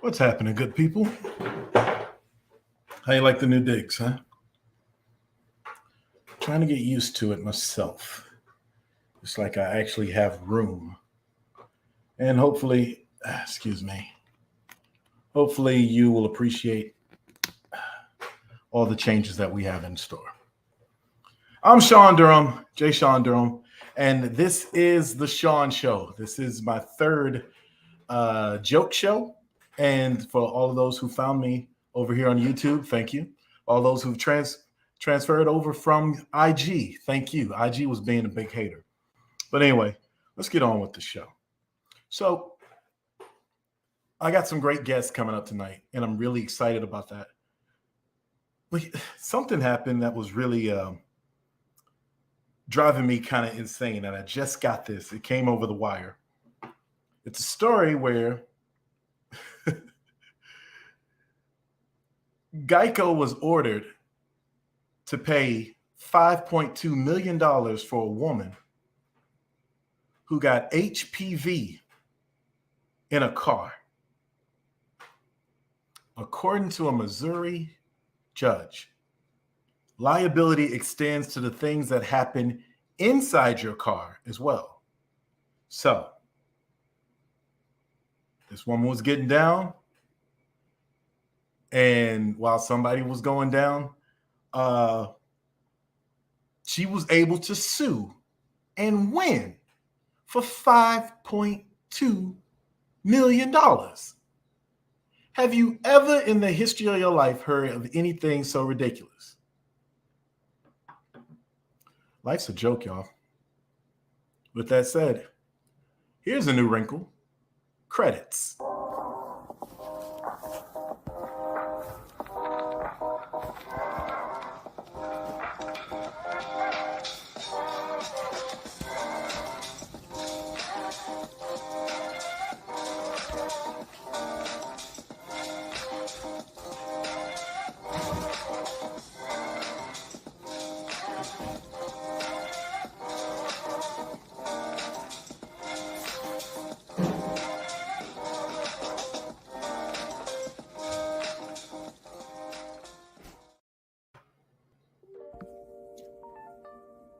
What's happening, good people? How you like the new digs, huh? Trying to get used to it myself. It's like I actually have room. And hopefully, hopefully you will appreciate all the changes that we have in store. I'm Shawn Durham, J. Shawn Durham, and this is the Shawn Show. This is my third joke show. And for all of those who found me over here on YouTube, thank you. All those who've transferred over from IG, thank you. IG was being a big hater. But anyway, let's get on with the show. So I got some great guests coming up tonight, and I'm really excited about that. But something happened that was really driving me kind of insane, and I just got this. It came over the wire. It's a story where Geico was ordered to pay $5.2 million for a woman who got HPV in a car. According to a Missouri judge, liability extends to the things that happen inside your car as well. So, this woman was getting down, and while somebody was going down, she was able to sue and win for $5.2 million. Have you ever in the history of your life heard of anything so ridiculous? Life's a joke, y'all. With that said, here's a new wrinkle. Credits.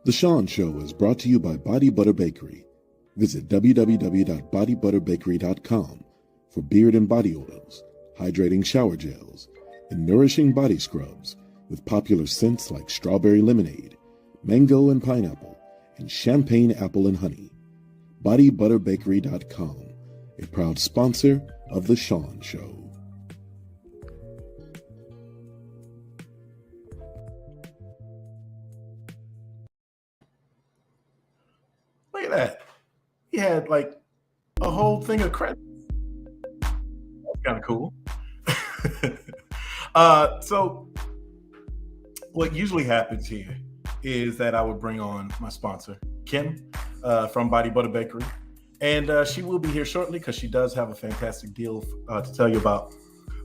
The Shawn Show is brought to you by Body Butter Bakery. Visit www.bodybutterbakery.com for beard and body oils, hydrating shower gels, and nourishing body scrubs with popular scents like strawberry lemonade, mango and pineapple, and champagne apple and honey. Bodybutterbakery.com, a proud sponsor of The Shawn Show. Look at that. He had like a whole thing of credits. That's kind of cool. So what usually happens here is that I would bring on my sponsor, Kim, from Body Butter Bakery. And she will be here shortly because she does have a fantastic deal to tell you about.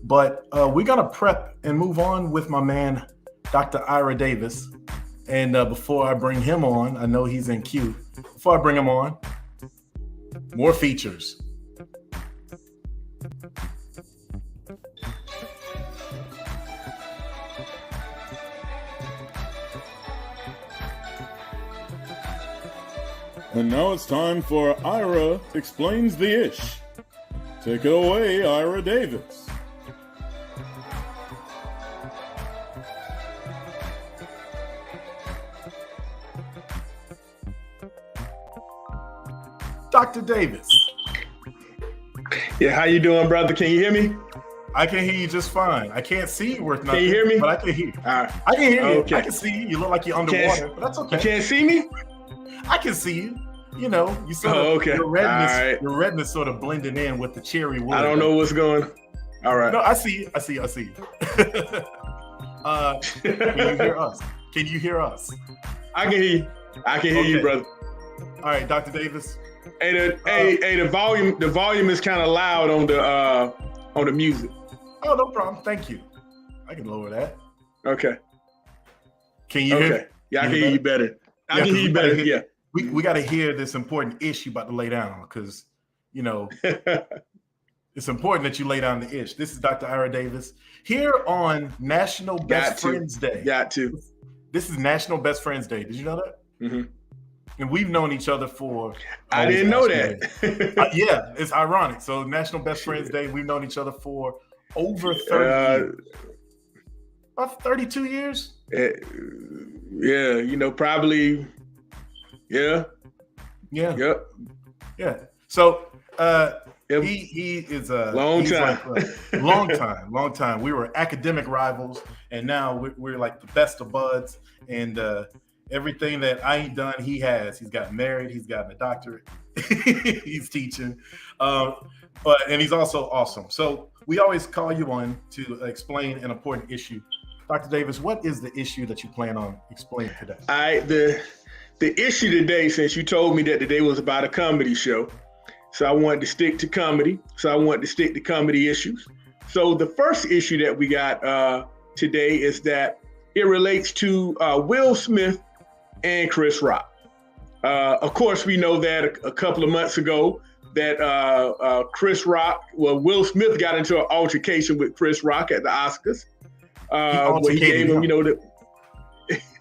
But we're going to prep and move on with my man, Dr. Ira Davis. And before I bring him on, I know he's in queue. Before I bring him on, more features. And now it's time for Ira Explains the Ish. Take it away, Ira Davis. Dr. Davis. Yeah, how you doing, brother? Can you hear me? I can hear you just fine. I can't see you worth nothing. Can you hear me? But I can hear you. All right. I can hear you. Okay. I can see you. You look like you're underwater, but that's okay. You can't see me? I can see you. You know, you sort of, okay. Your redness, all right. Your redness sort of blending in with the cherry wood. I don't know what's going on. All right. No, I see you. I see you. Can you hear us? Can you hear us? I can hear you. I can hear you, brother. All right, Dr. Davis. Hey, the volume is kind of loud on the music. Oh, no problem. Thank you. I can lower that. Okay. Can you hear? Yeah, I can hear you better. I can hear you better. Yeah. We got to hear this important issue about to lay down because, you know, it's important that you lay down the ish. This is Dr. Ira Davis here on National Best Friends Day. Got to. This is National Best Friends Day. Did you know that? Mm-hmm. And we've known each other for. I didn't know that. Yeah, it's ironic. So National Best Friends Day, we've known each other for over 30 years. About 32 years? Yeah, probably. Yeah. Yeah. Yep. Yeah. So he is a long time. Long time. We were academic rivals, and now we're like the best of buds. And everything that I ain't done, he has. He's gotten married. He's gotten a doctorate. He's teaching, and he's also awesome. So we always call you on to explain an important issue. Dr. Davis, what is the issue that you plan on explaining today? The issue today, since you told me that today was about a comedy show, so I wanted to stick to comedy. So I wanted to stick to comedy issues. So the first issue that we got today is that it relates to Will Smith and Chris Rock. Of course, we know that a couple of months ago that Will Smith got into an altercation with Chris Rock at the Oscars. Where he gave him,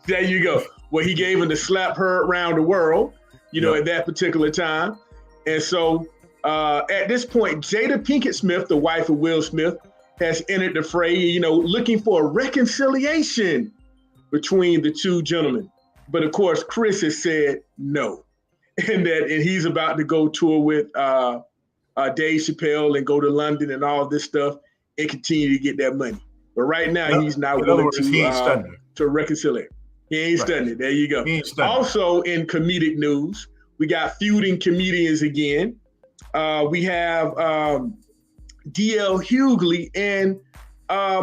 there you go. Where he gave him the slap heard around the world, at that particular time. And so at this point, Jada Pinkett Smith, the wife of Will Smith, has entered the fray, looking for a reconciliation between the two gentlemen. But of course, Chris has said no, and he's about to go tour with Dave Chappelle and go to London and all this stuff and continue to get that money. But right now, he's not willing to reconcile. He ain't studying it. There you go. Also in comedic news, we got feuding comedians again. We have DL Hughley and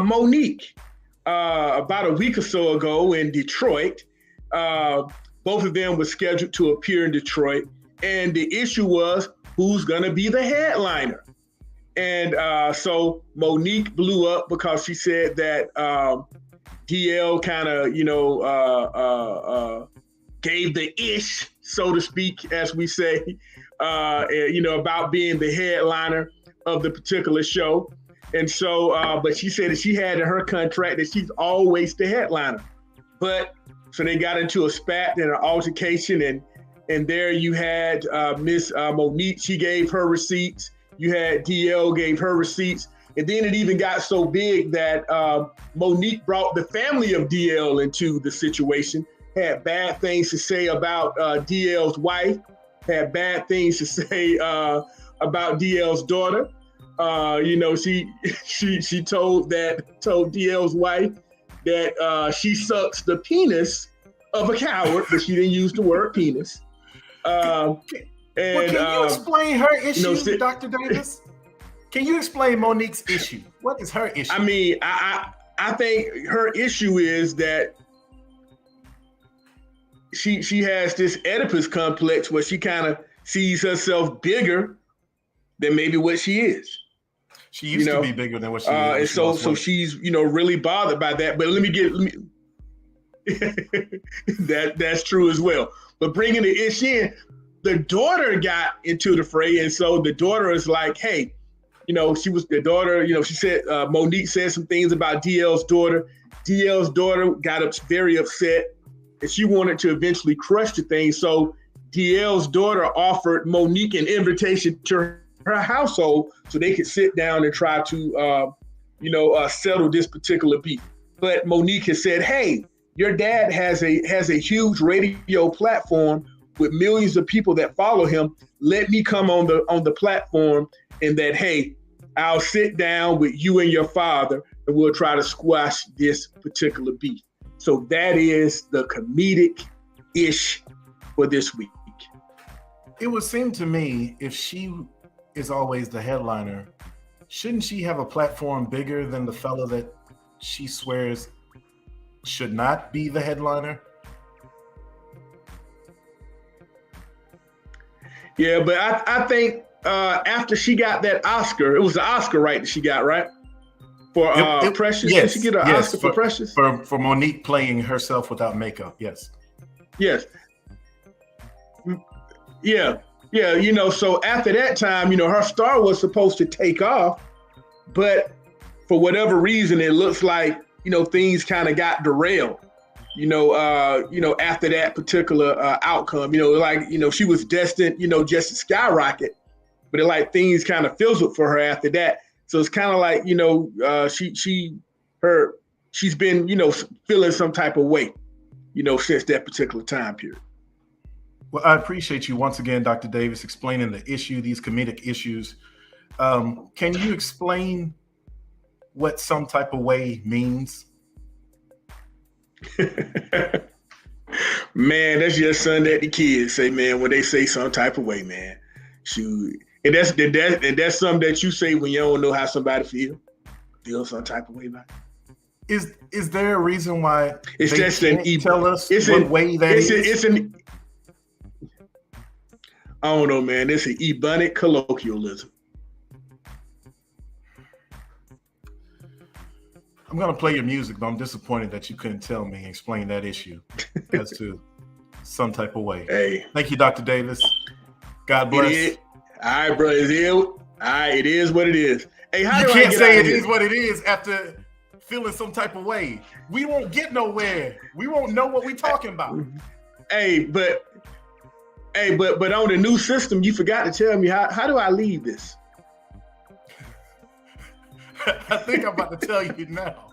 Monique. About a week or so ago in Detroit, both of them were scheduled to appear in Detroit. And the issue was who's going to be the headliner. And so Monique blew up because she said that DL kind of, gave the ish, so to speak, as we say, about being the headliner of the particular show. And so, but she said that she had in her contract that she's always the headliner. But so they got into a spat and an altercation, and there you had Miss Monique. She gave her receipts. You had DL gave her receipts. And then it even got so big that Monique brought the family of DL into the situation, had bad things to say about DL's wife, had bad things to say about DL's daughter. She told DL's wife that she sucks the penis of a coward, but she didn't use the word penis. Can you explain her issue, Dr. Davis? Can you explain Monique's issue? What is her issue? I mean, I think her issue is that she has this Oedipus complex where she kind of sees herself bigger than maybe what she is. She used to be bigger than what she is. And so she's really bothered by that. But let me that's true as well. But bringing the ish in, the daughter got into the fray, and so the daughter is like, hey, she said Monique said some things about DL's daughter. DL's daughter got very upset, and she wanted to eventually crush the thing. So DL's daughter offered Monique an invitation to her household so they could sit down and try to, settle this particular beef. But Monique has said, hey, your dad has a huge radio platform with millions of people that follow him. Let me come on the platform, and that, hey, I'll sit down with you and your father and we'll try to squash this particular beef. So that is the comedic ish for this week. It would seem to me, if she is always the headliner, shouldn't she have a platform bigger than the fella that she swears should not be the headliner? Yeah, but I think after she got that Oscar, it was the Oscar, right, that she got, right? For Precious? Yes, did she get an Oscar for Precious? For Monique playing herself without makeup, yes. Yes. Yeah. Yeah, so after that time, her star was supposed to take off, but for whatever reason, it looks like, things kind of got derailed, after that particular outcome, she was destined, just to skyrocket, but things kind of fizzled for her after that. So it's kind of like, she's been, feeling some type of way, since that particular time period. Well, I appreciate you once again, Dr. Davis, explaining the issue, these comedic issues. Can you explain what some type of way means? Man, that's just something that the kids say, man, when they say some type of way, man. Shoot. And that's something that you say when you don't know how somebody feel some type of way about it. Is there a reason why it's they just can't tell us what way that is? I don't know, man. It's an ebonic colloquialism. I'm going to play your music, but I'm disappointed that you couldn't tell me and explain that issue as to some type of way. Hey. Thank you, Dr. Davis. God bless. All right, bro. It is what it is. Hey, how you do can't I get say out it of is here? what it is after feeling some type of way. We won't get nowhere. We won't know what we're talking about. But on the new system, you forgot to tell me how do I leave this? I think I'm about to tell you now.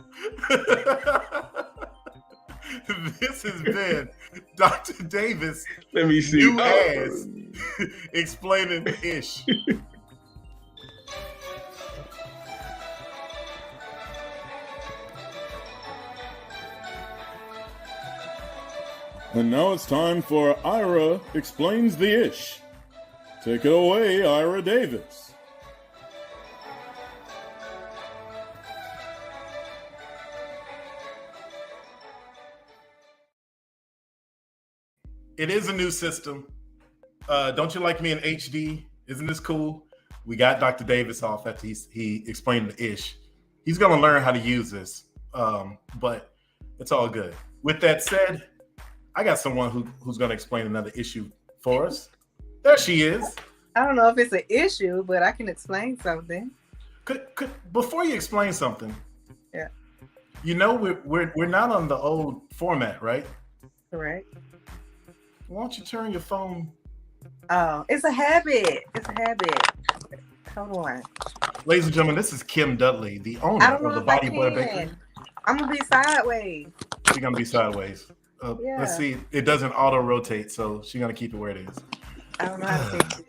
This has been Dr. Davis. Let me see. You ass explaining the ish. And now it's time for Ira Explains the Ish. Take it away, Ira Davis. It is a new system. Don't you like me in HD? Isn't this cool? We got Dr. Davis off after he explained the ish. He's going to learn how to use this, but it's all good. With that said, I got someone who's going to explain another issue for us. There she is. I don't know if it's an issue, but I can explain something. Before you explain something, yeah, we're not on the old format, right? Correct. Why don't you turn your phone? Oh, it's a habit. It's a habit. Hold on. Ladies and gentlemen, this is Kim Dudley, the owner of the Body Boy Bakery. I'm gonna be sideways. She's gonna be sideways. Yeah. Let's see. It doesn't auto rotate, so she's gonna keep it where it is. I don't know how to fix it.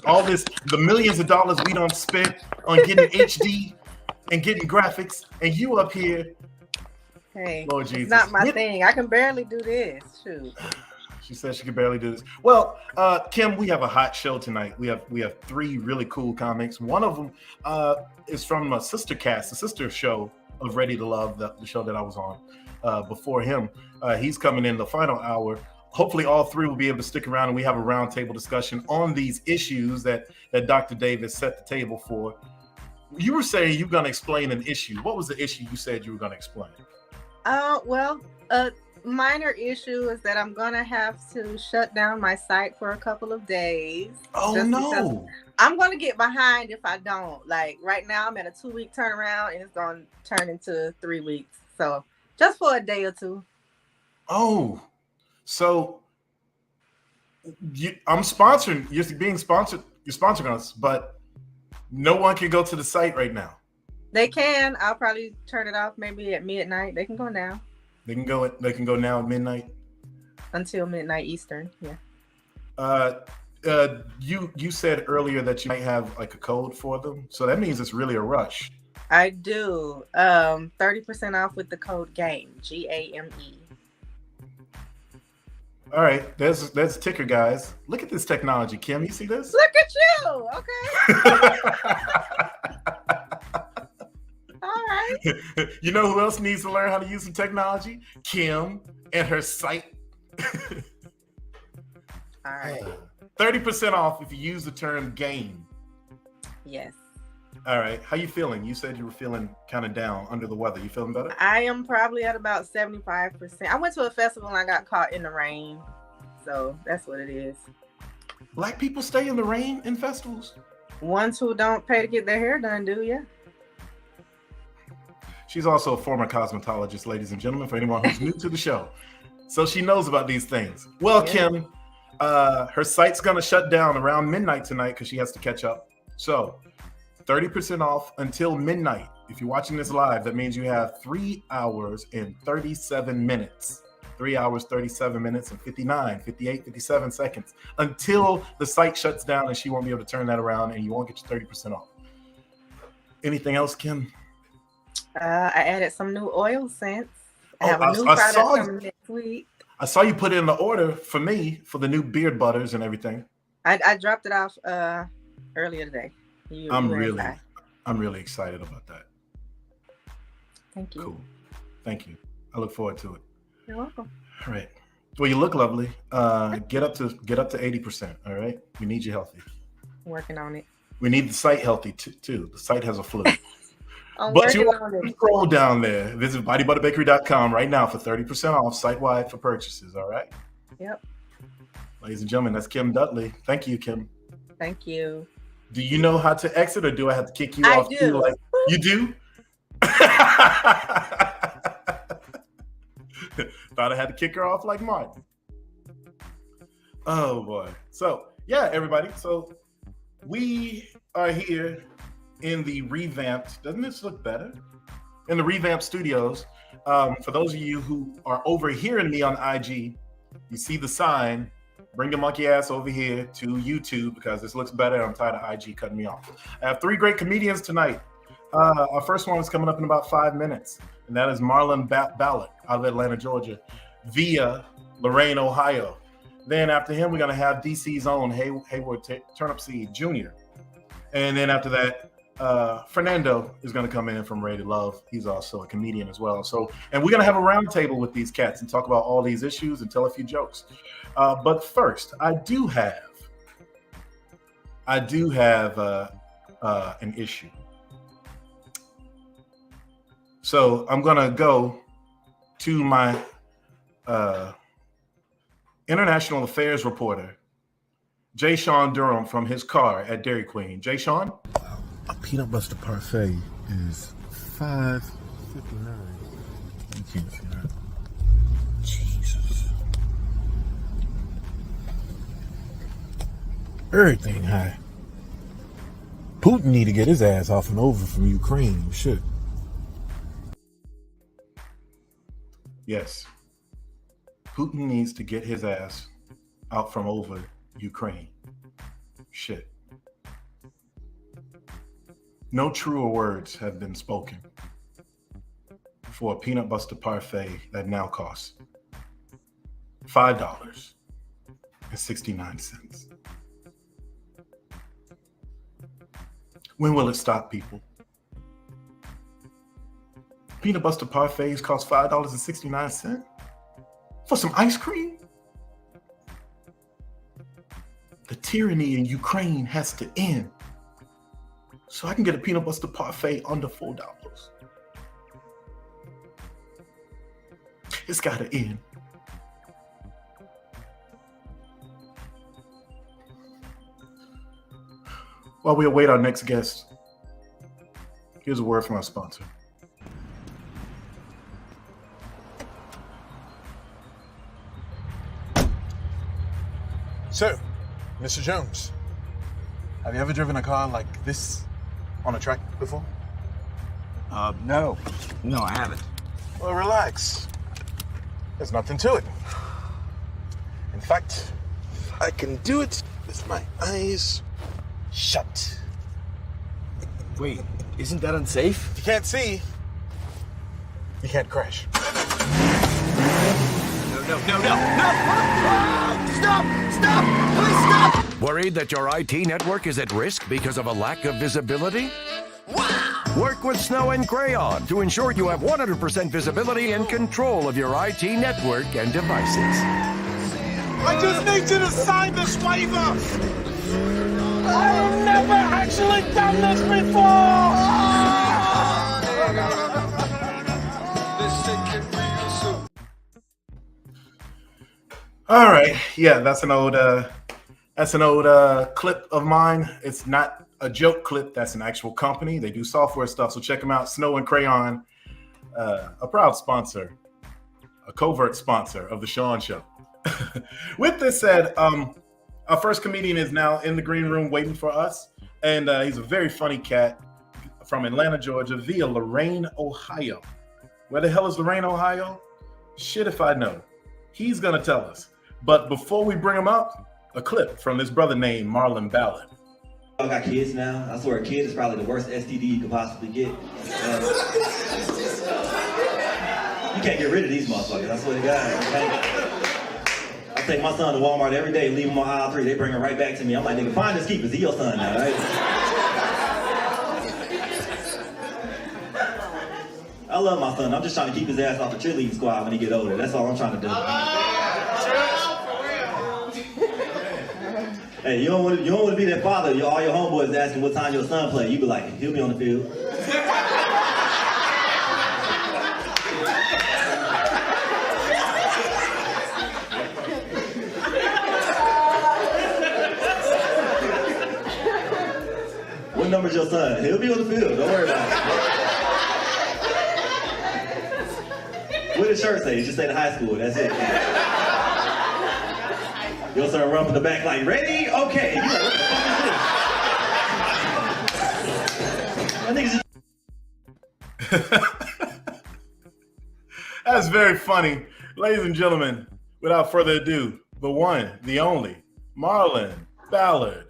All this, the millions of dollars we don't spend on getting HD and getting graphics, and you up here. Hey, Lord Jesus. It's not my thing. I can barely do this. Shoot. She says she can barely do this. Well, Kim, we have a hot show tonight. We have three really cool comics. One of them is from a sister cast, a sister show of Ready to Love, the show that I was on before him. He's coming in the final hour. Hopefully all three will be able to stick around and we have a roundtable discussion on these issues that Dr. Davis set the table for. You were saying you're going to explain an issue. What was the issue you said you were going to explain? Minor issue is that I'm gonna have to shut down my site for a couple of days. Oh no! I'm gonna get behind if I don't. Like right now, I'm at a 2-week turnaround, and it's gonna turn into 3 weeks. So just for a day or two. Oh, so I'm sponsoring. You're being sponsored. You're sponsoring us, but no one can go to the site right now. They can. I'll probably turn it off maybe at midnight. They can go now. They can go now at midnight. Until midnight Eastern, yeah. You said earlier that you might have like a code for them, so that means it's really a rush. I do. 30% off with the code GAME, GAME. All right, there's a ticker, guys. Look at this technology, Kim. You see this? Look at you. Okay. All right. You know who else needs to learn how to use some technology? Kim and her site. All right. 30% off if you use the term GAME. Yes. All right. How you feeling? You said you were feeling kind of down, under the weather. You feeling better? I am probably at about 75%. I went to a festival and I got caught in the rain. So that's what it is. Black people stay in the rain in festivals? Ones who don't pay to get their hair done do, yeah. She's also a former cosmetologist, ladies and gentlemen, for anyone who's new to the show. So she knows about these things. Well, yeah. Kim, her site's going to shut down around midnight tonight because she has to catch up. So 30% off until midnight. If you're watching this live, that means you have 3 hours and 37 minutes. 3 hours, 37 minutes, and 59, 58, 57 seconds until the site shuts down, and she won't be able to turn that around, and you won't get your 30% off. Anything else, Kim? I added some new oil scents. I have a new product coming next week. I saw you put in the order for me for the new beard butters and everything. I dropped it off earlier today. I'm really excited about that. Thank you. Cool. Thank you. I look forward to it. You're welcome. All right. Well, you look lovely. Get up to 80%. All right. We need you healthy. Working on it. We need the site healthy too. The site has a flu. But you want to scroll down there. Visit bodybutterbakery.com right now for 30% off site-wide for purchases. All right. Yep. Ladies and gentlemen, that's Kim Dudley. Thank you, Kim. Thank you. Do you know how to exit, or do I have to kick you off? I do. Too? You do? Thought I had to kick her off like Martin. Oh boy. So yeah, everybody. So we are here in the revamped. Doesn't this look better? In the revamped studios. For those of you who are overhearing me on IG, you see the sign. Bring your monkey ass over here to YouTube because this looks better. I'm tired of IG cutting me off. I have 3 great comedians tonight. Our first one is coming up in about 5 minutes, and that is Marlan Ballard out of Atlanta, Georgia, via Lorain, Ohio. Then after him, we're going to have DC's own Haywood Turnipseed Jr. And then after that, Fernando is going to come in from Rated Love. He's also a comedian as well. So, and we're going to have a roundtable with these cats and talk about all these issues and tell a few jokes. But first, I do have an issue. So I'm going to go to my international affairs reporter, J. Shawn Durham, from his car at Dairy Queen. J. Shawn? A peanut butter parfait is $5.59. You can't see that. Jesus. Everything high. Putin need to get his ass off and over from Ukraine. Shit. Yes. Putin needs to get his ass out from over Ukraine. Shit. No truer words have been spoken for a peanut butter parfait that now costs $5.69. When will it stop, people? Peanut butter parfaits cost $5.69 for some ice cream? The tyranny in Ukraine has to end so I can get a peanut butter parfait under $4. It's got to end. While we await our next guest, here's a word from our sponsor. So, Mr. Jones, have you ever driven a car like this on a track before? No, I haven't. Well, relax. There's nothing to it. In fact, I can do it with my eyes shut. Wait, isn't that unsafe? If you can't see, you can't crash. No! Stop! Please stop! Worried that your IT network is at risk because of a lack of visibility? Wow! Work with Snow and Crayon to ensure you have 100% visibility and control of your IT network and devices. I just need you to sign this waiver! I've never actually done this before! All right. Yeah, that's an old That's an old clip of mine. It's not a joke clip. That's an actual company. They do software stuff. So check them out. Snow and Crayon, a proud sponsor, a covert sponsor of the Shawn Show. With this said, our first comedian is now in the green room waiting for us. And he's a very funny cat from Atlanta, Georgia, via Lorain, Ohio. Where the hell is Lorain, Ohio? Shit if I know. He's going to tell us. But before we bring him up, a clip from this brother named Marlan Ballard. I got kids now. I swear a kid is probably the worst STD you could possibly get. You can't get rid of these motherfuckers, I swear to God. I take my son to Walmart every day, leave him on aisle 3. They bring him right back to me. I'm like, nigga, find this keeper. He your son now, right? I love my son. I'm just trying to keep his ass off the cheerleading squad when he get older. That's all I'm trying to do. Hey, you don't want to be that father. All your homeboys asking what time your son play. You be like, he'll be on the field. What number's your son? He'll be on the field. Don't worry about it. What does shirt say? Just say the high school. That's it. Your son run from the back like, ready? Okay. You like, what the fuck is this? That's very funny. Ladies and gentlemen, without further ado, the one, the only, Marlan Ballard.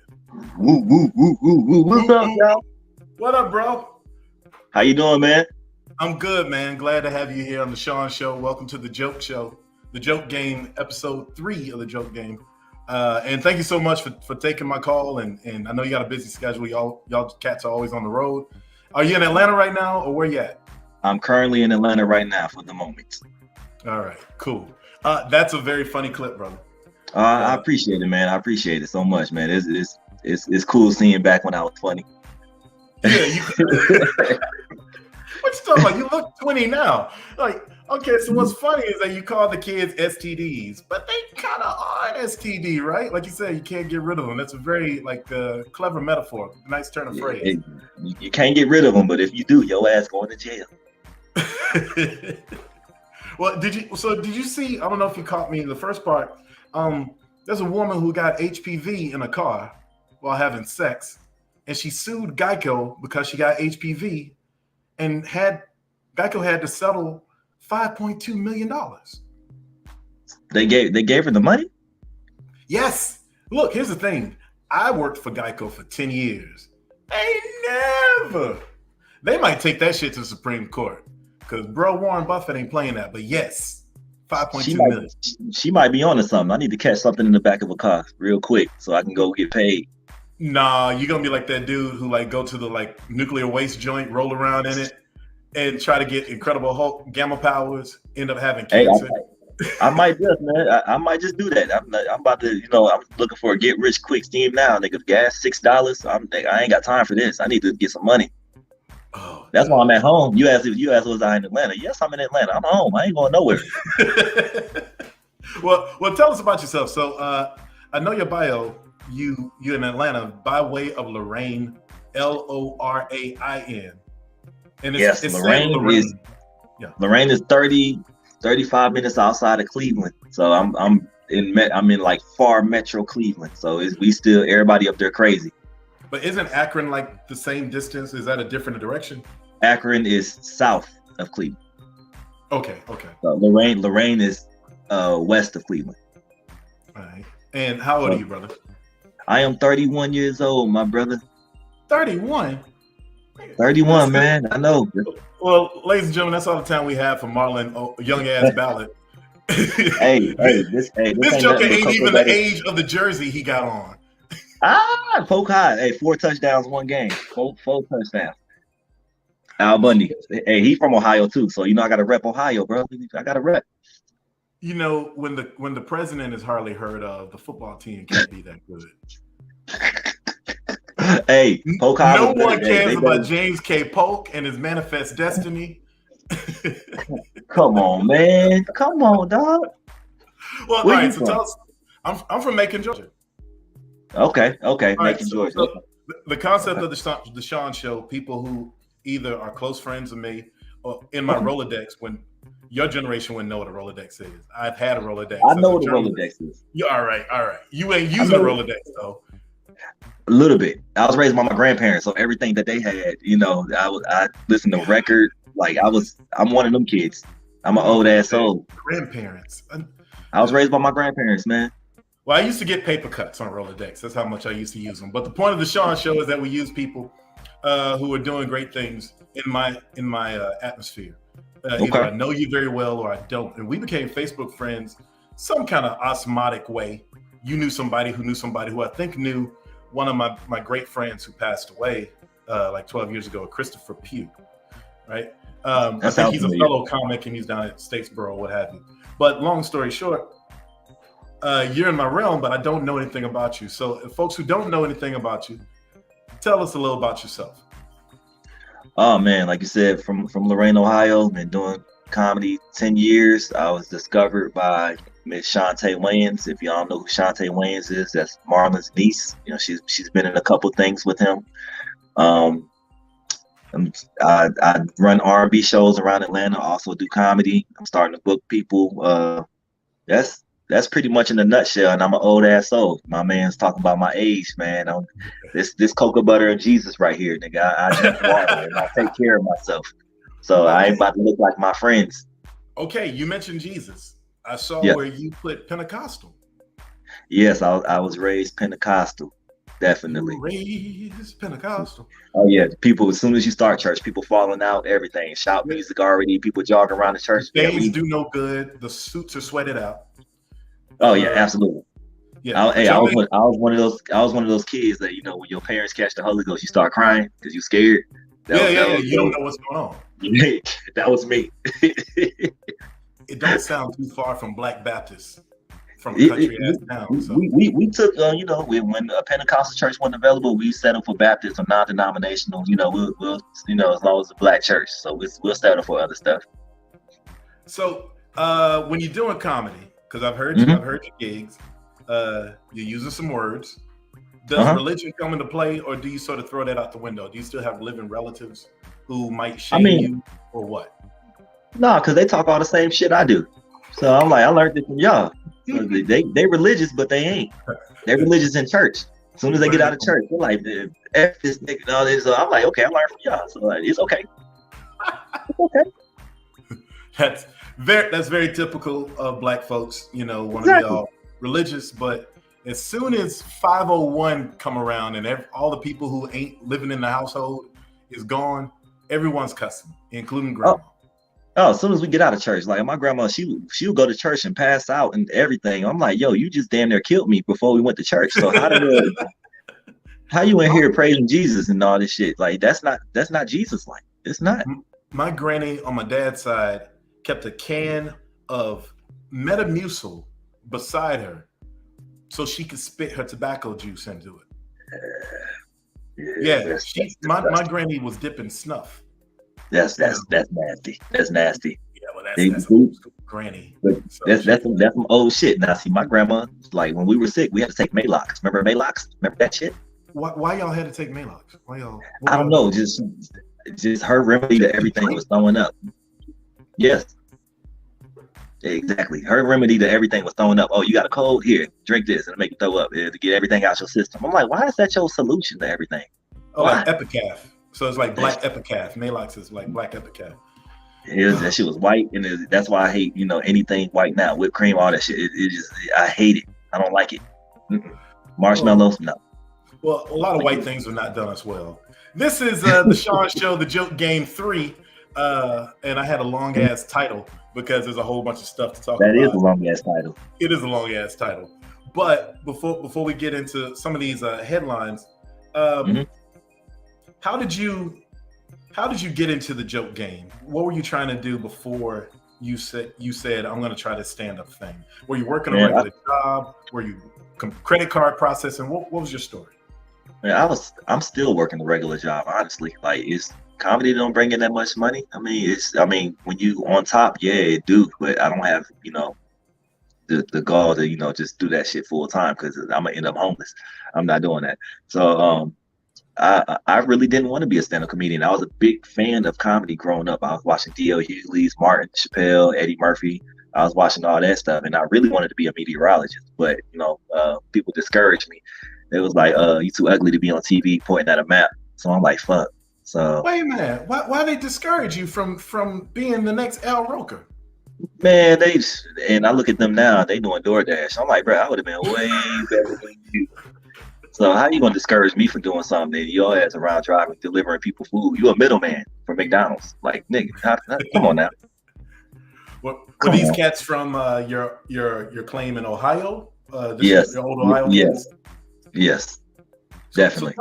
Woo, woo, woo, woo, woo. What's up, y'all? What up, bro? How you doing, man? I'm good, man. Glad to have you here on the Shawn Show. Welcome to the Joke Show, the Joke Game, episode 3 of the Joke Game. And thank you so much for taking my call. And I know you got a busy schedule. Y'all cats are always on the road. Are you in Atlanta right now, or where you at? I'm currently in Atlanta right now for the moment. All right, cool. That's a very funny clip, brother. I appreciate it, man. I appreciate it so much, man. It's cool seeing back when I was funny. Yeah, what you talking about? You look 20 now. Like, okay, so what's funny is that you call the kids STDs, but they kind of are an STD, right? Like you said, you can't get rid of them. That's a very clever metaphor. Nice turn of phrase. You can't get rid of them, but if you do, your ass going to jail. Well, did you see? I don't know if you caught me in the first part. There's a woman who got HPV in a car while having sex, and she sued Geico because she got HPV, and Geico had to settle $5.2 million. They gave her the money? Yes. Look, here's the thing. I worked for Geico for 10 years. They might take that shit to the Supreme Court, because bro Warren Buffett ain't playing that. But yes, 5.2 million. She might be onto something. I need to catch something in the back of a car real quick so I can go get paid. Nah, you're gonna be like that dude who go to the nuclear waste joint, roll around in it, and try to get Incredible Hulk gamma powers, end up having cancer. I might just, man. I might just do that. I'm about to, I'm looking for a get rich quick scheme now. Nigga, gas $6. I ain't got time for this. I need to get some money. Oh, that's why I'm at home. You asked was I in Atlanta? Yes, I'm in Atlanta. I'm home. I ain't going nowhere. Well, tell us about yourself. So I know your bio. You in Atlanta by way of Lorain, Lorain. And it's Lorain is 35 minutes outside of Cleveland. So I'm in far metro Cleveland. So everybody up there crazy. But isn't Akron the same distance? Is that a different direction? Akron is south of Cleveland. Okay. So Lorain is west of Cleveland. All right. And how old are you, brother? I am 31 years old, my brother. 31? 31, man. I know. Well, ladies and gentlemen, that's all the time we have for Marlan, young ass Ballard. This joker ain't even the age of the jersey he got on. Poke high. Hey, 4 touchdowns, 1 game. Four touchdowns. Al Bundy. Hey, he from Ohio too, so I got to rep Ohio, bro. I got to rep. When the president is hardly heard of, the football team can't be that good. Hey, Polk High. No one cares about James K. Polk and his manifest destiny. Come on, man. Come on, dog. Well, all right. So tell us. I'm from Macon, Georgia. Okay. Right, Macon, Georgia. so the concept of the Shawn Show, people who either are close friends of me or in my Rolodex, when your generation wouldn't know what a Rolodex is. I've had a Rolodex. I know what a Rolodex is. Yeah, all right. You ain't using a Rolodex though. A little bit. I was raised by my grandparents, so everything that they had, I listened to record. Like I'm one of them kids. I'm an old ass soul. Grandparents. I was raised by my grandparents, man. Well, I used to get paper cuts on Rolodex. That's how much I used to use them. But the point of the Shawn Show is that we use people who are doing great things in my atmosphere. Either I know you very well or I don't. And we became Facebook friends some kind of osmotic way. You knew somebody who I think knew one of my great friends who passed away like 12 years ago, Christopher Pugh, right? I think he's a fellow comic and he's down at Statesboro, what have you. But long story short, you're in my realm, but I don't know anything about you. So folks who don't know anything about you, tell us a little about yourself. Oh man, like you said, from Lorain, Ohio, been doing comedy 10 years. I was discovered by Miss Shantae Wayans. If y'all know who Shantae Wayans is, that's Marlon's niece. She's been in a couple things with him. I run R&B shows around Atlanta. Also do comedy. I'm starting to book people. That's pretty much in a nutshell. And I'm an old ass soul. My man's talking about my age, man. This cocoa butter and Jesus right here, nigga. I drink water and I take care of myself. So I ain't about to look like my friends. Okay, you mentioned Jesus. I saw where you put Pentecostal. Yes, I was raised Pentecostal. Definitely. Raised Pentecostal. Oh yeah, people. As soon as you start church, people falling out, everything. Shout music already. People jogging around the church. Things do no good. The suits are sweated out. Oh yeah, absolutely. Yeah. I was one of those kids that when your parents catch the Holy Ghost, you start crying because you're scared. You don't know what's going on. That was me. It don't sound too far from Black Baptists from a country ass town. So. We took when a Pentecostal church wasn't available, we settled for Baptist or non-denominational. We'll as long as a black church, so we'll settle for other stuff. So when you're doing comedy, because I've heard your gigs, you're using some words. Does religion come into play, or do you sort of throw that out the window? Do you still have living relatives who might shame you, or what? No, because they talk all the same shit I do. So I'm like, I learned it from y'all. So they religious, but they ain't. They're religious in church. As soon as they get out of church, they're like, F this nigga and all this. So I'm like, okay, I learned from y'all. So like, it's okay. It's okay. That's very typical of black folks, want to be all religious, but as soon as 501 come around and all the people who ain't living in the household is gone, everyone's cussing, including grandma. Oh, as soon as we get out of church, like my grandma, she'll go to church and pass out and everything. I'm like, yo, you just damn near killed me before we went to church. So how you in here praising Jesus and all this shit? Like that's not Jesus like. It's not. My granny on my dad's side kept a can of Metamucil beside her so she could spit her tobacco juice into it. My granny was dipping snuff. That's nasty. That's nasty. Yeah, well, that's old school granny. So that's some old shit. Now, see, my grandma, like when we were sick, we had to take Malox. Remember Malox? Remember that shit? Why y'all had to take Malox? I don't know. Just her remedy to everything was throwing up. Yes. Exactly. Her remedy to everything was throwing up. Oh, you got a cold? Here, drink this and make you throw up to get everything out your system. I'm like, why is that your solution to everything? Oh, like Epicaf. So it's like black Epicaf. Malox is like black Epicaf. That shit was white, and that's why I hate anything white now. Whipped cream, all that shit. I hate it. I don't like it. Marshmallows, no. Well, a lot of white things are not done as well. This is the Shawn Show, the Joke Game 3, and I had a long ass title because there's a whole bunch of stuff to talk about. That is a long ass title. It is a long ass title. But before we get into some of these headlines, how did you get into the joke game? What were you trying to do before you said I'm going to try this stand-up thing? Were you working a regular job? Were you credit card processing? What was your story? Man, I'm still working a regular job, honestly. Like comedy don't bring in that much money. I mean, when you on top, yeah, it do, but I don't have, the gall to, you know, just do that shit full time because I'm gonna end up homeless. I'm not doing that. So I really didn't want to be a stand-up comedian. I was a big fan of comedy growing up. I was watching D.L. Hughley's, Martin, Chappelle, Eddie Murphy. I was watching all that stuff, and I really wanted to be a meteorologist, but you know, people discouraged me. It was like, you too ugly to be on TV pointing at a map. So I'm like, fuck. So wait a minute, why they discourage you from being the next Al Roker? Man, and I look at them now, they doing DoorDash. I'm like, bro, I would have been way better than you. So how you gonna discourage me from doing something that your ass around driving, delivering people food? You a middleman for McDonald's. Like, nigga, come on now. Were these cats from your claim in Ohio? Yes. Your old Ohio yes. Yes. Definitely.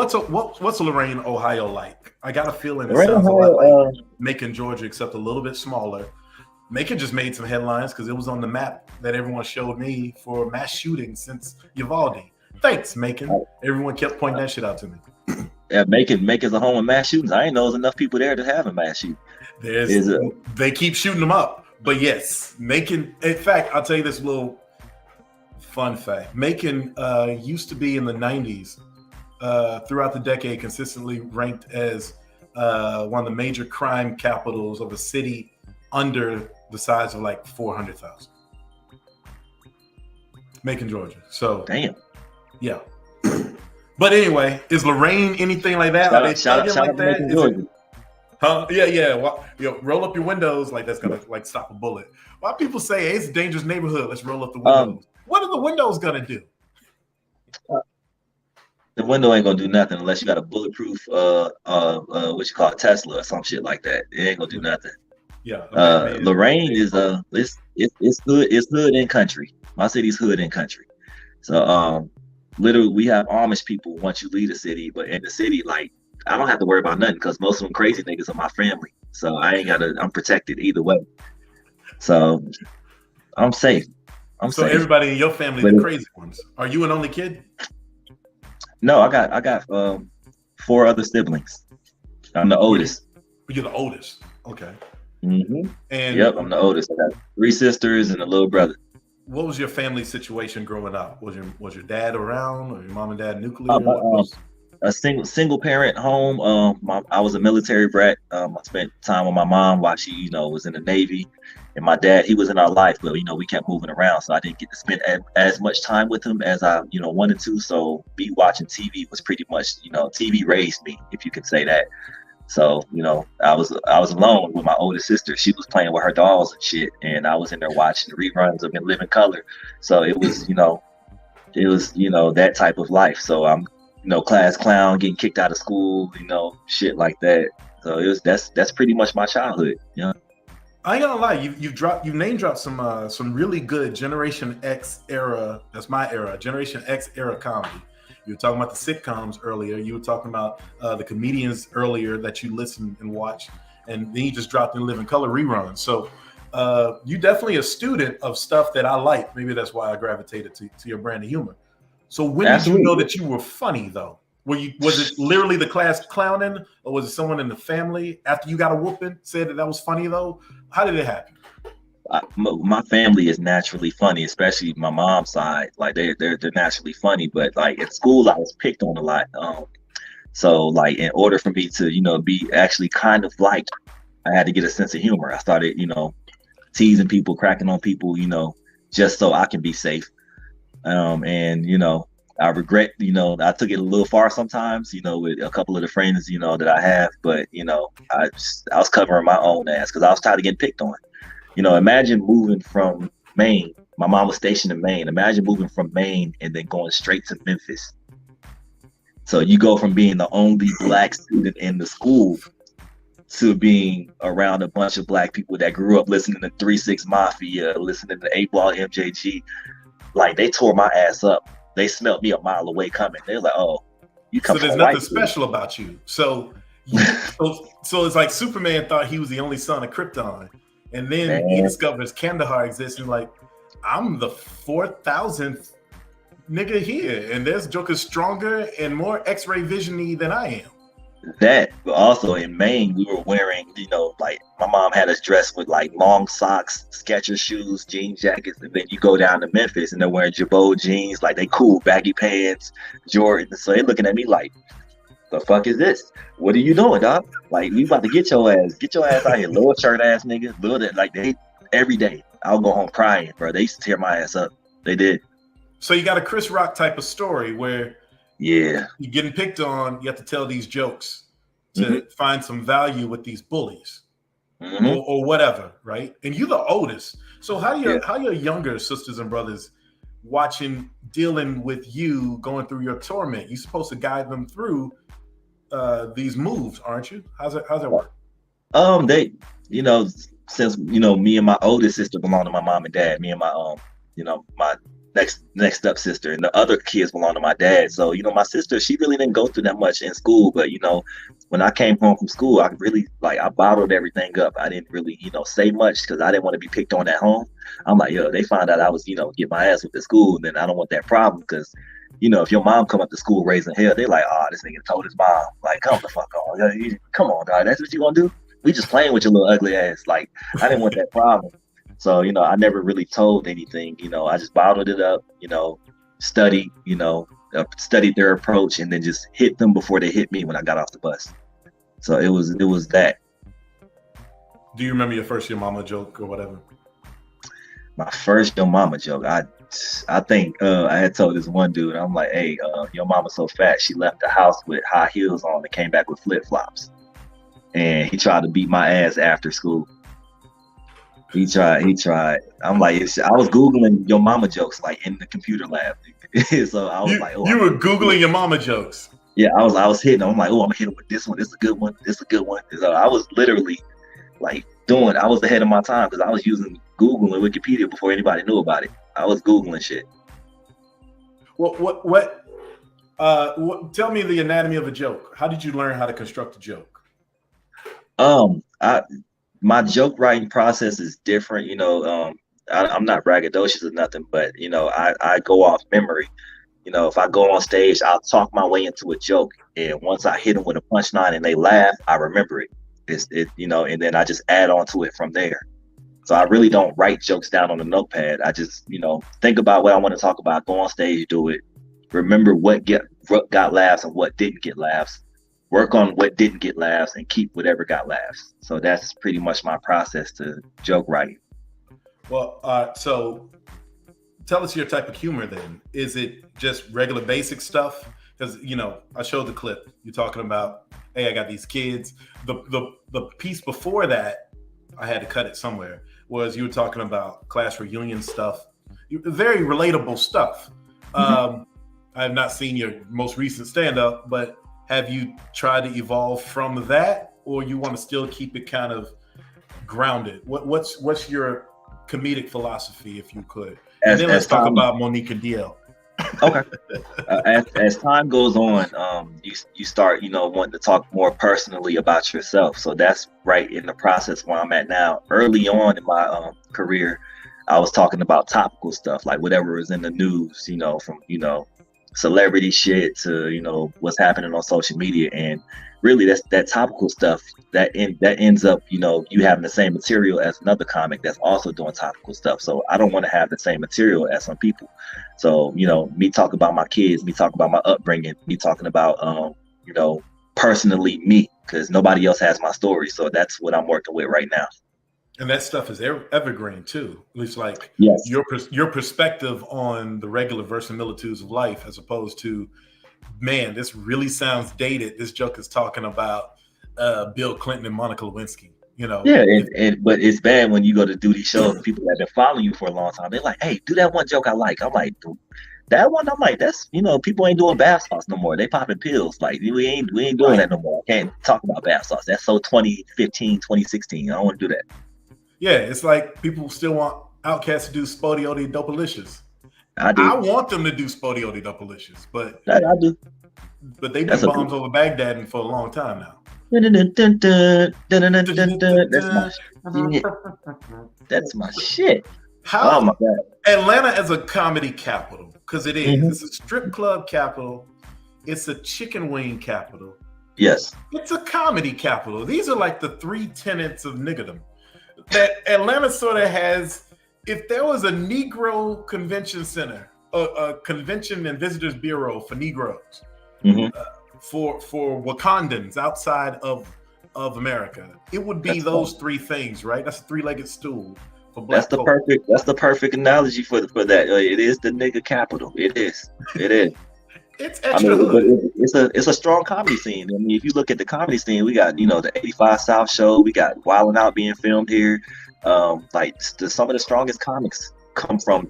So what's Lorain, Ohio like? I got a feeling it sounds a lot like Macon, Georgia, except a little bit smaller. Macon just made some headlines because it was on the map that everyone showed me for mass shooting since Uvalde. Thanks, Macon. Everyone kept pointing that shit out to me. Yeah, Macon's a home of mass shootings. I ain't know there's enough people there to have a mass shooting. They keep shooting them up. But yes, Macon, in fact, I'll tell you this little fun fact. Macon used to be in the 90s, throughout the decade, consistently ranked as one of the major crime capitals of a city under the size of like 400,000. Macon, Georgia. So damn. Yeah. But anyway, is Lorain anything like that? Are they thugging like that? Huh? Yeah. Well, roll up your windows like that's gonna like stop a bullet. Why people say, hey, it's a dangerous neighborhood? Let's roll up the windows. What are the windows gonna do? The window ain't gonna do nothing unless you got a bulletproof what you call a Tesla or some shit like that. It ain't gonna do nothing. Yeah. Lorain is it's hood and country. My city's hood and country. So literally we have Amish people once you leave the city, but in the city, like I don't have to worry about nothing because most of them crazy niggas are my family. So I'm protected either way. So I'm safe. So everybody in your family, the crazy ones. Are you an only kid? No, I got 4 other siblings. I'm the oldest. You're the oldest. Okay. Mm-hmm. And yep, I'm the oldest. I got 3 sisters and a little brother. What was your family situation growing up? Was your dad around, or your mom and dad nuclear? A single parent home. I was a military brat. I spent time with my mom while she, was in the Navy, and my dad, he was in our life, but we kept moving around, so I didn't get to spend as much time with him as I wanted to. So me watching TV was pretty much TV raised me, if you could say that. So I was alone with my older sister. She was playing with her dolls and shit, and I was in there watching the reruns of In Living Color. So it was that type of life. So I'm class clown, getting kicked out of school, shit like that. So that's pretty much my childhood. I ain't gonna lie, you name dropped some really good Generation X era. That's my era, Generation X era comedy. You were talking about the sitcoms earlier. You were talking about the comedians earlier that you listened and watched, and then you just dropped In Living Color reruns. So you definitely a student of stuff that I like. Maybe that's why I gravitated to your brand of humor. So when did you know that you were funny, though? Was it literally the class clowning, or was it someone in the family after you got a whooping said that was funny, though? How did it happen? My family is naturally funny, especially my mom's side. Like they're naturally funny, but like at school I was picked on a lot. So like in order for me to be actually kind of liked, I had to get a sense of humor. I started teasing people, cracking on people, just so I can be safe. And I regret I took it a little far sometimes with a couple of the friends that I have, but I was covering my own ass because I was tired of getting picked on. Imagine moving from Maine. My mom was stationed in Maine. Imagine moving from Maine and then going straight to Memphis. So you go from being the only black student in the school to being around a bunch of black people that grew up listening to 3 6 Mafia, listening to 8 Ball MJG. Like they tore my ass up. They smelled me a mile away coming. They're like, "Oh, you come." So there's nothing special about you. So it's like Superman thought he was the only son of Krypton. And then he discovers Kandahar exists and like, I'm the 4,000th nigga here. And there's Joker stronger and more X-ray vision-y than I am. That, but also in Maine, we were wearing, like my mom had us dressed with like long socks, Skechers shoes, jean jackets, and then you go down to Memphis and they're wearing Jabot jeans, like they cool baggy pants, Jordan. So they looking at me like, the fuck is this? What are you doing, dog? Like we about to get your ass out here, little shirt ass nigga, like they every day. I'll go home crying, bro. They used to tear my ass up. They did. So you got a Chris Rock type of story where you're getting picked on, you have to tell these jokes to find some value with these bullies or whatever, right? And you're the oldest. So how your younger sisters and brothers dealing with you going through your torment? You're supposed to guide them through these moves, aren't you? How's that work? They, since me and my oldest sister belong to my mom and dad, me and my my next step sister, and the other kids belong to my dad. So my sister, she really didn't go through that much in school, but when I came home from school, I really I bottled everything up. I didn't really say much because I didn't want to be picked on at home. I'm like, they find out I was get my ass with at school, and then I don't want that problem because if your mom come up to school raising hell, they're like, oh, this nigga told his mom, like, come the fuck on, come on, dog, that's what you gonna do? We just playing with your little ugly ass. Like, I didn't want that problem. So, I never really told anything. I just bottled it up, studied, studied their approach, and then just hit them before they hit me when I got off the bus. So it was that. Do you remember your first Your Mama joke or whatever? My first Your Mama joke, I think I had told this one dude, I'm like, hey, your mama's so fat, she left the house with high heels on and came back with flip-flops. And he tried to beat my ass after school. He tried. I'm like, I was Googling Your Mama jokes like in the computer lab. So I was like, you were Googling Your Mama jokes. Yeah, I was hitting them. I'm like, I'm gonna hit him with this one. This is a good one. This is a good one. So I was literally like I was ahead of my time because I was using Google and Wikipedia before anybody knew about it. I was Googling shit. What tell me the anatomy of a joke. How did you learn how to construct a joke? My joke writing process is different. I'm not braggadocious or nothing, but I go off memory. If I go on stage, I'll talk my way into a joke, and once I hit them with a punchline and they laugh, I remember it. And then I just add on to it from there. So I really don't write jokes down on a notepad. I just think about what I want to talk about, go on stage, do it, remember what got laughs and what didn't get laughs. Work on what didn't get laughs and keep whatever got laughs. So that's pretty much my process to joke writing. Well, so tell us your type of humor then. Is it just regular basic stuff? Because, I showed the clip. You're talking about, hey, I got these kids. The piece before that, I had to cut it somewhere, was you were talking about class reunion stuff. Very relatable stuff. I have not seen your most recent stand-up, but have you tried to evolve from that, or you want to still keep it kind of grounded? What's your comedic philosophy, if you could? And then let's talk about Monique and DL. Okay. As time goes on, you start, wanting to talk more personally about yourself. So that's right in the process where I'm at now. Early on in my career, I was talking about topical stuff, like whatever is in the news, from celebrity shit to what's happening on social media, and really that's that topical stuff that ends up you having the same material as another comic that's also doing topical stuff. So I don't want to have the same material as some people. So me talking about my kids, me talking about my upbringing, me talking about personally me, because nobody else has my story. So that's what I'm working with right now. And that stuff is evergreen too. It's like yes. your perspective on the regular verisimilitudes of life, as opposed to, man, this really sounds dated. This joke is talking about Bill Clinton and Monica Lewinsky. Yeah, but it's bad when you go to do these shows and people that have been following you for a long time. They're like, hey, do that one joke I like. I'm like, that one. I'm like, that's people ain't doing bath sauce no more. They popping pills. Like we ain't doing that no more. I can't talk about bath sauce. That's so 2015, 2016. I don't want to do that. Yeah, it's like people still want Outkast to do Spodiote Dopalicious. I do. I want them to do Spodiote Dopalicious, but I do. But they've been bombs over Baghdad for a long time now. That's my shit. How? Oh my God. Atlanta as a comedy capital, because it is. It's a strip club capital. It's a chicken wing capital. Yes. It's a comedy capital. These are like the 3 tenets of niggerdom that Atlanta sort of has. If there was a Negro convention center, a convention and visitors bureau for Negroes, for Wakandans outside of America, it would be those 3 things, right? That's a 3-legged stool for black folk. That's the perfect analogy for that. It is the nigga capital. It is. It's extra hood. It's a strong comedy scene. I mean, if you look at the comedy scene, we got the 85 South Show. We got Wildin' Out being filmed here. Some of the strongest comics come from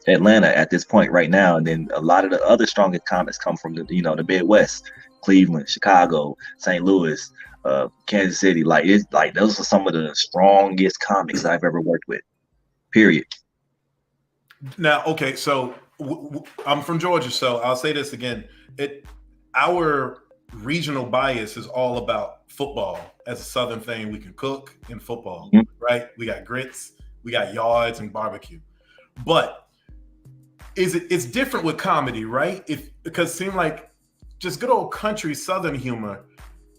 Atlanta at this point right now, and then a lot of the other strongest comics come from the Midwest, Cleveland, Chicago, St. Louis, Kansas City. Those are some of the strongest comics I've ever worked with. Period. Now, okay, so I'm from Georgia, so I'll say this again. Our regional bias is all about football as a Southern thing. We can cook in football, right? We got grits, we got yards and barbecue. But it's different with comedy, right? Because it seems like just good old country Southern humor,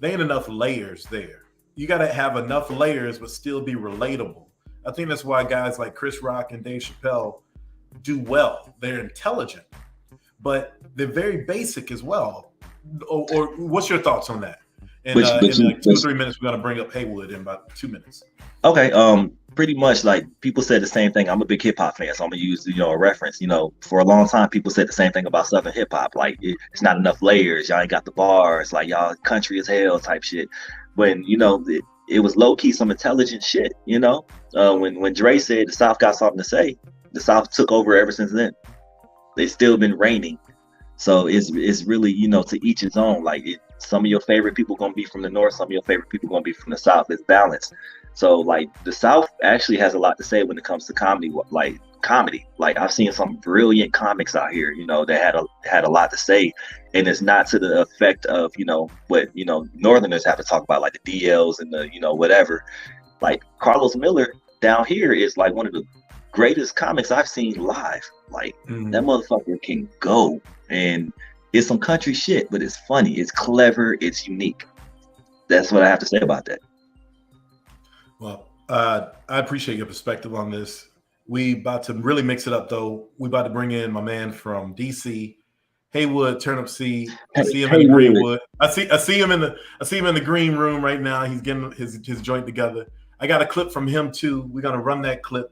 there ain't enough layers there. You got to have enough layers but still be relatable. I think that's why guys like Chris Rock and Dave Chappelle do well. They're intelligent, but they're very basic as well. Or what's your thoughts on that? In 2 or 3 minutes, we're gonna bring up Haywood in about 2 minutes. Okay. Pretty much like people said the same thing. I'm a big hip hop fan, so I'm gonna use a reference. For a long time, people said the same thing about Southern hip hop. Like it's not enough layers. Y'all ain't got the bars. Like y'all country as hell type shit. When it was low key some intelligent shit. When Dre said the South got something to say, the South took over ever since then. They've still been reigning. So it's really, to each his own. Like some of your favorite people gonna be from the North, some of your favorite people gonna be from the South. It's balanced. So like the South actually has a lot to say when it comes to comedy. Like I've seen some brilliant comics out here, that had a lot to say, and it's not to the effect of what Northerners have to talk about, like the DLs and the whatever. Like Carlos Miller down here is like one of the greatest comics I've seen live. Like that motherfucker can go, and it's some country shit, but it's funny, it's clever, it's unique. That's what I have to say about that. Well, I appreciate your perspective on this. We about to really mix it up, though. We about to bring in my man from DC, Haywood Turnipseed. I see him in the Greenwood. I see him in the green room right now. He's getting his joint together. I got a clip from him too. We're gonna run that clip,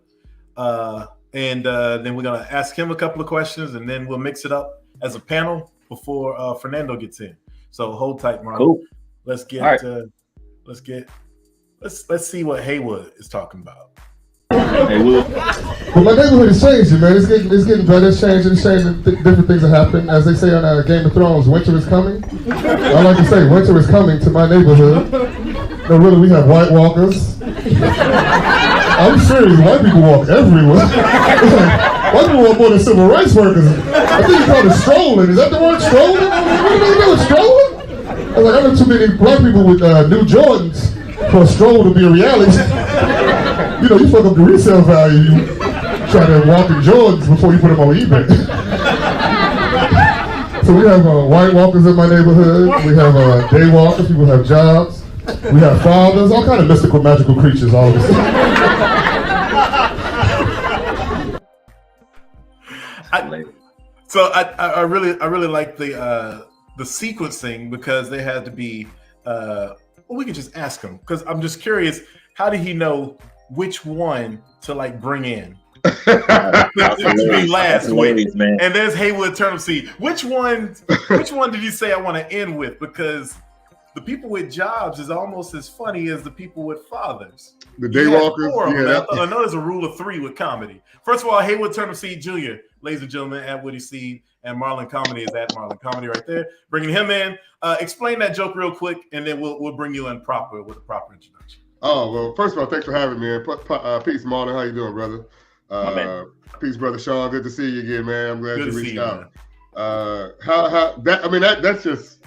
and then we're gonna ask him a couple of questions, and then we'll mix it up as a panel before Fernando gets in. So hold tight, Marlon. Cool. Let's see what Haywood is talking about. Haywood. Well, my neighborhood is changing, man. It's getting better. It's changing. Different things are happening. As they say on Game of Thrones, winter is coming. I like to say, winter is coming to my neighborhood. No, really, we have White Walkers. I'm serious. White people walk everywhere. White people walk more than civil rights workers. I think you call it strolling. Is that the word, strolling? What do they know? Strolling? I was like, I know too many black people with new Jordans for a stroll to be a reality. You fuck up the resale value. You try to walk in Jordans before you put them on eBay. So we have white walkers in my neighborhood. We have day walkers. People have jobs. We have fathers. All kind of mystical, magical creatures. All of this. I really like the sequencing, because they had to be. We could just ask him, because I'm just curious. How did he know which one to bring in? To be last week, man. And there's Haywood Turnipseed. Which one did you say I want to end with? Because the people with jobs is almost as funny as the people with fathers. The day walkers. I know there's a rule of 3 with comedy. First of all, Haywood Turnipseed Jr., ladies and gentlemen, at Woody Seed, and Marlan Comedy is at Marlan Comedy right there. Bringing him in. Explain that joke real quick, and then we'll bring you in with a proper introduction. Oh, well, first of all, thanks for having me. Peace, Marlon. How you doing, brother? Peace, brother Shawn. Good to see you again, man. I'm glad you reached out. That's just,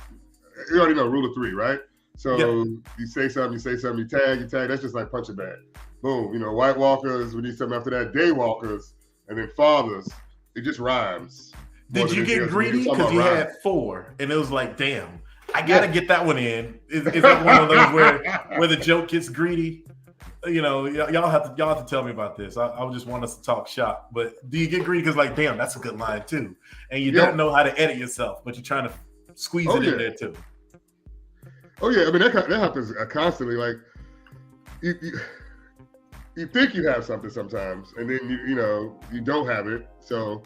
you already know, rule of 3, right? So you say something, you tag. That's just like punching bag. Boom. White walkers, we need something after that. Day walkers, and then fathers. It just rhymes. Did you get greedy? Because you had 4, and it was like, damn, I gotta get that one in. Is that one of those where the joke gets greedy? You know, y'all have to tell me about this. I just want us to talk shop. But do you get greedy because like, damn, that's a good line too, and you don't know how to edit yourself, but you're trying to squeeze it in there too. Oh yeah, I mean that happens constantly. Like you think you have something sometimes, and then you don't have it. So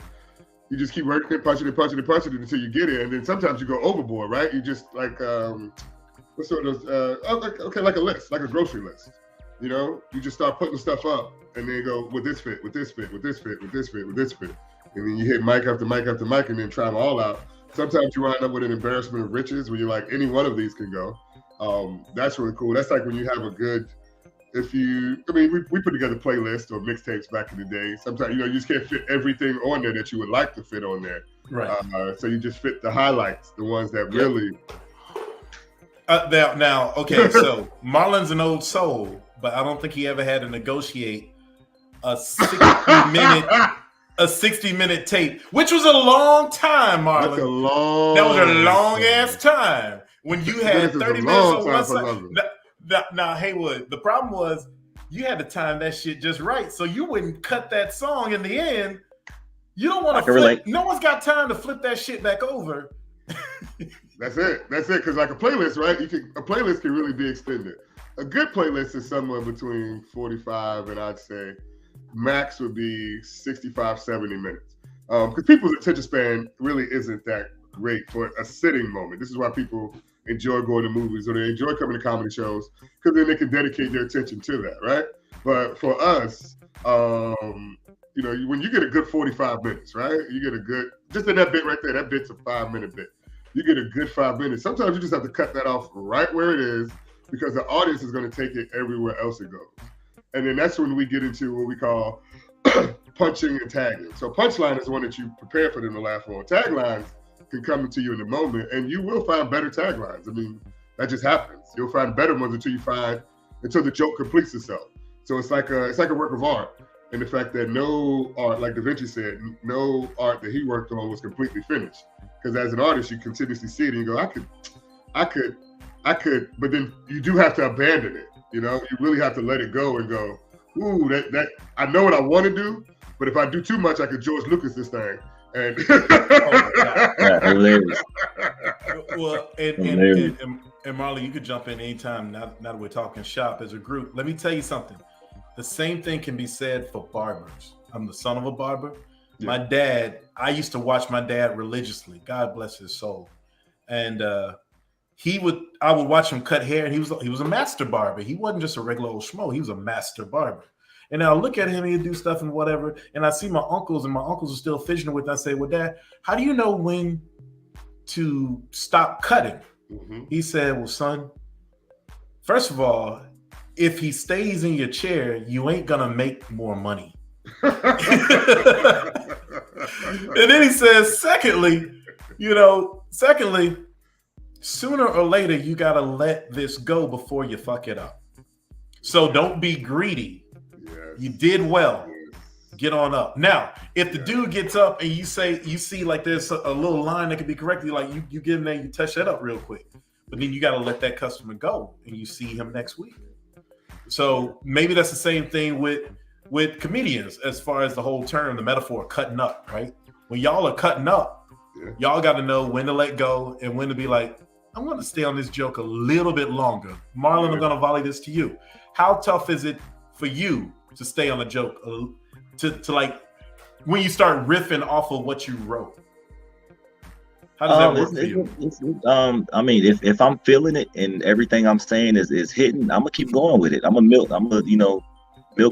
you just keep working it, punching it until you get it, and then sometimes you go overboard, right? You just like what sort of like a list, like a grocery list. You know, you just start putting stuff up, and then go with this fit, with this fit, with this fit, with this fit, with this fit, and then you hit mic after mic after mic, and then try them all out. Sometimes you wind up with an embarrassment of riches where you're like, any one of these can go. That's really cool. That's like when you have a good. We put together playlists or mixtapes back in the day. Sometimes you just can't fit everything on there that you would like to fit on there. Right. So you just fit the highlights, the ones that really. Now, okay, so Marlan's an old soul, but I don't think he ever had to negotiate a 60-minute tape, which was a long time, Marlan. That's a long. That was a long ass time when you had 30 minutes on one side. Now, Haywood, the problem was you had to time that shit just right, so you wouldn't cut that song in the end. You don't want to flip. No one's got time to flip that shit back over. That's it. Because like a playlist, right? A playlist can really be extended. A good playlist is somewhere between 45 and I'd say max would be 65, 70 minutes. Because people's attention span really isn't that great for a sitting moment. This is why people enjoy going to movies or they enjoy coming to comedy shows, because then they can dedicate their attention to that, right? But for us, when you get a good 45 minutes, right? You get a good, just in that bit right there, that bit's a 5-minute bit. You get a good 5 minutes. Sometimes you just have to cut that off right where it is because the audience is going to take it everywhere else it goes. And then that's when we get into what we call punching and tagging. So punchline is the one that you prepare for them to laugh on. Taglines can come to you in the moment, and you will find better taglines. I mean, that just happens. You'll find better ones until the joke completes itself. So it's like a work of art, and the fact that no art, like Da Vinci said, no art that he worked on was completely finished. Because as an artist, you continuously see it and you go, I could, but then you do have to abandon it. You really have to let it go and go, ooh, that I know what I want to do, but if I do too much, I could George Lucas this thing. And hilarious. Well, and Marlon, you could jump in anytime. Now that we're talking shop as a group, let me tell you something. The same thing can be said for barbers. I'm the son of a barber. Yeah. My dad, I used to watch my dad religiously. God bless his soul. And I would watch him cut hair, and he was a master barber. He wasn't just a regular old schmo. He was a master barber. And I'll look at him and he'd do stuff and whatever. And I see my uncles, and my uncles are still fidgeting with it. I say, well, Dad, how do you know when to stop cutting? Mm-hmm. He said, well, son, first of all, if he stays in your chair, you ain't going to make more money. And then he says, secondly, sooner or later, you got to let this go before you fuck it up. So don't be greedy. You did well. Get on up. Now, if the dude gets up and you see like there's a little line that can be corrected, like you get in there and you touch that up real quick. But then you got to let that customer go and you see him next week. So maybe that's the same thing with comedians as far as the whole term, the metaphor, cutting up, right? When y'all are cutting up, y'all got to know when to let go and when to be like, I'm going to stay on this joke a little bit longer. Marlan, I'm going to volley this to you. How tough is it for you to stay on a joke, to like when you start riffing off of what you wrote? How does that work for you? If I'm feeling it and everything I'm saying is hitting, I'm gonna keep going with it. I'm gonna milk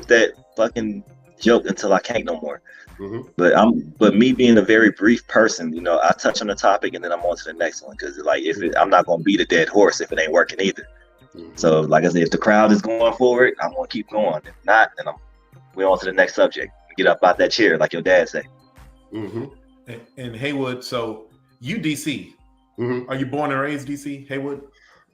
that fucking joke until I can't no more. Mm-hmm. But me being a very brief person, I touch on the topic and then I'm on to the next one because I'm not gonna beat a dead horse if it ain't working either. Mm-hmm. So, like I said, if the crowd is going forward, I'm gonna keep going. If not, then we're on to the next subject. Get up out that chair, like your dad say. Mm-hmm. And Haywood, so you DC? Mm-hmm. Are you born and raised DC, Haywood?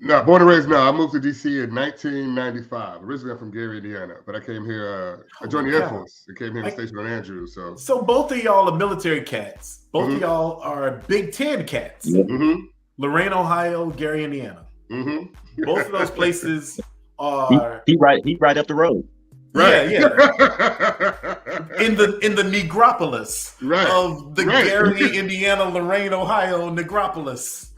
No, born and raised. No, I moved to DC in 1995. Originally, I'm from Gary, Indiana, but I came here. I joined the Air Force. I came here and stationed on Andrews. So both of y'all are military cats. Both of y'all are Big Ten cats. Mm-hmm. Lorain, Ohio, Gary, Indiana. Mm-hmm. Both of those places are he right up the road. Right. Yeah. in the Negropolis of the Gary, Indiana, Lorain, Ohio, Negropolis.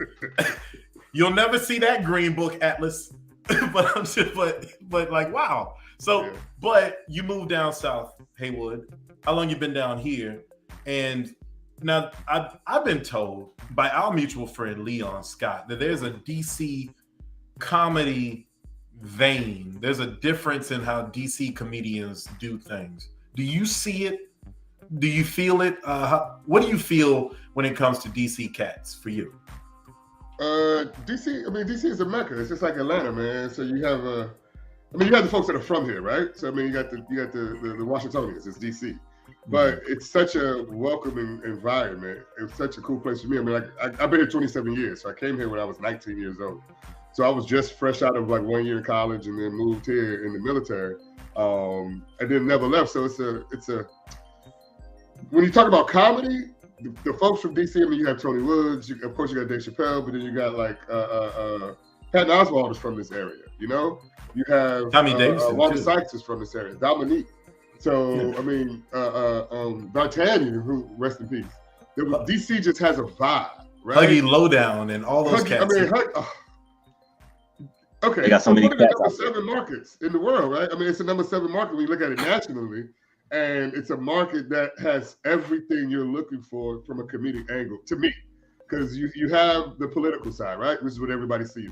You'll never see that green book atlas, but like wow. So, but you moved down south, Haywood. How long you been down here? And now I've been told by our mutual friend Leon Scott that there's a DC comedy vein. There's a difference in how DC comedians do things. Do you see it? Do you feel it? What do you feel when it comes to DC cats for you? DC is a mecca. It's just like Atlanta, man. So you have you have the folks that are from here, right? So I mean, you got the Washingtonians. It's DC, but it's such a welcoming environment. It's such a cool place for me. I mean, I've been here 27 years. So I came here when I was 19 years old. So I was just fresh out of like 1 year in college and then moved here in the military, and then never left. So it's a when you talk about comedy, the folks from DC. I mean, you have Tony Woods. Of course, you got Dave Chappelle, but then you got like Patton Oswalt is from this area. You know, you have Tommy Davidson, Walter Sykes is from this area. Dominique. So I mean, D'Artagnan, who rest in peace. DC just has a vibe, right? Huggy Lowdown and all those cats. I mean, okay, they got so many one of the number 7 markets in the world, right? I mean, it's the number 7 market when you look at it nationally, and it's a market that has everything you're looking for from a comedic angle, to me, because you have the political side, right? Which is what everybody sees.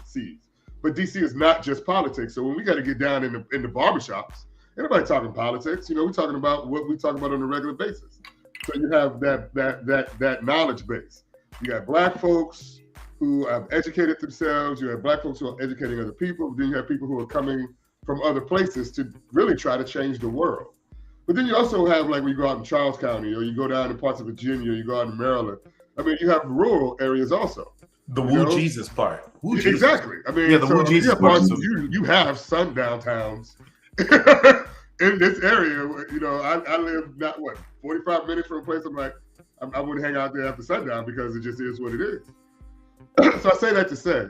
But DC is not just politics. So when we got to get down in the barbershops, everybody talking politics. You know, we're talking about what we talk about on a regular basis. So you have that knowledge base. You got Black folks who have educated themselves. You have Black folks who are educating other people. Then you have people who are coming from other places to really try to change the world. But then you also have, like, when you go out in Charles County, or you go down in parts of Virginia, or you go out in Maryland. I mean, you have rural areas also. The Woo Jesus part. Woo Jesus. Exactly. I mean, the Woo Jesus part. You have sundown towns in this area. You know, I live 45 minutes from a place. I'm like, I wouldn't hang out there after sundown because it just is what it is. So I say that to say,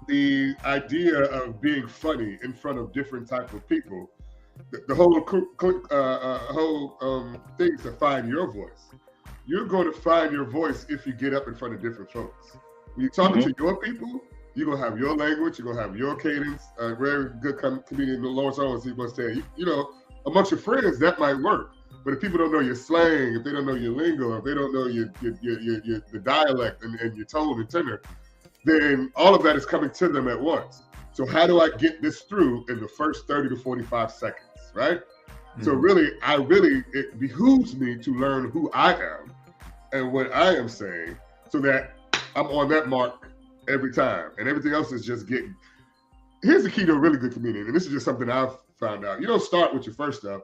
the idea of being funny in front of different types of people, the whole thing is to find your voice. You're going to find your voice if you get up in front of different folks. When you're talking to your people, you're going to have your language, you're going to have your cadence. A very good comedian, Lawrence Owens, he must say, you know, amongst your friends, that might work. But if people don't know your slang, if they don't know your lingo, if they don't know the dialect and your tone and tenor, then all of that is coming to them at once. So how do I get this through in the first 30 to 45 seconds, right? So really, it behooves me to learn who I am and what I am saying so that I'm on that mark every time. And everything else is just getting. Here's the key to a really good comedian, and this is just something I've found out. You don't start with your first stuff.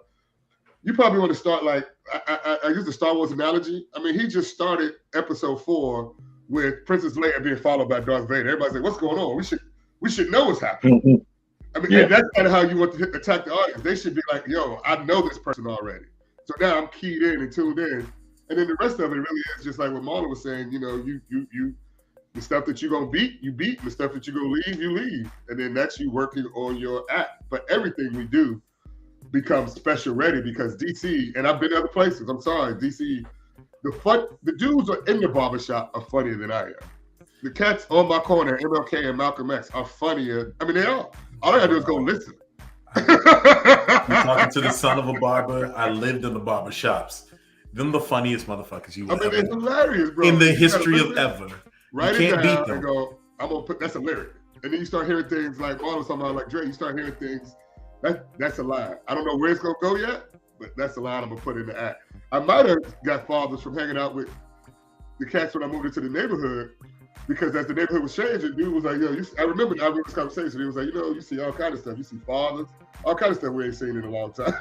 You probably want to start like, I use the Star Wars analogy. I mean, he just started episode 4 with Princess Leia being followed by Darth Vader. Everybody's like, what's going on? We should know what's happening. I mean, and that's kind of how you want to attack the audience. They should be like, yo, I know this person already. So now I'm keyed in and tuned in. And then the rest of it really is just like what Marlan was saying, you know, you the stuff that you're going to beat, you beat. The stuff that you're going to leave, you leave. And then that's you working on your act. But everything we do becomes special ready because DC, and I've been to other places, I'm sorry, DC, the dudes are in the barbershop are funnier than I am. The cats on my corner, MLK and Malcolm X, are funnier. I mean, they are. All I gotta do is go listen. You're talking to the son of a barber. I lived in the barber shops. Them the funniest motherfuckers you will ever. It's hilarious, bro. In the history of ever. Write you it can't down beat them. and go, I'm gonna put, that's a lyric. And then you start hearing things like Marlan talking about like Dre, you start hearing things, that's a line. I don't know where it's gonna go yet, but that's a line I'm gonna put in the act. I might have got fathers from hanging out with the cats when I moved into the neighborhood, because as the neighborhood was changing, dude was like, yo, I remember this conversation. He was like, you know, you see all kind of stuff. You see fathers, all kind of stuff we ain't seen in a long time.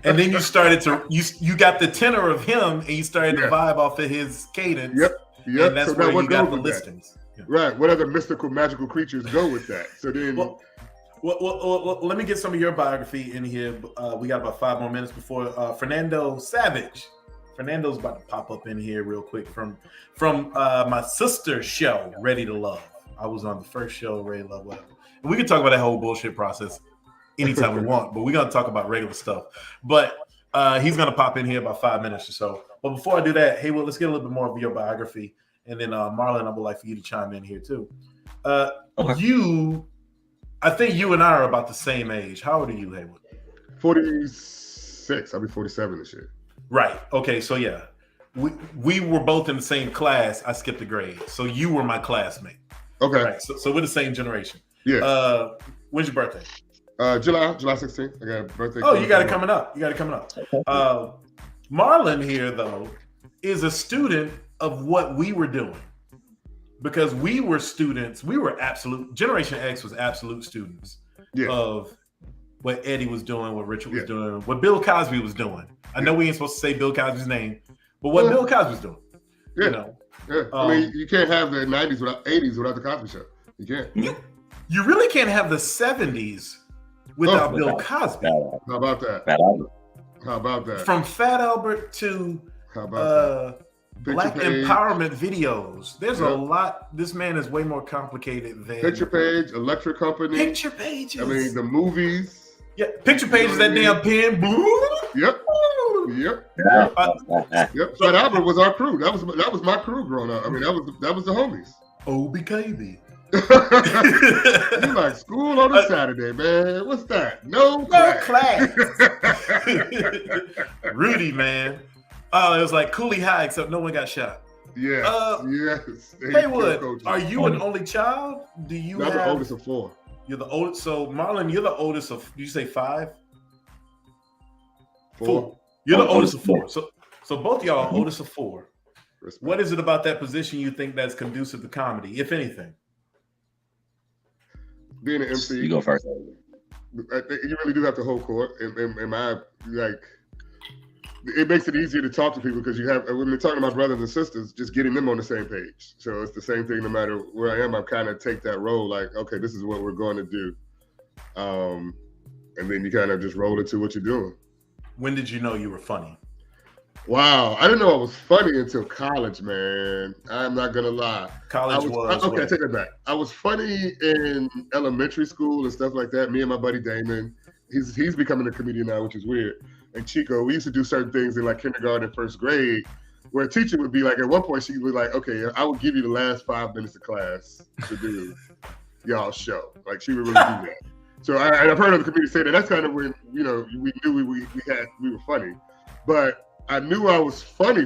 And then you started to, you got the tenor of him and you started to vibe off of his cadence. Yep. And that's where you got the listings. Yeah. Right. What other mystical, magical creatures go with that? So then... Well, let me get some of your biography in here. We got about 5 more minutes before Fernando Savage. Fernando's about to pop up in here real quick from my sister's show, Ready to Love. I was on the first show, Ready to Love. Whatever. And we can talk about that whole bullshit process anytime we want, but we're gonna talk about regular stuff. But he's gonna pop in here about 5 minutes or so. But before I do that, Haywood, let's get a little bit more of your biography, and then Marlan, I would like for you to chime in here too. Okay. I think you and I are about the same age. How old are you, Haywood? 46. I'll be 47 this year. Right. Okay. So yeah, we were both in the same class. I skipped a grade, so you were my classmate. Okay. Right. So we're the same generation. Yeah. When's your birthday? July 16th. I got a birthday. Oh, you got it coming up. Marlan here though is a student of what we were doing, because we were students. We were absolute. Generation X was absolute students of what Eddie was doing, what Richard was doing, what Bill Cosby was doing. I know we ain't supposed to say Bill Cosby's name, but what Bill Cosby was doing. Yeah. You know? Yeah. I mean, you can't have the 90s without 80s without the Cosby Show. You can't. You really can't have the 70s without Bill Cosby. How about that? How about that? From Fat Albert to Black Empowerment videos. There's a lot. This man is way more complicated than Picture Page, Electric Company. Picture Pages. I mean, the movies. Yeah, Picture Page is that damn pen. Yep. Fat Albert was our crew. That was my crew growing up. I mean, that was the homies. OBKB. You like school on a Saturday, man? What's that? No class. Rudy, man. Oh, it was like Cooley High, except no one got shot. Yeah. Yes. Haywood, are you an only child? Do you? I'm the oldest of 4. You're the oldest. So Marlan, you're the oldest of. Did you say 5? 4. You're the oldest of 4. So both y'all are oldest of 4. Respect. What is it about that position you think that's conducive to comedy, if anything? Being an MC, you go first. I think you really do have to hold court. In my it makes it easier to talk to people because you have, when we're talking to my brothers and sisters, just getting them on the same page. So it's the same thing no matter where I am. I kind of take that role like, okay, this is what we're going to do. And then you kind of just roll into what you're doing. When did you know you were funny? Wow, I didn't know I was funny until college, man. I'm not gonna lie. College was okay. I take that back. I was funny in elementary school and stuff like that. Me and my buddy Damon, he's becoming a comedian now, which is weird. And Chico, we used to do certain things in like kindergarten and first grade, where a teacher would be like, at one point she was like, okay, I will give you the last 5 minutes of class to do y'all show. Like she would really do that. So I've heard other comedians say that. That's kind of when we knew we were funny, but I knew I was funny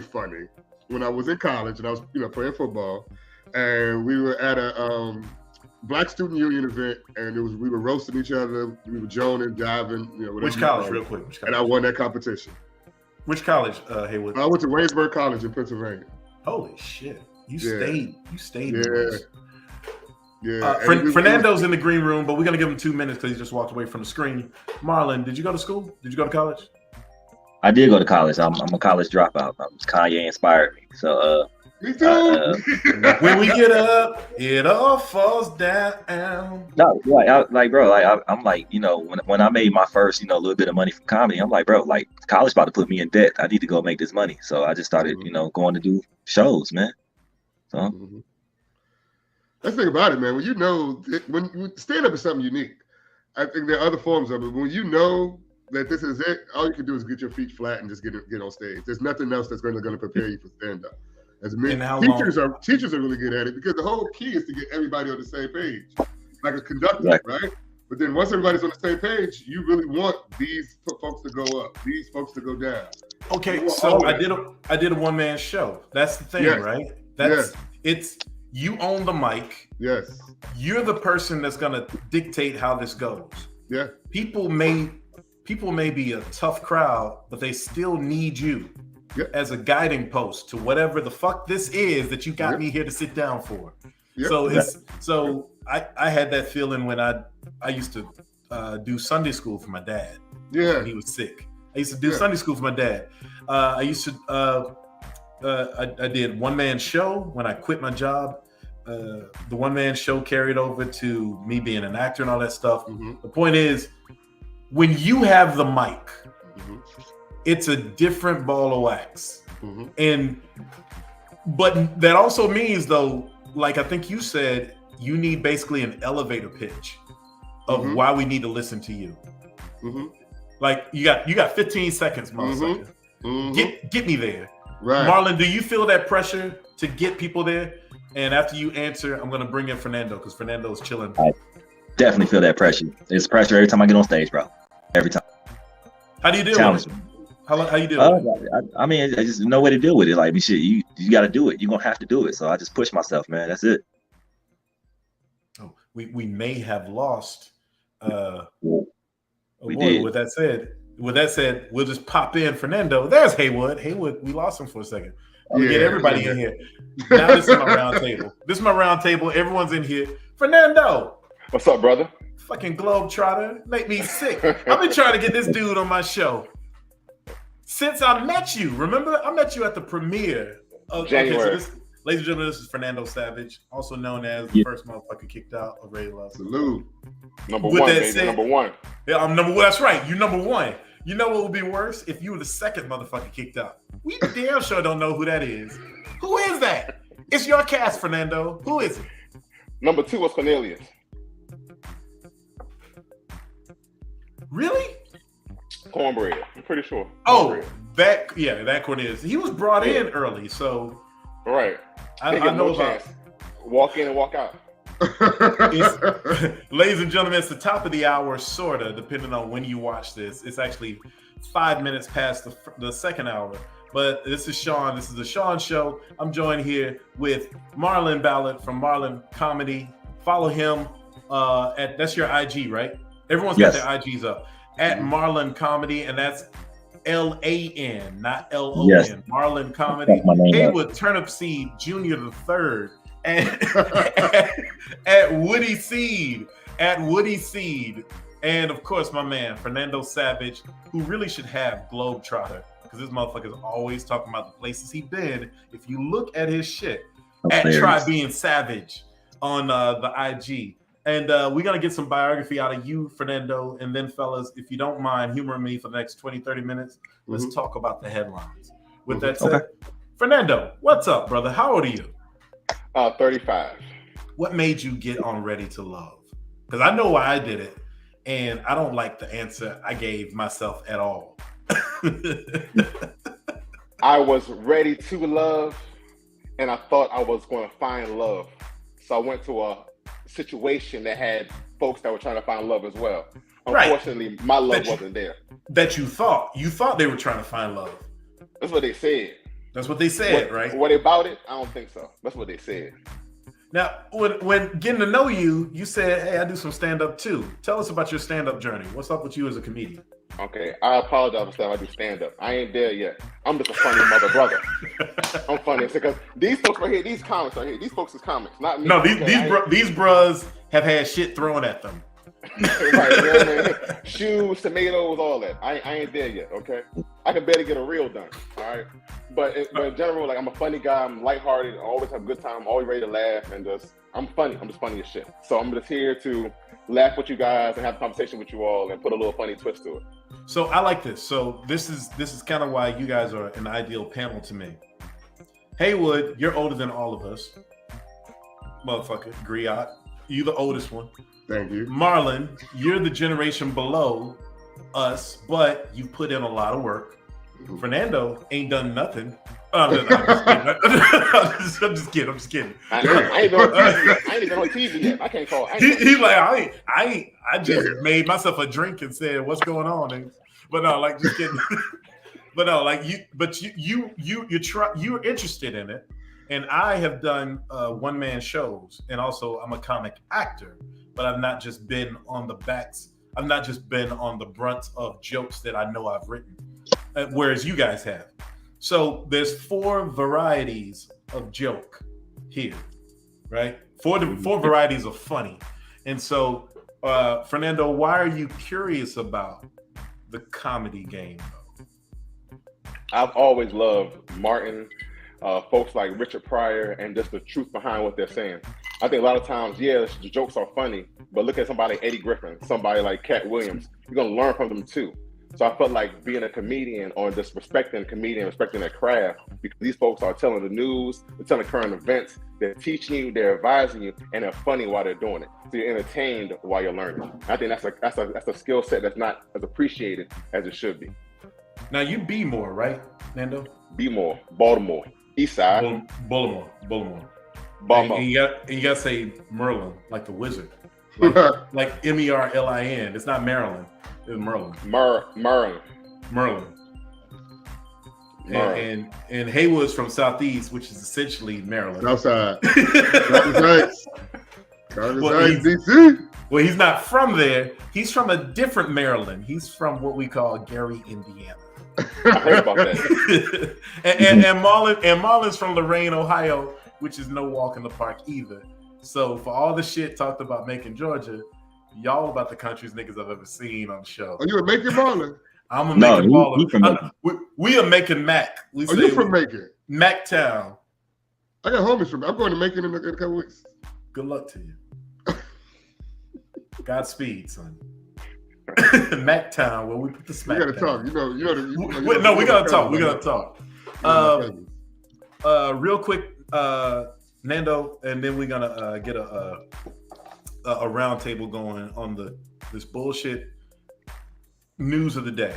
when I was in college and I was playing football, and we were at a Black Student Union event, and we were roasting each other. We were joning, diving, whatever. Which college, real quick? And I won that competition. Which college, Haywood? I went to Waynesburg College in Pennsylvania. Holy shit! You stayed. Yeah. Fernando's in the green room, but we're gonna give him 2 minutes because he just walked away from the screen. Marlan, did you go to school? Did you go to college? I did go to college. I'm a college dropout. Kanye inspired me. So me too. When we get up, it all falls down. No, I'm like, when I made my first, little bit of money from comedy, I'm like, bro, like college about to put me in debt. I need to go make this money. So I just started, going to do shows, man. So that's the thing about it, man. When stand up is something unique. I think there are other forms of it. When you know that this is it, all you can do is get your feet flat and just get on stage. There's nothing else that's going to prepare you for stand up. Teachers are really good at it because the whole key is to get everybody on the same page, like a conductor, right? But then once everybody's on the same page, you really want these folks to go up, these folks to go down. Okay, so I did a one-man show. That's the thing, right? It's you own the mic. Yes. You're the person that's gonna dictate how this goes. Yeah. People may be a tough crowd, but they still need you as a guiding post to whatever the fuck this is that you got me here to sit down for. So I had that feeling when I used to do Sunday school for my dad. Yeah. When he was sick. I used to do Sunday school for my dad. I did one-man show when I quit my job. The one-man show carried over to me being an actor and all that stuff. Mm-hmm. The point is, when you have the mic, it's a different ball of wax But that also means, though, like I think you said, you need basically an elevator pitch of why we need to listen to you. Like you got 15 seconds, motherfucker. Get me there. Right. Marlan, do you feel that pressure to get people there? And after you answer, I'm going to bring in Fernando because Fernando's chilling. I definitely feel that pressure. It's pressure every time I get on stage, bro. Every time. How do you deal with it? How you deal with it? I mean, I just no way to deal with it. Like, shit, you got to do it. You're going to have to do it. So I just push myself, man. That's it. Oh, we may have lost. We did. With that said, we'll just pop in Fernando. There's Haywood. Haywood, we lost him for a second. I'm gonna get everybody in here. Now this is my round table. This is my round table. Everyone's in here. Fernando. What's up, brother? Fucking globetrotter. Make me sick. I've been trying to get this dude on my show since I met you. Remember? I met you at the premiere of January. Okay, so ladies and gentlemen, this is Fernando Savage, also known as the first motherfucker kicked out of Ray Love. Salute. Number one, baby. Said, number one. Yeah, I'm number one. That's right. You number one. You know what would be worse? If you were the second motherfucker kicked out. We damn sure don't know who that is. Who is that? It's your cast, Fernando. Who is it? Number 2 was Cornelius. Really? Cornbread. I'm pretty sure. Oh, that Cornelius. He was brought in early, so. Right. I know about. Walk in and walk out. Ladies and gentlemen, it's the top of the hour, sorta, depending on when you watch this. It's actually 5 minutes past the second hour. But this is Shawn. This is the Shawn Show. I'm joined here with Marlan Ballard from Marlan Comedy. Follow him that's your IG, right? Everyone's got their IGs up. At Marlan Comedy, and that's LAN, not LON. Yes. Marlan Comedy. Haywood Turnipseed Jr. the Third. At Woody Seed. And of course, my man, Fernando Savage, who really should have Globetrotter, because this motherfucker is always talking about the places he's been. If you look at his shit, at Try Being Savage on the IG. And we're going to get some biography out of you, Fernando. And then, fellas, if you don't mind humoring me for the next 20, 30 minutes, let's talk about the headlines. With that said, Fernando, what's up, brother? How old are you? 35. What made you get on Ready to Love? Because I know why I did it, and I don't like the answer I gave myself at all. I was ready to love, and I thought I was going to find love. So I went to a situation that had folks that were trying to find love as well. Unfortunately, my love wasn't there. That you thought they were trying to find love. That's what they said. That's what they said, right? Were they about it? I don't think so. That's what they said. Now, when getting to know you, you said, hey, I do some stand-up too. Tell us about your stand-up journey. What's up with you as a comedian? Okay, I apologize for saying I do stand-up. I ain't there yet. I'm just a funny mother brother. I'm funny because these folks right here, these comics right here, these folks is comics, not me. No, these bros have had shit thrown at them. Right, you know what I mean? Shoes, tomatoes, all that. I ain't there yet, okay? I can barely get a reel done, all right? But in general, like, I'm a funny guy. I'm lighthearted. I always have a good time. I'm always ready to laugh, and I'm funny. I'm just funny as shit. So I'm just here to laugh with you guys and have a conversation with you all and put a little funny twist to it. So I like this. So this is kind of why you guys are an ideal panel to me. Haywood, you're older than all of us. Motherfucker, Griot, you the oldest one. Thank you. Marlan, you're the generation below us, but you put in a lot of work. Fernando ain't done nothing. I'm just kidding. I ain't even on TV yet. I can't call. He's like, I just made myself a drink and said, "What's going on?" But no, like, just kidding. But no, like you're interested in it, and I have done one-man shows, and also I'm a comic actor, but I've not just been on the backs. I've not just been on the brunt of jokes that I know I've written, whereas you guys have. So there's 4 varieties of joke here, right? 4 varieties of funny. And so, Fernando, why are you curious about the comedy game? I've always loved Martin, folks like Richard Pryor, and just the truth behind what they're saying. I think a lot of times, the jokes are funny, but look at somebody like Eddie Griffin, somebody like Cat Williams. You're going to learn from them too. So I felt like being a comedian or just respecting a comedian, respecting their craft, because these folks are telling the news, they're telling current events, they're teaching you, they're advising you, and they're funny while they're doing it. So you're entertained while you're learning. I think that's a skill set that's not as appreciated as it should be. Now you be more, right, Nando? Be more, Baltimore, East Side, Baltimore. Baltimore. And you got to say Merlin, like the wizard, like Merlin. It's not Maryland. It's Merlin. Merlin. And Haywood's from Southeast, which is essentially Maryland. Southside. DC. Well, he's not from there. He's from a different Maryland. He's from what we call Gary, Indiana. I heard about that. and Marlin's from Lorain, Ohio, which is no walk in the park either. So for all the shit talked about Macon, Georgia, y'all about the country's niggas I've ever seen on the show. Are you a Macon Marlin? I'm a Macon Marlin. We are Macon Mac. Are you from Macon? Mactown. I got homies from. I'm going to Macon in a couple weeks. Good luck to you. Godspeed, son. Mactown, where we put the smack. We gotta talk. We gotta talk. We gotta talk. Real quick, Nando, and then we're gonna get a round table going on this bullshit news of the day.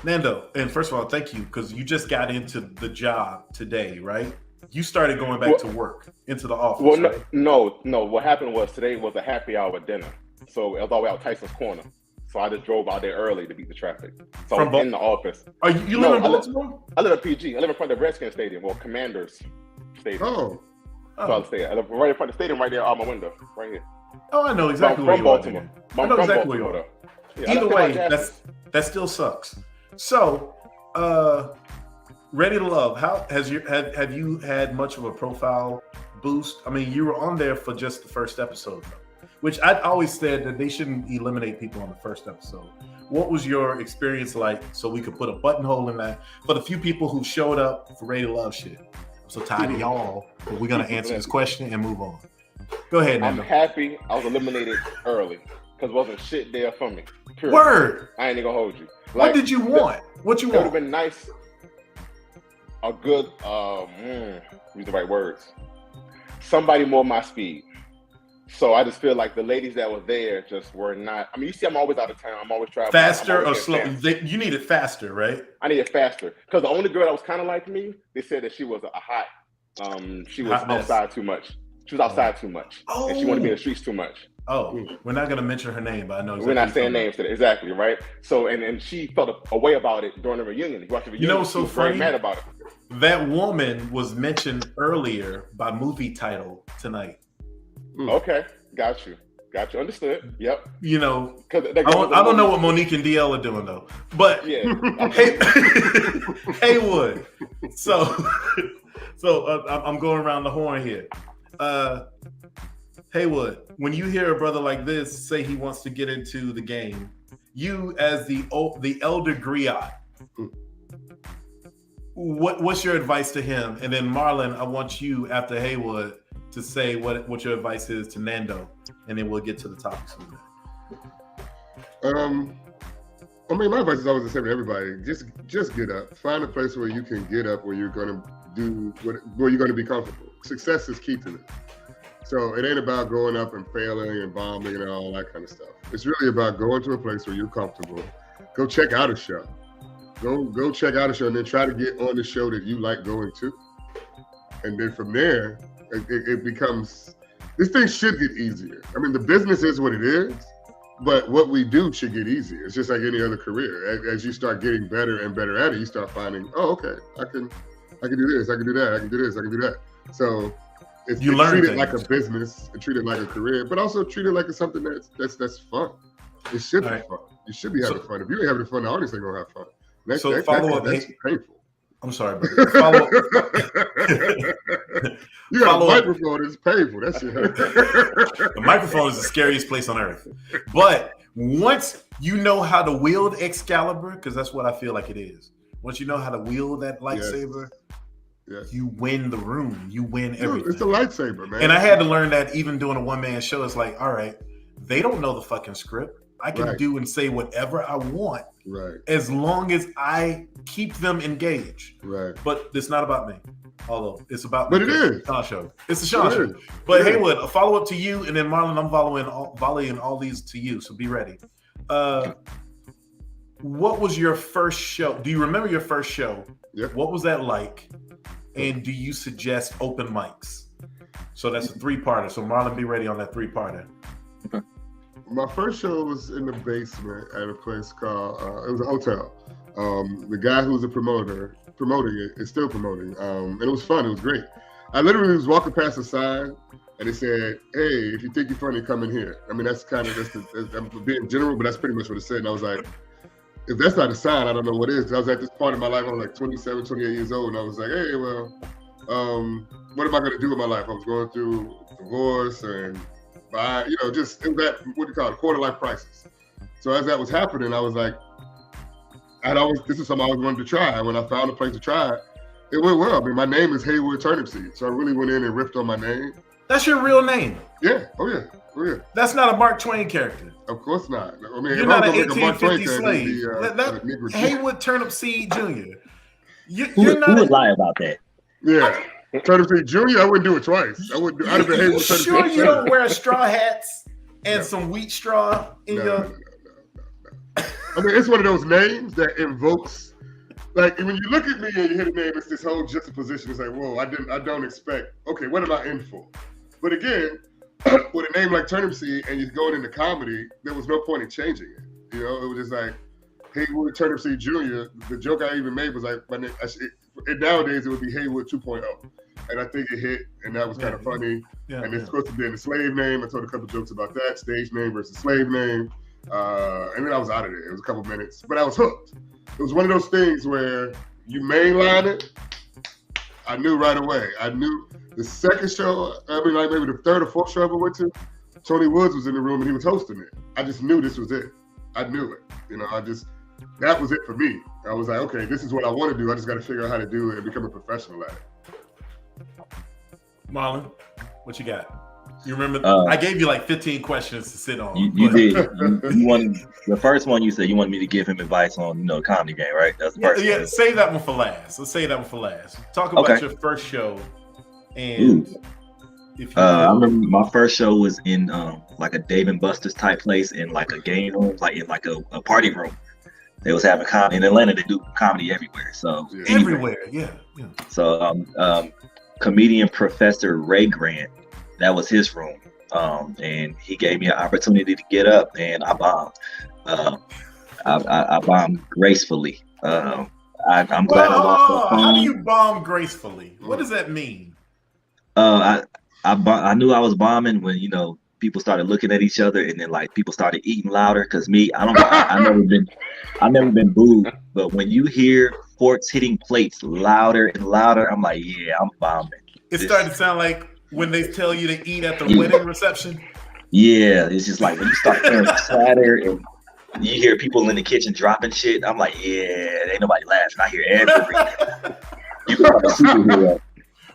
Nando, and first of all, thank you, because you just got into the job today, right? You started going back to work, into the office. Well, right? no. What happened was today was a happy hour dinner. So it was all the way out Tyson's Corner. So I just drove out there early to beat the traffic. So I was in the office. Are you live in Baltimore? I live in PG. I live in front of the Redskins Stadium, or Commanders Stadium. Oh. So I live right in front of the stadium, right there out my window, right here. Oh, I know exactly where you are. I know exactly where you are. Yeah, either way, that still sucks. So, Ready to Love. How have you had much of a profile boost? I mean, you were on there for just the first episode, though, which I always said that they shouldn't eliminate people on the first episode. What was your experience like, so we could put a buttonhole in that for the few people who showed up for Ready to Love shit? I'm so tired of y'all, but we're gonna answer this question and move on. Go ahead, Nando. I'm happy I was eliminated early because wasn't shit there for me. Period. Word. I ain't even gonna hold you. Like, what did you want? What you want? It would have been nice. A good, use the right words. Somebody more my speed. So I just feel like the ladies that were there just were not. I mean, you see, I'm always out of town. I'm always traveling. Faster or slow? You need it faster, right? I need it faster because the only girl that was kind of like me, they said that she was a hot. She was outside too much. She was outside too much, and she wanted to be in the streets too much. Oh, we're not gonna mention her name, but I know we're not saying names today. Exactly, right? So, and she felt a way about it during the reunion. You watched the reunion. You know what's so funny? Mad about it. That woman was mentioned earlier by movie title tonight. Okay, got you. Understood. Yep. You know, I don't know what Monique and DL are doing though, but yeah. Haywood. So I'm going around the horn here. Haywood, when you hear a brother like this say he wants to get into the game, you as the elder griot, what's your advice to him? And then Marlan, I want you after Haywood to say what your advice is to Nando, and then we'll get to the topics. I mean, my advice is always the same to everybody. Just get up. Find a place where you can get up, where you're going to do where you're going to be comfortable. Success is key to this. So it ain't about going up and failing and bombing and all that kind of stuff. It's really about going to a place where you're comfortable. Go check out a show. Go check out a show and then try to get on the show that you like going to. And then from there, it becomes, this thing should get easier. I mean, the business is what it is, but what we do should get easier. It's just like any other career. As you start getting better and better at it, you start finding, oh, okay, I can do this, I can do that, I can do this, I can do that. So it's treat it like a business, and treat it like a career, but also treat it like it's something that's fun. It should be fun. You should be having fun. If you ain't having fun, the audience ain't gonna have fun. That's painful. I'm sorry, but follow up. You got a microphone, it's painful. That shit hurt. The microphone is the scariest place on earth. But once you know how to wield Excalibur, because that's what I feel like it is. Once you know how to wield that lightsaber, yes. You win the room. You win everything. It's a lightsaber, man. And I had to learn that even doing a one-man show. It's like, all right, they don't know the fucking script. I can do and say whatever I want, as long as I keep them engaged. But it's not about me, although it's about me. But it is Shawn Show. It's the Shawn Show. But Haywood, a follow up to you, and then Marlon, I'm volleying all these to you. So be ready. What was your first show? Do you remember your first show? What was that like? And do you suggest open mics? So that's a 3-parter. So Marlon, be ready on that 3-parter. My first show was in the basement at a place called, it was a hotel. The guy who was the promoting it is still promoting. And it was fun, it was great. I literally was walking past a sign and it said, hey, if you think you're funny, come in here. I mean, that's I'm being general, but that's pretty much what it said. And I was like, if that's not a sign, I don't know what is. I was at this point in my life, I was like 27, 28 years old, and I was like, hey, well, what am I gonna do with my life? I was going through divorce and just in that, what do you call it, quarter life crisis. So as that was happening, I was like, this is something I always wanted to try. And when I found a place to try it, it went well. I mean, my name is Haywood Turnipseed, so I really went in and ripped on my name. That's your real name? Yeah, oh yeah. That's not a Mark Twain character. Of course not. I mean, you're not an 1850 slave. Haywood Turnipseed Jr. Who would lie about that? Yeah. Turnipseed Jr., I wouldn't do it twice. I'd have been Haywood Turnipseed. Sure you don't wear straw hats and some wheat straw in your... No. I mean, it's one of those names that invokes, like, when you look at me and you hit a name, it's this whole juxtaposition. It's like, whoa, I don't expect, okay, what am I in for? But again, with a name like Turnipseed and you're going into comedy, there was no point in changing it. It was just like, Haywood Turnipseed Jr., the joke I even made was like, my name, nowadays it would be Haywood 2.0. And I think it hit, and that was kind of funny. And it's supposed to be a slave name. I told a couple jokes about that, stage name versus slave name. And then I was out of there. It was a couple minutes, but I was hooked. It was one of those things where you mainline it, I knew right away. I knew the second show, like maybe the third or fourth show I ever went to, Tony Woods was in the room and he was hosting it. I just knew this was it. I knew it. That was it for me. I was like, okay, this is what I want to do. I just got to figure out how to do it and become a professional at it. Marlon, what you got? You remember? I gave you like 15 questions to sit on. You did. You wanted the first one. You said you wanted me to give him advice on, comedy game, right? That's the first one. Save that one for last. Let's save that one for last. Talk about your first show. And I remember my first show was in like a Dave and Buster's type place in like a game room, like in like a party room. They was having comedy in Atlanta. They do comedy everywhere. So everywhere, yeah. So comedian Professor Ray Grant. That was his room, and he gave me an opportunity to get up, and I bombed. I bombed gracefully. I'm glad I lost the phone. How do you bomb gracefully? What does that mean? I knew I was bombing when people started looking at each other, and then like people started eating louder. Cause me, I've never been booed, but when you hear forks hitting plates louder and louder, I'm like, yeah, I'm bombing. It started to sound like when they tell you to eat at the wedding reception? Yeah, it's just like when you start hearing clatter and you hear people in the kitchen dropping shit, I'm like, yeah, ain't nobody laughing. I hear everything. You become a superhero.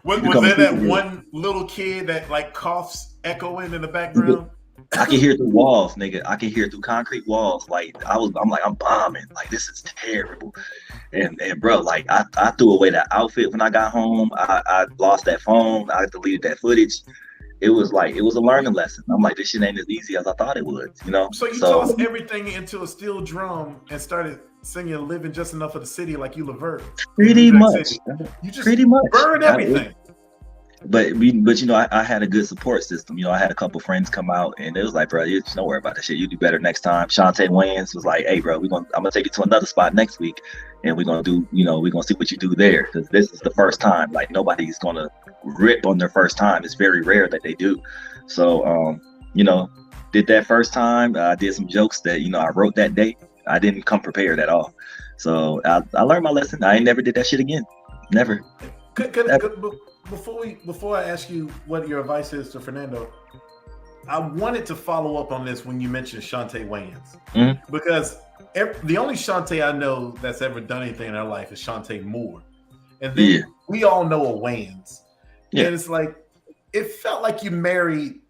Was there that one little kid that like coughs echoing in the background? I can hear through walls, nigga. I can hear through concrete walls. Like I'm bombing. Like this is terrible. And bro, like I threw away that outfit when I got home. I lost that phone. I deleted that footage. It was a learning lesson. I'm like, this shit ain't as easy as I thought it was, So you tossed everything into a steel drum and started singing "Living Just Enough for the City" like you Levert. Pretty much. You just burned everything. But I had a good support system. I had a couple friends come out and it was like, bro, you don't worry about that shit. You do better next time. Shantae Wayans was like, hey, bro, I'm gonna take you to another spot next week, and we're gonna do, we're gonna see what you do there, because this is the first time. Like nobody's gonna rip on their first time. It's very rare that they do. So, did that first time. I did some jokes that I wrote that day. I didn't come prepared at all. So I learned my lesson. I ain't never did that shit again. Never. Before I ask you what your advice is to Fernando, I wanted to follow up on this when you mentioned Shantae Wayans, because the only Shantae I know that's ever done anything in her life is Shantae Moore, and then we all know a Wayans, and it's like it felt like you married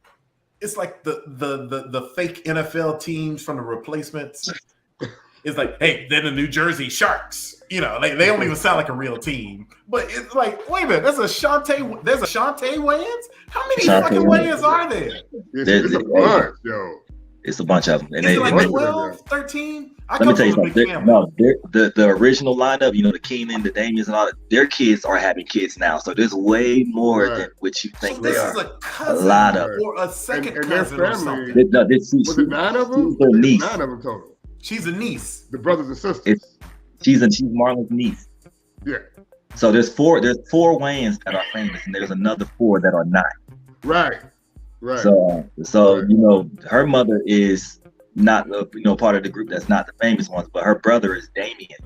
it's like the fake NFL teams from the replacements. It's like, hey, they're the New Jersey Sharks. You know, they don't even sound like a real team. But it's like, wait a minute, there's a Shantae Wayans? How many fucking Wayans are there? It's a bunch, yo. It's a bunch of them. And Is it like 12, 13? Let me tell you something. The original lineup, you know, the Keenan, the Damians, and all that, their kids are having kids now. So there's way more than what you think they are. This is a cousin lot of or a second and cousin or something. Was it 9 of them? She's their niece. 9 of them total. She's a niece. The brothers and sisters. She's Marlon's niece. Yeah. So there's four Wayans that are famous, and there's another 4 that are not. Right. So you know, her mother is not part of the group that's not the famous ones, but her brother is Damien.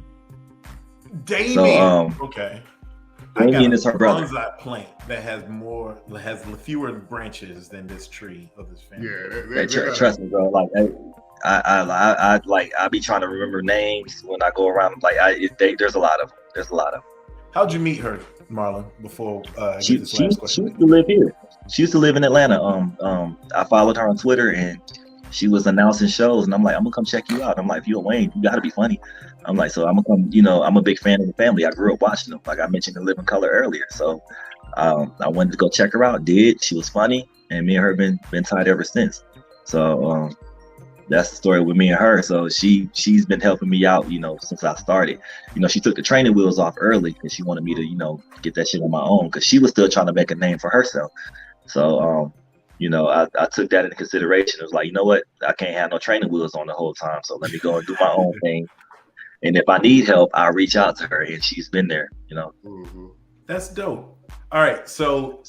So, okay. Damien is her brother. Bonsai plant that has fewer branches than this tree of this family. Yeah, trust me, bro. Like I be trying to remember names when I go around. Like there's a lot of them. There's a lot of them. How'd you meet her, Marlon? Before she used to live here. She used to live in Atlanta. I followed her on Twitter, and she was announcing shows, and I'm like, I'm gonna come check you out. I'm like, if you're Wayne, you gotta be funny. I'm like, so I'm gonna come. You know, I'm a big fan of the family. I grew up watching them. Like I mentioned, in Living Color earlier. So I wanted to go check her out. She was funny, and me and her been tied ever since. So that's the story with me and her. So she's been helping me out, you know, since I started. You know, she took the training wheels off early because she wanted me to, you know, get that shit on my own because she was still trying to make a name for herself. So you know, I took that into consideration. It was like, you know what, I can't have no training wheels on the whole time. So let me go and do my own thing. And if I need help, I'll reach out to her, and she's been there, you know. Mm-hmm. That's dope. All right, so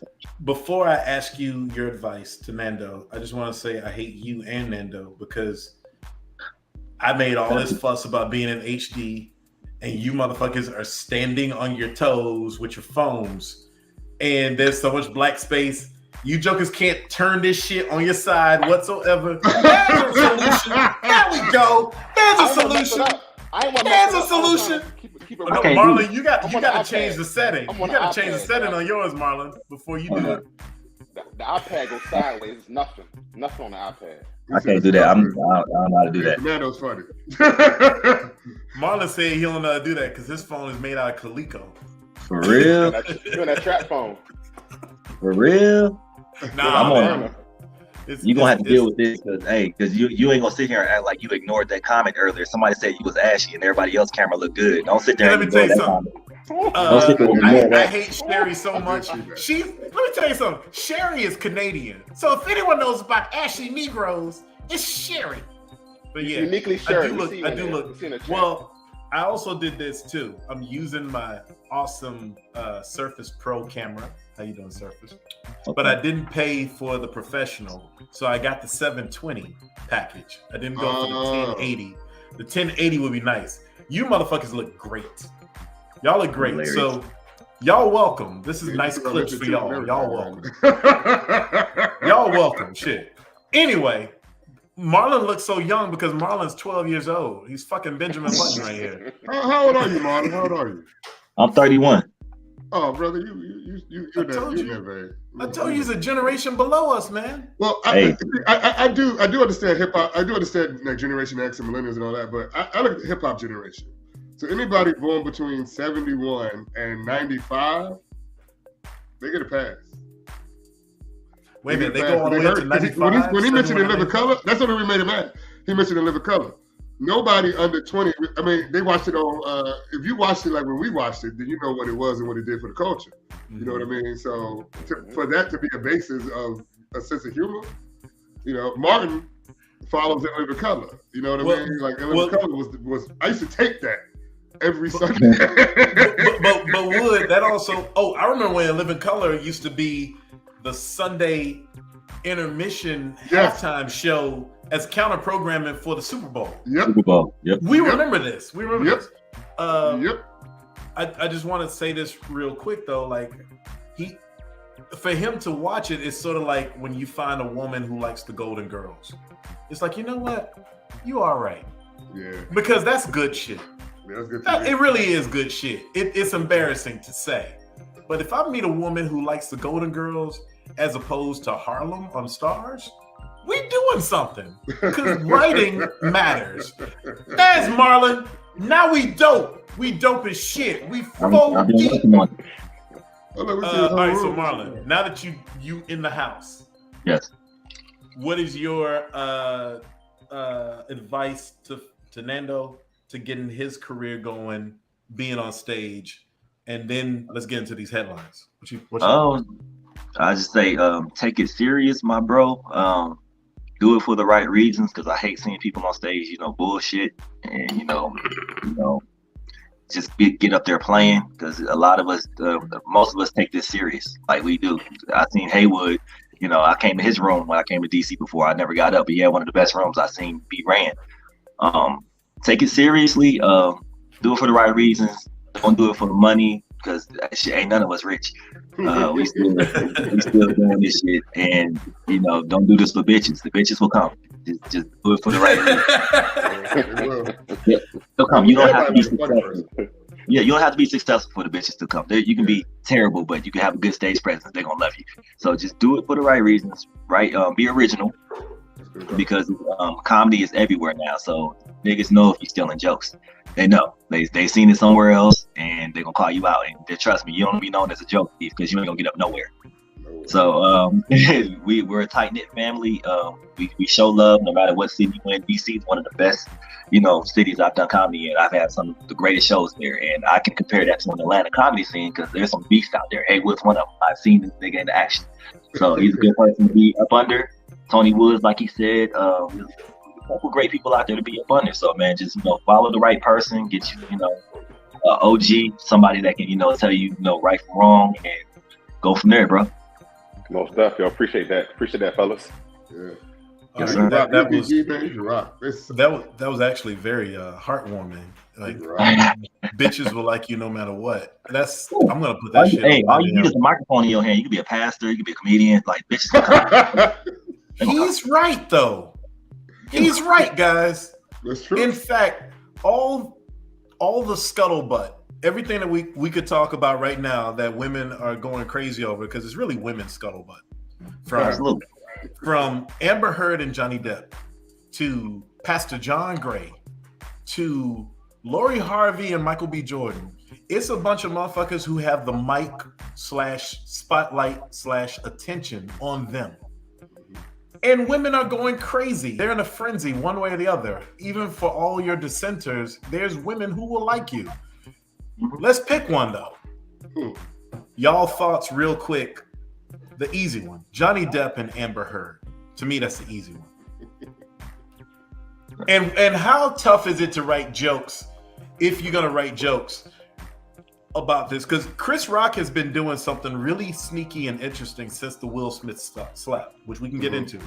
before I ask you your advice to Nando, I just want to say I hate you and Nando because I made all this fuss about being in HD, and you motherfuckers are standing on your toes with your phones, and there's so much black space. You jokers can't turn this shit on your side whatsoever. There's a solution. There we go. There's a solution. There's a solution. No, Marlon, you got to change the setting. You got to change the setting on yours, Marlon, before you do it. The iPad goes sideways. It's nothing on the iPad. I can't do that. I don't know how to do that. Mando's funny. Marlon said he don't know how to do that because his phone is made out of Coleco. For real? Doing that trap phone. For real? Nah, you're gonna have to deal with this because you ain't gonna sit here and act like you ignored that comment earlier. Somebody said you was ashy and everybody else's camera looked good. Don't sit there and ignore that comment. I hate Sherry so much. Let me tell you something. Sherry is Canadian. So if anyone knows about ashy Negroes, it's Sherry. But yeah, uniquely Sherry. I do look. Well, I also did this too. I'm using my awesome Surface Pro camera. How you doing, Surface? Okay. But I didn't pay for the professional, so I got the 720 package. I didn't go for the 1080. The 1080 would be nice. You motherfuckers look great. Y'all look great. Hilarious. So y'all welcome. This is nice clips for y'all. Y'all welcome. Y'all welcome. Shit. Anyway, Marlon looks so young because Marlon's 12 years old. He's fucking Benjamin Button right here. How old are you, Marlon? How old are you? I'm 31. Oh, brother, you're never. I told you he's a generation below us, man. Well, I do understand hip hop. I do understand like Generation X and millennials and all that, but I look at the hip hop generation. So anybody born between 71 and 95, they get a pass. Wait a minute, they go all the way to 95? When he mentioned In Living Color, that's what we made him mad. He mentioned In Living Color. Nobody under 20, I mean, they watched it on, if you watched it like when we watched it, then you know what it was and what it did for the culture. You know what I mean? So for that to be a basis of a sense of humor, you know, Martin follows In Living Color. You know what I mean? Like In Living Color was, I used to take that every Sunday. but Wood, that also, I remember when In Living Color used to be the Sunday intermission halftime show as counter programming for the Super Bowl. Super Bowl. Yep. We remember this. We remember this. I just want to say this real quick though. Like for him to watch it, it's sort of like when you find a woman who likes the Golden Girls. It's like, you know what? You all right. Yeah. Because that's good shit. Yeah, that's good. It really is good shit. It's embarrassing to say. But if I meet a woman who likes the Golden Girls as opposed to Harlem on Stars, we doing something because writing matters. As Marlan, now we dope. We dope as shit. We full deep. All right, so Marlan, now that you in the house, yes. What is your advice to Nando to getting his career going, being on stage, and then let's get into these headlines. I just say take it serious, my bro. Do it for the right reasons, because I hate seeing people on stage, bullshit, and just get up there playing, because a lot of us, most of us take this serious, like we do. I seen Haywood, I came to his room when I came to DC before. I never got up, but he had one of the best rooms I seen be ran. Take it seriously. Do it for the right reasons. Don't do it for the money, because shit, ain't none of us rich. We still doing this shit, and don't do this for bitches. The bitches will come. Just do it for the right reasons. Yeah, they'll come. You don't have to be successful. Yeah, you don't have to be successful for the bitches to come. You can be terrible, but you can have a good stage presence. They're gonna love you. So just do it for the right reasons, right? Be original, because comedy is everywhere now. So niggas know if you're stealing jokes. They know. They seen it somewhere else, and they're gonna call you out. And trust me, you don't be known as a joke thief, because you ain't gonna get up nowhere. So we're a tight knit family. We show love no matter what city you in. DC is one of the best, cities I've done comedy in. I've had some of the greatest shows there, and I can compare that to an Atlanta comedy scene, because there's some beasts out there. Haywood's one of them. I've seen this nigga in action, so he's a good person to be up under. Tony Woods, like he said, there's a couple great people out there to be up under. So man, just follow the right person. Get you, OG, somebody that can tell you right from wrong, and go from there, bro. Most definitely. I appreciate that, fellas. Yeah. Yes, sir. That was actually very heartwarming. Like bitches will like you no matter what. I'm gonna put that shit. Hey, all you need is a microphone in your hand. You could be a pastor. You could be a comedian. Like bitches. He's right though. He's right, guys. That's true. In fact, all the scuttlebutt, everything that we could talk about right now that women are going crazy over, because it's really women's scuttlebutt. From Amber Heard and Johnny Depp, to Pastor John Gray, to Lori Harvey and Michael B. Jordan. It's a bunch of motherfuckers who have the mic / spotlight / attention on them. And women are going crazy. They're in a frenzy one way or the other. Even for all your dissenters, there's women who will like you. Let's pick one though. Y'all thoughts real quick. The easy one. Johnny Depp and Amber Heard. To me, that's the easy one. And how tough is it to write jokes, if you're going to write jokes about this? Because Chris Rock has been doing something really sneaky and interesting since the Will Smith slap, which we can get into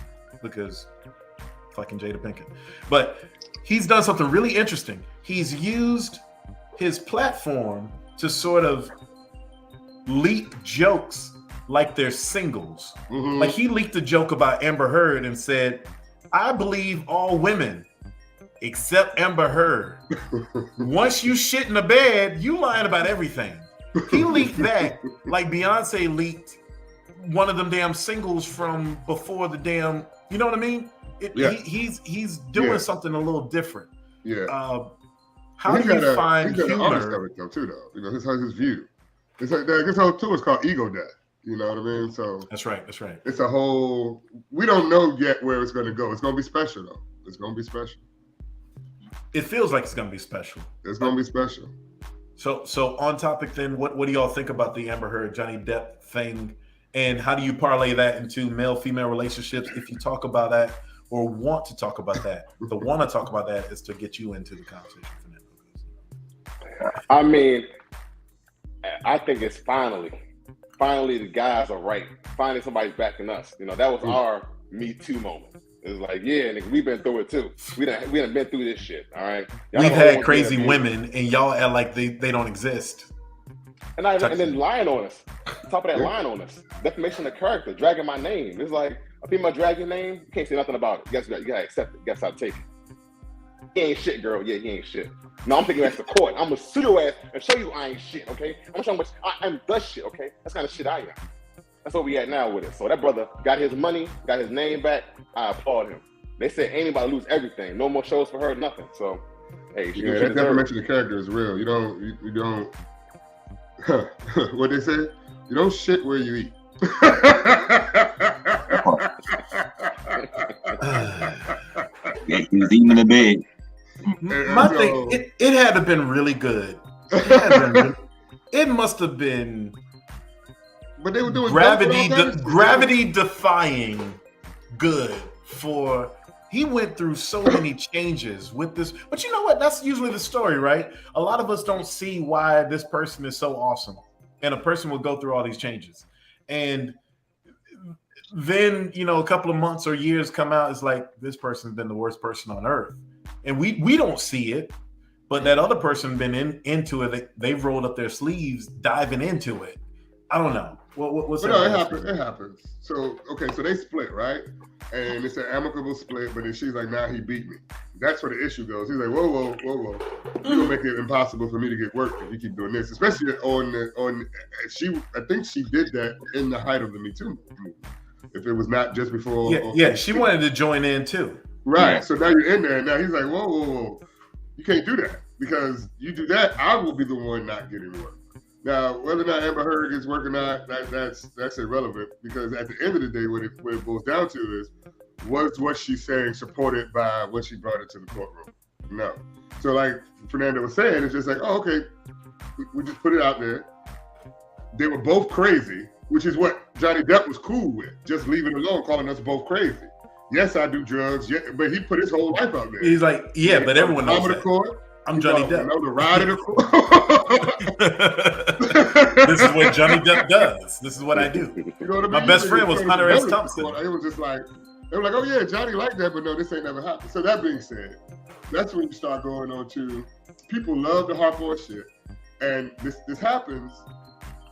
because fucking Jada Pinkett. But he's done something really interesting. He's used his platform to sort of leak jokes like they're singles. Like he leaked a joke about Amber Heard and said, I believe all women except Amber Heard. Once you shit in the bed, you lying about everything. He leaked that like Beyonce leaked one of them damn singles from before the damn, you know what I mean? He's doing something a little different. How do you find humor? He's got an honest of it though, too, though. His view. It's like that. This whole tour is called Ego Death. You know what I mean? So that's right. It's a whole. We don't know yet where it's going to go. It's going to be special though. It's going to be special. It feels like it's going to be special. It's going to be special. So on topic then, what do y'all think about the Amber Heard Johnny Depp thing, and how do you parlay that into male-female relationships? If you talk about that or want to talk about that, the want to talk about that is to get you into the conversation. I mean, I think it's finally the guys are right. Finally, somebody's backing us. That was our Me Too moment. It's like, yeah, nigga, we've been through it too. We done been through this shit. All right. We've had crazy women, and y'all act like they don't exist. And then lying on us. On top of that, lying on us. Defamation of character, dragging my name. It's like a female drag your name, you can't say nothing about it. You gotta accept it. You gotta stop taking it. He ain't shit, girl. Yeah, he ain't shit. No, I'm taking you ass to court. I'm gonna sue your ass and show you I ain't shit, okay? I'm gonna show you I'm the shit, okay? That's kind of shit I am. That's what we at now with it. So that brother got his money, got his name back. I applaud him. They said anybody lose everything. No more shows for her, nothing. So, hey, yeah, that definition of character is real. You don't. What they say? You don't shit where you eat. Yeah, he was eating in the bed. My thing, it had to have been really good. It must have been. But they were doing gravity defying good for. He went through so many changes with this, but you know what? That's usually the story, right? A lot of us don't see why this person is so awesome, and a person will go through all these changes, and then a couple of months or years come out. It's like this person's been the worst person on earth, and we don't see it, but that other person been into it. They've rolled up their sleeves, diving into it. I don't know. What's that? No, it happens. So so they split, right? And it's an amicable split, but then she's like, "Nah, he beat me." That's where the issue goes. He's like, "Whoa. You're gonna make it impossible for me to get work if you keep doing this." Especially on she. I think she did that in the height of the Me Too movement. If it was not just before. Yeah. She wanted to join in too. Right. Yeah. So now you're in there, and now he's like, "Whoa. You can't do that because you do that, I will be the one not getting work." Now, whether or not Amber Heard gets work or not, that's irrelevant because at the end of the day, what it boils down to is, was what she's saying supported by what she brought into the courtroom? No. So like Fernando was saying, it's just like, oh, okay, we just put it out there. They were both crazy, which is what Johnny Depp was cool with, just leaving it alone, calling us both crazy. Yes, I do drugs, but he put his whole life out there. He's like, yeah, but everyone knows that. I'm Johnny Depp. The ride of the court. This is what Johnny Depp does. This is what I do. You know what I mean? My best friend was Hunter S. Thompson. It was just like, they were like, oh yeah, Johnny liked that, but no, this ain't never happened. So that being said, that's when you start going on to, people love to harp on shit. And this happens,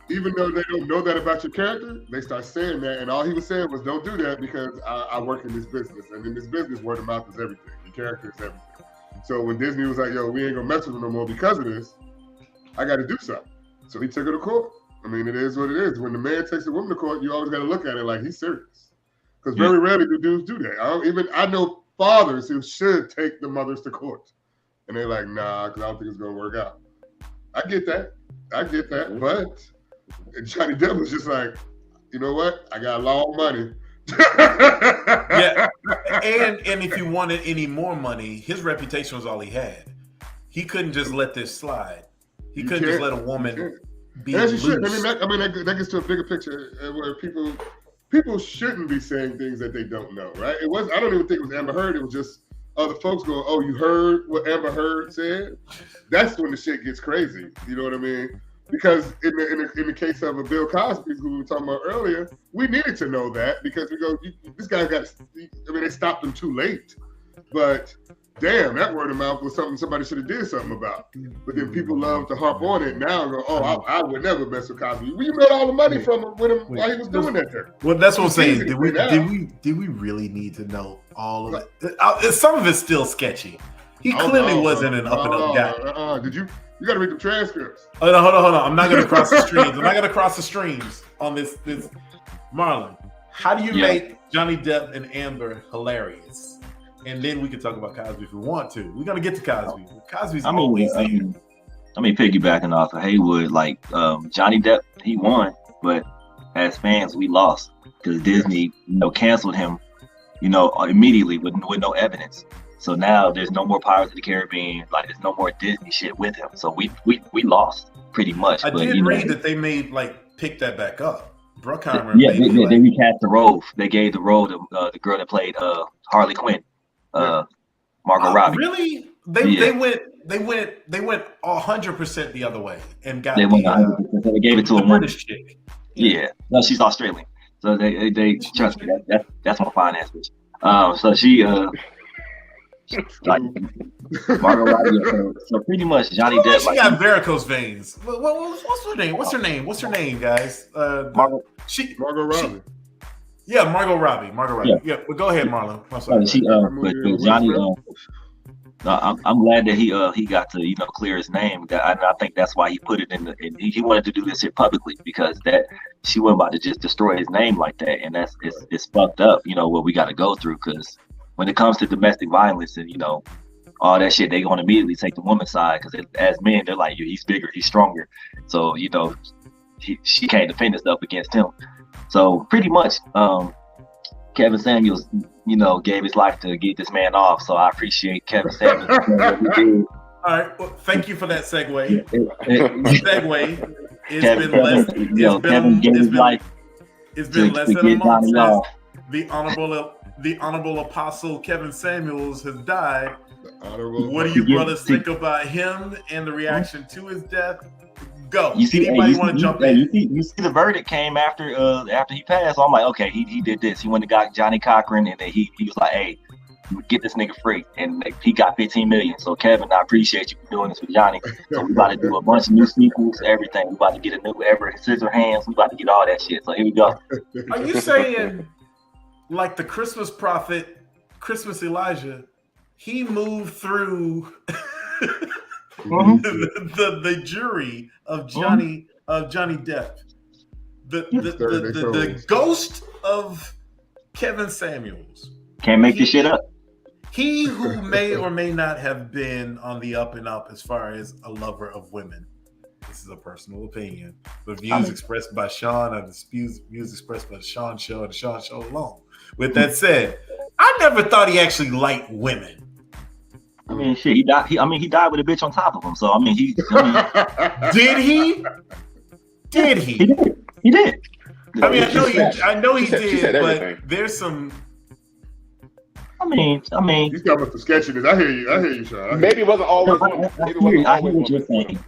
even though they don't know that about your character, they start saying that. And all he was saying was, don't do that because I work in this business. And in this business, word of mouth is everything. Your character is everything. So when Disney was like, yo, we ain't gonna mess with him no more because of this, I got to do something. So he took her to court. I mean, it is what it is. When the man takes a woman to court, you always got to look at it like he's serious. Because very rarely do dudes do that. I know fathers who should take the mothers to court. And they're like, nah, because I don't think it's going to work out. I get that. But Johnny Depp was just like, you know what? I got a lot of money. Yeah, and if he wanted any more money, his reputation was all he had. He couldn't just let this slide. He couldn't just let a woman be loose. That gets to a bigger picture where people shouldn't be saying things that they don't know, right? I don't even think it was Amber Heard. It was just other folks going, "Oh, you heard what Amber Heard said?" That's when the shit gets crazy. You know what I mean? Because in the case of a Bill Cosby, who we were talking about earlier, we needed to know that because we go, this guy they stopped him too late. But damn, that word of mouth was something somebody should have did something about. But then people love to harp on it now and go, oh, I would never mess with Cosby. You made all the money from him while he was doing that there. Well, that's what I'm saying. Did we really need to know all of it? Some of it's still sketchy. He clearly wasn't an up and up guy. Did you? You got to read the transcripts. Oh, no, hold on. I'm not going to cross the streams. I'm not going to cross the streams on this. Marlon, how do you make Johnny Depp and Amber hilarious? And then we can talk about Cosby if we want to. We're going to get to Cosby. Cosby's always here. Piggybacking off of Haywood, like Johnny Depp, he won, but as fans, we lost because Disney, canceled him, immediately with no evidence. So now there's no more Pirates of the Caribbean, like there's no more Disney shit with him. So we lost pretty much. I did read that they made pick that back up. Bruckheimer. They recast the role. They gave the role to the girl that played Harley Quinn, Margot Robbie. Really? They went 100% the other way and got they gave it to a British chick. Yeah, no, she's Australian. So they trust me. That's my finance bitch. So she like Margot Robbie. So pretty much Johnny Depp. She got varicose veins. What's her name? What's her name, guys? Margot Robbie. Margot Robbie. Yeah, but go ahead, Marlon. But Johnny. I'm glad that he got to clear his name. I think that's why he put it in he wanted to do this shit publicly, because that she wasn't about to just destroy his name like that, and it's fucked up. What we got to go through, because when it comes to domestic violence and all that shit, they gonna immediately take the woman's side, because as men they're like, he's bigger, he's stronger, so she can't defend herself against him. So pretty much, Kevin Samuels, gave his life to get this man off. So I appreciate Kevin Samuels. All right. Well, thank you for that segue. Kevin gave his life. It's been less than a month since the honorable apostle Kevin Samuels has died. What do you brothers think about him and the reaction to his death? Go. Anybody want to jump in? You see the verdict came after he passed. So I'm like, okay, he did this. He went and got Johnny Cochran, and then he was like, hey, get this nigga free, and he got $15 million. So Kevin, I appreciate you for doing this with Johnny. So we about to do a bunch of new sequels, everything. We about to get a new Everett Scissorhands. We about to get all that shit. So here we go. Are you saying like the Christmas prophet, Christmas Elijah? He moved through the jury of Johnny Depp, the ghost of Kevin Samuels. Can't make this shit up. He who may or may not have been on the up and up as far as a lover of women. This is a personal opinion. The views expressed by Shawn are the views expressed by the Shawn Show and the Shawn Show alone. With that said, I never thought he actually liked women. I mean, shit, he died. He died with a bitch on top of him. So I mean, did he? Did he? He did. I mean, I know he did, but there's some. I mean, he's talking about the sketchiness. I hear you, Shawn. Maybe it wasn't always. I hear what you're saying.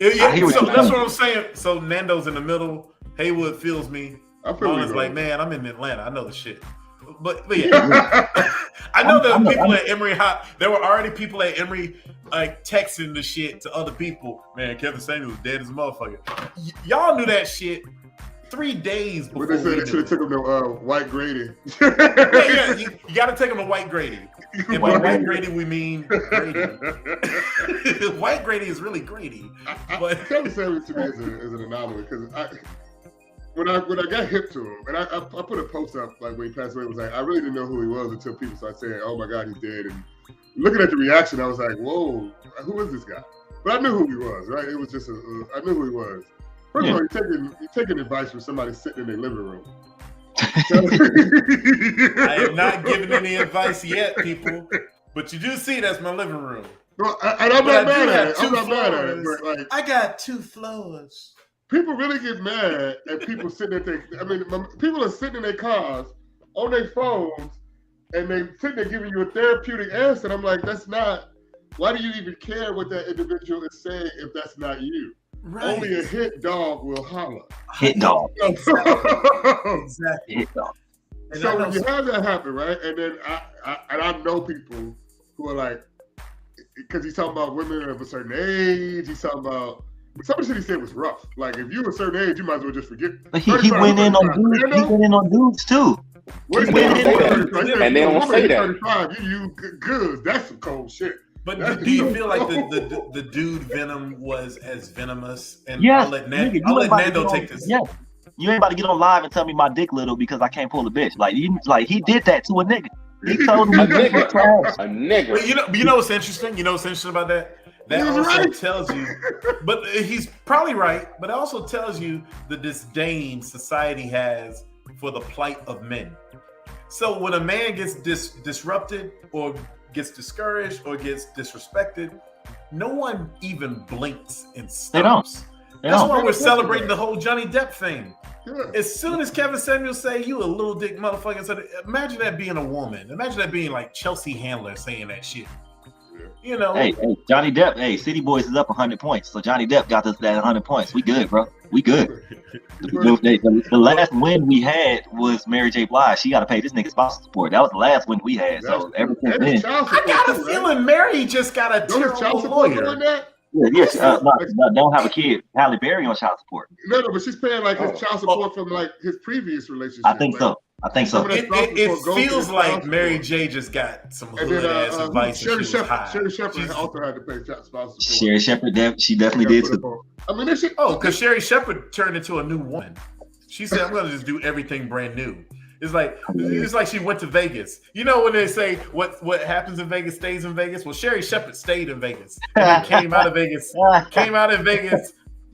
So that's what I'm saying. So Nando's in the middle. Haywood feels me. Marlan's like, man, I'm in Atlanta. I know the shit. But yeah, I know that people at Emory there were already people at Emory like texting the shit to other people. Man, Kevin Samuels dead as a motherfucker. Y'all knew that shit 3 days before. What they said, they should have took him to White Grady. yeah, you got to take him to White Grady. And by White Grady, we mean Grady. White Grady is really Grady. But Kevin Samuels to me is an anomaly, because when I got hip to him, and I put a post up like when he passed away, it was like, I really didn't know who he was until people started saying, oh my God, he's dead. And looking at the reaction, I was like, whoa, who is this guy? But I knew who he was, right? It was just, I knew who he was. First of all, you're taking advice from somebody sitting in their living room. I am not giving any advice yet, people. But you do see that's my living room. Well, and I'm not mad at it. I'm not mad at it. But like, I got 2 floors. People really get mad at people sitting at people are sitting in their cars on their phones, and they sitting there giving you a therapeutic answer. And I'm like, that's not. Why do you even care what that individual is saying if that's not you? Right. Only a hit dog will holler. Hit dog. Exactly. Hit dog. So when you have that happen, right? And then I know people who are like, because he's talking about women of a certain age. He's talking about. Some of the shit he said was rough. Like, if you were a certain age, you might as well just forget. But he went in on dudes. He went in on dudes too. And they don't say that. 35, you good. That's some cold shit. But do you feel like the dude Venom was as venomous? And yeah, I'll let Nando take this. Yeah. You ain't about to get on live and tell me my dick little because I can't pull a bitch. Like he did that to a nigga. He told me a nigga. But you know what's interesting? You know what's interesting about that? That also tells you, but he's probably right, but it also tells you the disdain society has for the plight of men. So when a man gets disrupted or gets discouraged or gets disrespected, no one even blinks and stops. That's why we're celebrating the whole Johnny Depp thing. Yeah. As soon as Kevin Samuels say you a little dick motherfucker, so imagine that being a woman. Imagine that being like Chelsea Handler saying that shit. You know, hey, Johnny Depp. Hey, City Boys is up 100 points, so Johnny Depp got us that 100 points. We good, bro. We good. The last win we had was Mary J. Blige. She got to pay this nigga spousal support. That was the last win we had. So ever since then, I got a feeling Mary just got a terrible lawyer. don't have a kid. Halle Berry on child support. No, but she's paying like his child support from like his previous relationship. I think so. It feels like Mary J just got some hood ass advice. Sherry Shepherd also had to pay child support. Sherry Shepherd, she definitely did too. I mean, because Sherry Shepherd turned into a new woman. She said, "I'm going to just do everything brand new." It's like she went to Vegas. You know when they say what happens in Vegas stays in Vegas? Well, Sherry Shepherd stayed in Vegas and came out of Vegas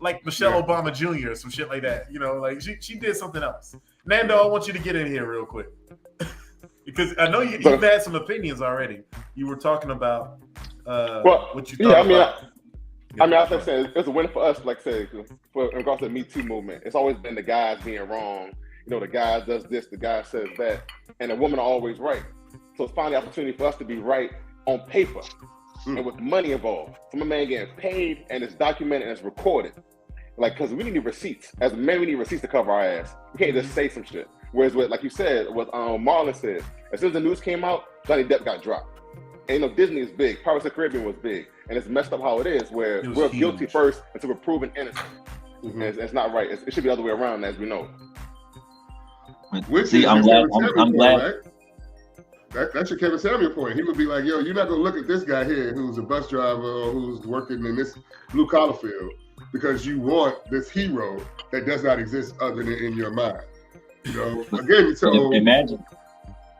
like Michelle Obama Jr. or some shit like that. You know, like she did something else. Nando, I want you to get in here real quick because I know you've had some opinions already. You were talking about what you thought about. I mean, I was saying it's a win for us. Like I said, in regards to the Me Too movement, it's always been the guys being wrong. You know, the guy does this, the guy says that, and the women are always right. So it's finally an opportunity for us to be right on paper and with money involved. So my man getting paid and it's documented and it's recorded. Like, because we need receipts. As men, we need receipts to cover our ass. We can't just say some shit. Whereas, like you said, what Marlan said, as soon as the news came out, Johnny Depp got dropped. And you know, Disney is big. Pirates of the Caribbean was big. And it's messed up how it is, where we're guilty first until we're proven innocent. And it's not right. It should be the other way around, as we know. I'm glad. Right? That's your Kevin Samuel point. He would be like, yo, you're not going to look at this guy here who's a bus driver or who's working in this blue collar field because you want this hero that does not exist other than in your mind. You know, again, so imagine.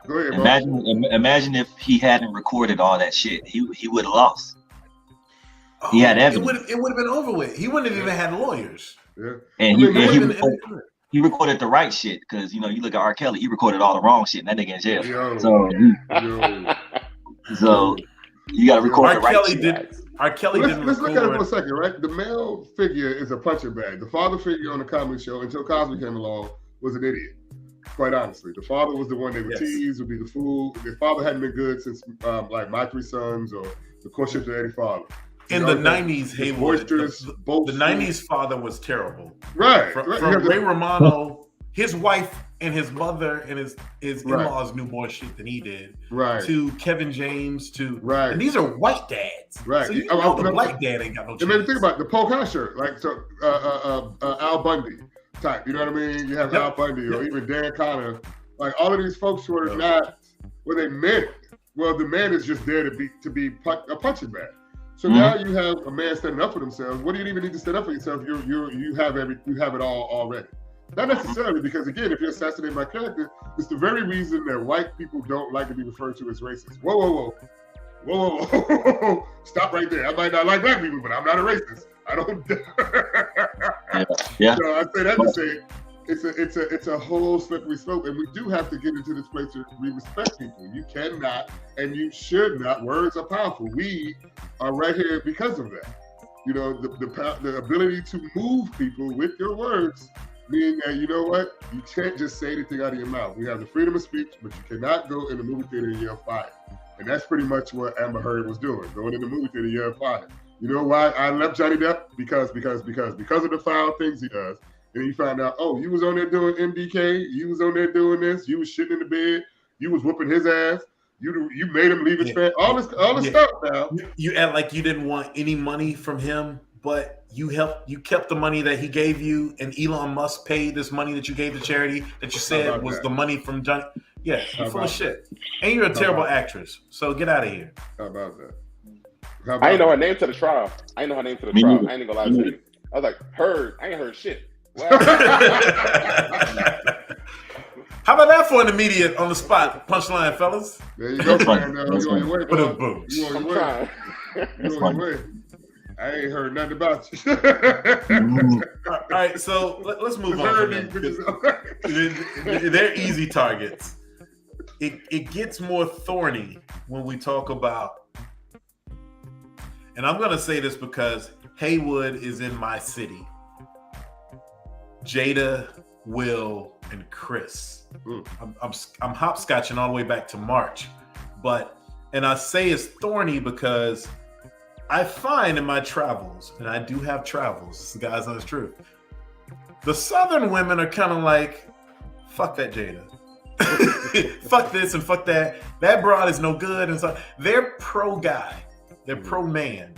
Go ahead, imagine if he hadn't recorded all that shit. He would have lost. He had evidence. It would have been over with. He wouldn't have even had lawyers. Yeah. And he recorded the right shit because you look at R. Kelly, he recorded all the wrong shit, and that nigga in jail. So you got to record the right shit. R. Kelly didn't. Let's look at it for a second, right? The male figure is a punching bag. The father figure on the comedy show until Cosby came along was an idiot. Quite honestly, the father was the one they would tease, would be the fool. The father hadn't been good since like My Three Sons or The Courtship of Eddie Father. In the 90s, Haywood, the 90s father was terrible. Right. From Ray Romano, his wife and his mother and his in-laws knew more shit than he did. Right. To Kevin James, and these are white dads. Right. So the black dad ain't got no chance. It made me think about the Polk High shirt, like Al Bundy type. You know what I mean? You have Al Bundy or even Dan Connor. Like all of these folks who are not what they meant. Well, the man is just there to be a punching bag. So now you have a man standing up for themselves. What do you even need to stand up for yourself? You have it all already. Not necessarily, because again, if you're assassinating my character, it's the very reason that white people don't like to be referred to as racist. Whoa. Stop right there. I might not like black people, but I'm not a racist. I don't. Yeah. So I say that to say it's a whole slippery slope, and we do have to get into this place where we respect people. You cannot and you should not. Words are powerful. We are right here because of that. You know, the ability to move people with your words, meaning that, you know what, you can't just say anything out of your mouth. We have the freedom of speech, but you cannot go in the movie theater and yell fire. And that's pretty much what Amber Heard was doing, going in the movie theater and yell fire. You know why I left Johnny Depp? Because of the foul things he does. And you found out, oh, you was on there doing MDK, you was on there doing this, you was shitting in the bed, you was whooping his ass, you made him leave his family, all this stuff now. You act like you didn't want any money from him, but you kept the money that he gave you, and Elon Musk paid this money that you gave to charity that you said was the money from Johnny. Yeah, you're full of shit. And you're a terrible actress, so get out of here. How about that? I ain't know her name to the trial. I ain't gonna lie to you. I was like, Heard. I ain't heard shit. How about that for an immediate on the spot punchline, fellas? There you go, man. You on your way, bro. Boom. You on your way. You on your way. I ain't heard nothing about you. All right, so let's move on. They're easy targets. It gets more thorny when we talk about, and I'm going to say this because Haywood is in my city. Jada, Will, and Chris. I'm hopscotching all the way back to March, and I say it's thorny because I find in my travels, and I do have travels, this is the God's honest truth, the Southern women are kind of like, fuck that Jada. Fuck this and fuck that. That broad is no good. And so they're pro guy. They're pro man.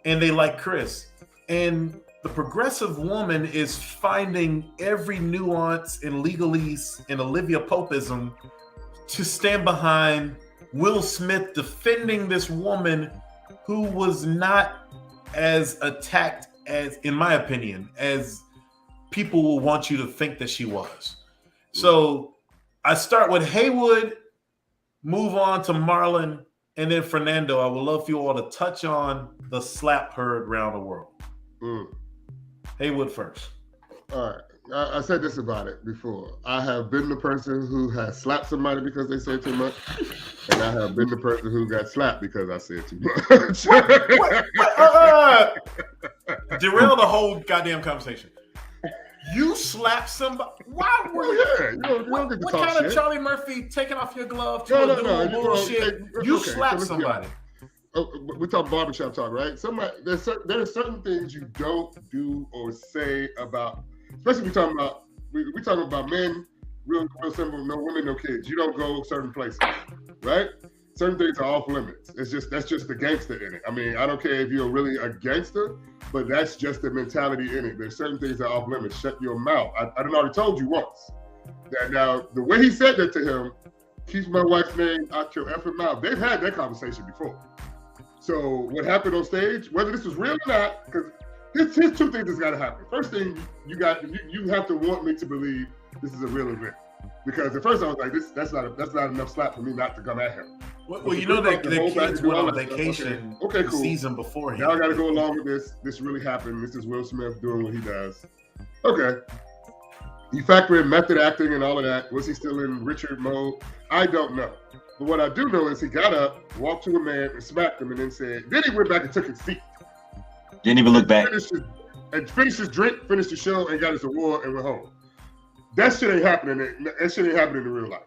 and they like Chris. And the progressive woman is finding every nuance and legalese and Olivia Popeism to stand behind Will Smith defending this woman who was not as attacked as, in my opinion, as people will want you to think that she was. So I start with Haywood, move on to Marlan, and then Fernando. I would love for you all to touch on the slap heard around the world. Haywood first. All right. I said this about it before. I have been the person who has slapped somebody because they said too much, and I have been the person who got slapped because I said too much. Derail the whole goddamn conversation. You slapped somebody? Why were you? Yeah, you don't get to what talk kind shit. of Charlie Murphy taking off your glove to No. bullshit? You slapped somebody. We talk barbershop talk, right? There are certain things you don't do or say about, especially we talking about men, real simple, no women, no kids. You don't go certain places, right? Certain things are off limits. That's just the gangster in it. I mean, I don't care if you're really a gangster, but that's just the mentality in it. There's certain things that are off limits. Shut your mouth. I done already told you once. That now the way he said that to him, keeps my wife's name out your effing mouth. They've had that conversation before. So what happened on stage, whether this was real or not, because here's two things that's got to happen. First thing, you have to want me to believe this is a real event, because at first I was like, that's not enough slap for me not to come at him. Well, you know that the kids went on vacation okay, cool. The season before him. Now I got to go along with this. This really happened. This is Will Smith doing what he does. Okay. You factor in method acting and all of that. Was he still in Richard mode? I don't know. But what I do know is he got up, walked to a man, and smacked him, and then said, then he went back and took his seat. Didn't even look back. Finished his drink, finished the show, and got his award, and went home. That shit ain't happening. That shit ain't happening in real life.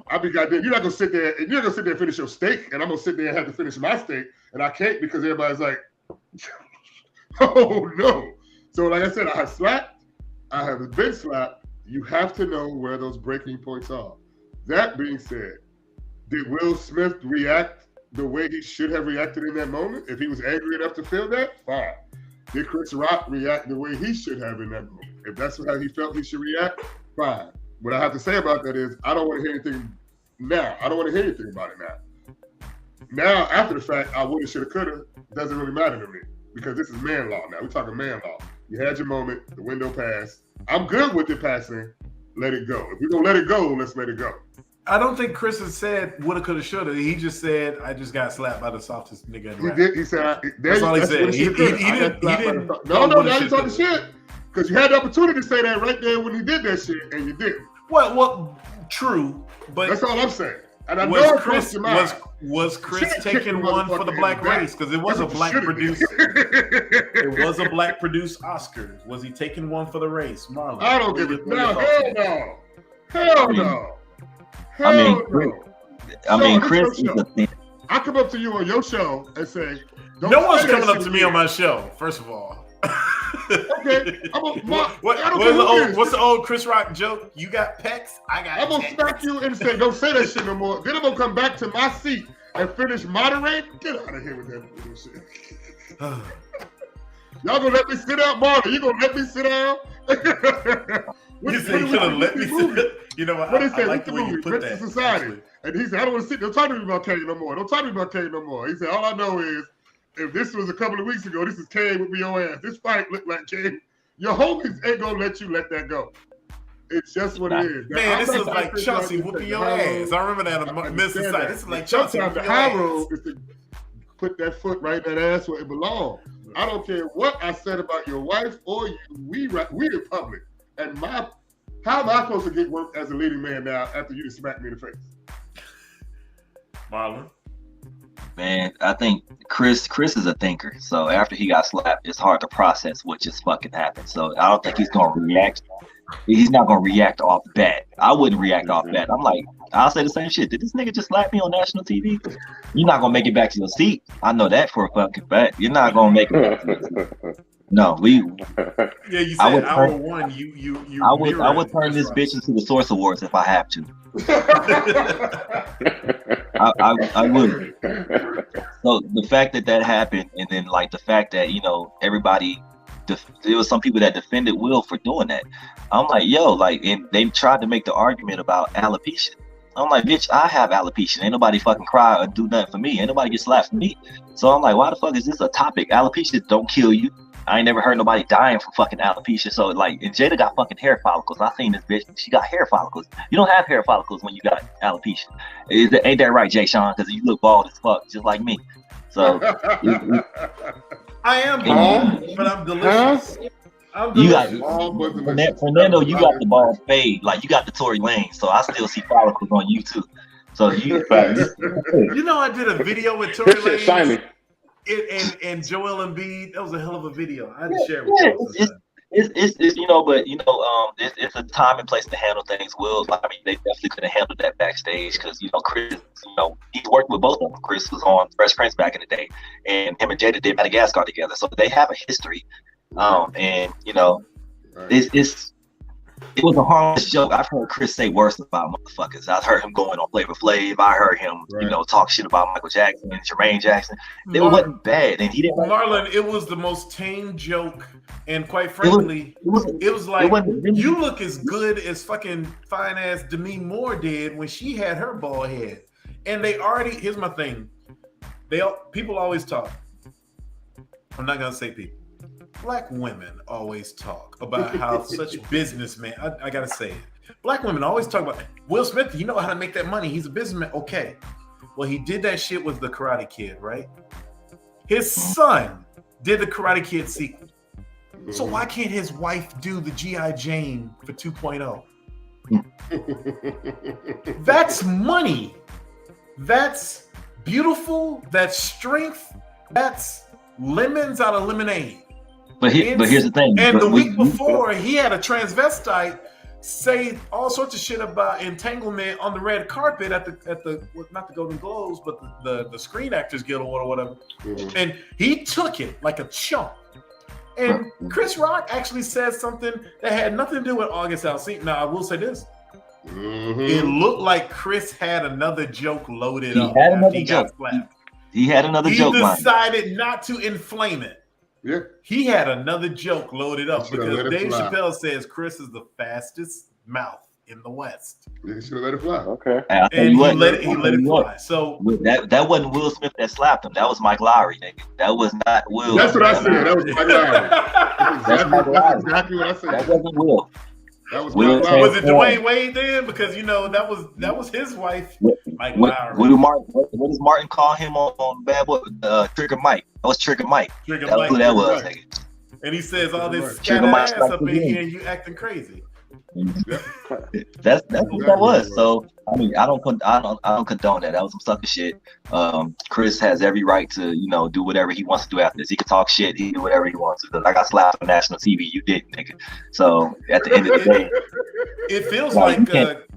I'll be goddamn. You're not gonna sit there and finish your steak, and I'm gonna sit there and have to finish my steak, and I can't because everybody's like, oh no. So like I said, I have slapped. I have been slapped. You have to know where those breaking points are. That being said, did Will Smith react the way he should have reacted in that moment? If he was angry enough to feel that, fine. Did Chris Rock react the way he should have in that moment? If that's how he felt he should react, fine. What I have to say about that is I don't want to hear anything now. I don't want to hear anything about it now. Now, after the fact, I woulda, shoulda, coulda, doesn't really matter to me because this is man law now. We're talking man law. You had your moment, the window passed. I'm good with it passing. Let it go. If we're going to let it go, let's let it go. I don't think Chris has said woulda, coulda, shoulda. He just said, I just got slapped by the softest nigga in rap. He did. He said, that's all he said. He didn't. No, now you're talking shit. Because you had the opportunity to say that right there when he did that shit, and you didn't. Well, true, but that's all I'm saying. And I know Chris was Chris taking one for the black race because it was a black produced. It was a black produced Oscars. Was he taking one for the race, Marlan? I don't give it. No, hell no, hell no, hell no. I mean, Chris. I come up to you on your show and say, no one's coming up to me on my show. First of all. Okay, what's the old Chris Rock joke? You got pecs, I got. I'm gonna smack you and say, "Don't say that shit no more." Then I'm gonna come back to my seat and finish moderating. Get out of here with that bullshit. Y'all gonna let me sit down, Marlon? You gonna let me sit down? You said you gonna let me sit. You know what? What is that? I like the way you put that. Society. And he said, "I don't want to sit. Don't talk to me about Kane no more. Don't talk to me about Kane no more." He said, "All I know is." If this was a couple of weeks ago, this is Kane with your ass. This fight looked like Kane. Your homies ain't gonna let you let that go. It's just what it is. Man, this is like Chelsea whooping your ass. I remember that on Mississippi. This is like Chelsea whooping your ass. Sometimes the high road is to put that foot right in that ass where it belongs. I don't care what I said about your wife or you. We in public. And how am I supposed to get work as a leading man now after you smacked me in the face? Marlan? Man, I think Chris is a thinker. So after he got slapped, it's hard to process what just fucking happened. So I don't think he's gonna react. He's not gonna react off that. I wouldn't react off that. I'm like, I'll say the same shit. Did this nigga just slap me on national TV? You're not gonna make it back to your seat. I know that for a fucking fact. You're not gonna make it back to your seat. No, Yeah, you said hour one. I would turn this bitch into the Source Awards if I have to. I would. So the fact that happened, And then like the fact that, you know, everybody, there was some people that defended Will for doing that. I'm like, yo, like, and they tried to make the argument about alopecia. I'm like, bitch, I have alopecia. Ain't nobody fucking cry or do nothing for me. Ain't nobody get slapped for me. So I'm like, why the fuck is this a topic? Alopecia don't kill you. I ain't never heard nobody dying from fucking alopecia. So like, and Jada got fucking hair follicles. I seen this bitch. She got hair follicles. You don't have hair follicles when you got alopecia. Ain't that right, Jay Sean? Because you look bald as fuck, just like me. So I am bald, but I'm delicious. You got Fernando. You got the bald fade, like you got the Tory Lane. So I still see follicles on you too. So you, you know, I did a video with Tory Lane. Shiny. And Joel Embiid. That was a hell of a video. I had to share it with you. It's you know, but you know, it's a time and place to handle things. Will, I mean, they definitely could have handled that backstage because you know, Chris, you know, he worked with both of them. Chris was on Fresh Prince back in the day, and him and Jada did Madagascar together, so they have a history. And you know, it was a harmless joke. I've heard Chris say worse about motherfuckers. I've heard him going on Flavor Flav. I heard him, you know, talk shit about Michael Jackson and Jermaine Jackson. It wasn't bad, and he didn't. Marlon, it was the most tame joke, and quite frankly, it was like you look as good as fucking fine ass Demi Moore did when she had her bald head. And they already. Here's my thing. People always talk. I'm not gonna say people. Black women always talk about how such businessmen, I gotta say it. Black women always talk about Will Smith, you know how to make that money. He's a businessman. Okay. Well, he did that shit with the Karate Kid, right? His son did the Karate Kid sequel. So why can't his wife do the G.I. Jane for 2.0? That's money. That's beautiful. That's strength. That's lemons out of lemonade. But here's the thing. And the week before, he had a transvestite say all sorts of shit about entanglement on the red carpet at the not the Golden Globes, but the Screen Actors Guild or whatever. And he took it like a chump. And Chris Rock actually said something that had nothing to do with August Alsina. Now, I will say this. It looked like Chris had another joke loaded up. He had another joke. He decided not to inflame it. Yeah. He had another joke loaded up because Dave Chappelle says Chris is the fastest mouth in the West. You should have let it fly. Okay. And he let it fly. So that wasn't Will Smith that slapped him. That was Mike Lowry, nigga. That was not Will. That's what I said. That was Mike Lowry. That's exactly what I said. That wasn't Will. That was Will. Was it Dwayne Wade then? Because you know that was his wife, Mike Lowry. What does Martin call him on Bad Boy? Trigger Mike. That was Trigger Mike. That was who that was, nigga. And he says all this scatter ass up in here, and you acting crazy. That's what that was. So I mean, I don't condone that. That was some sucker shit. Chris has every right to, you know, do whatever he wants to do after this. He can talk shit. He can do whatever he wants to. Like I slapped on national TV. You didn't, nigga. So at the end of the day, it feels like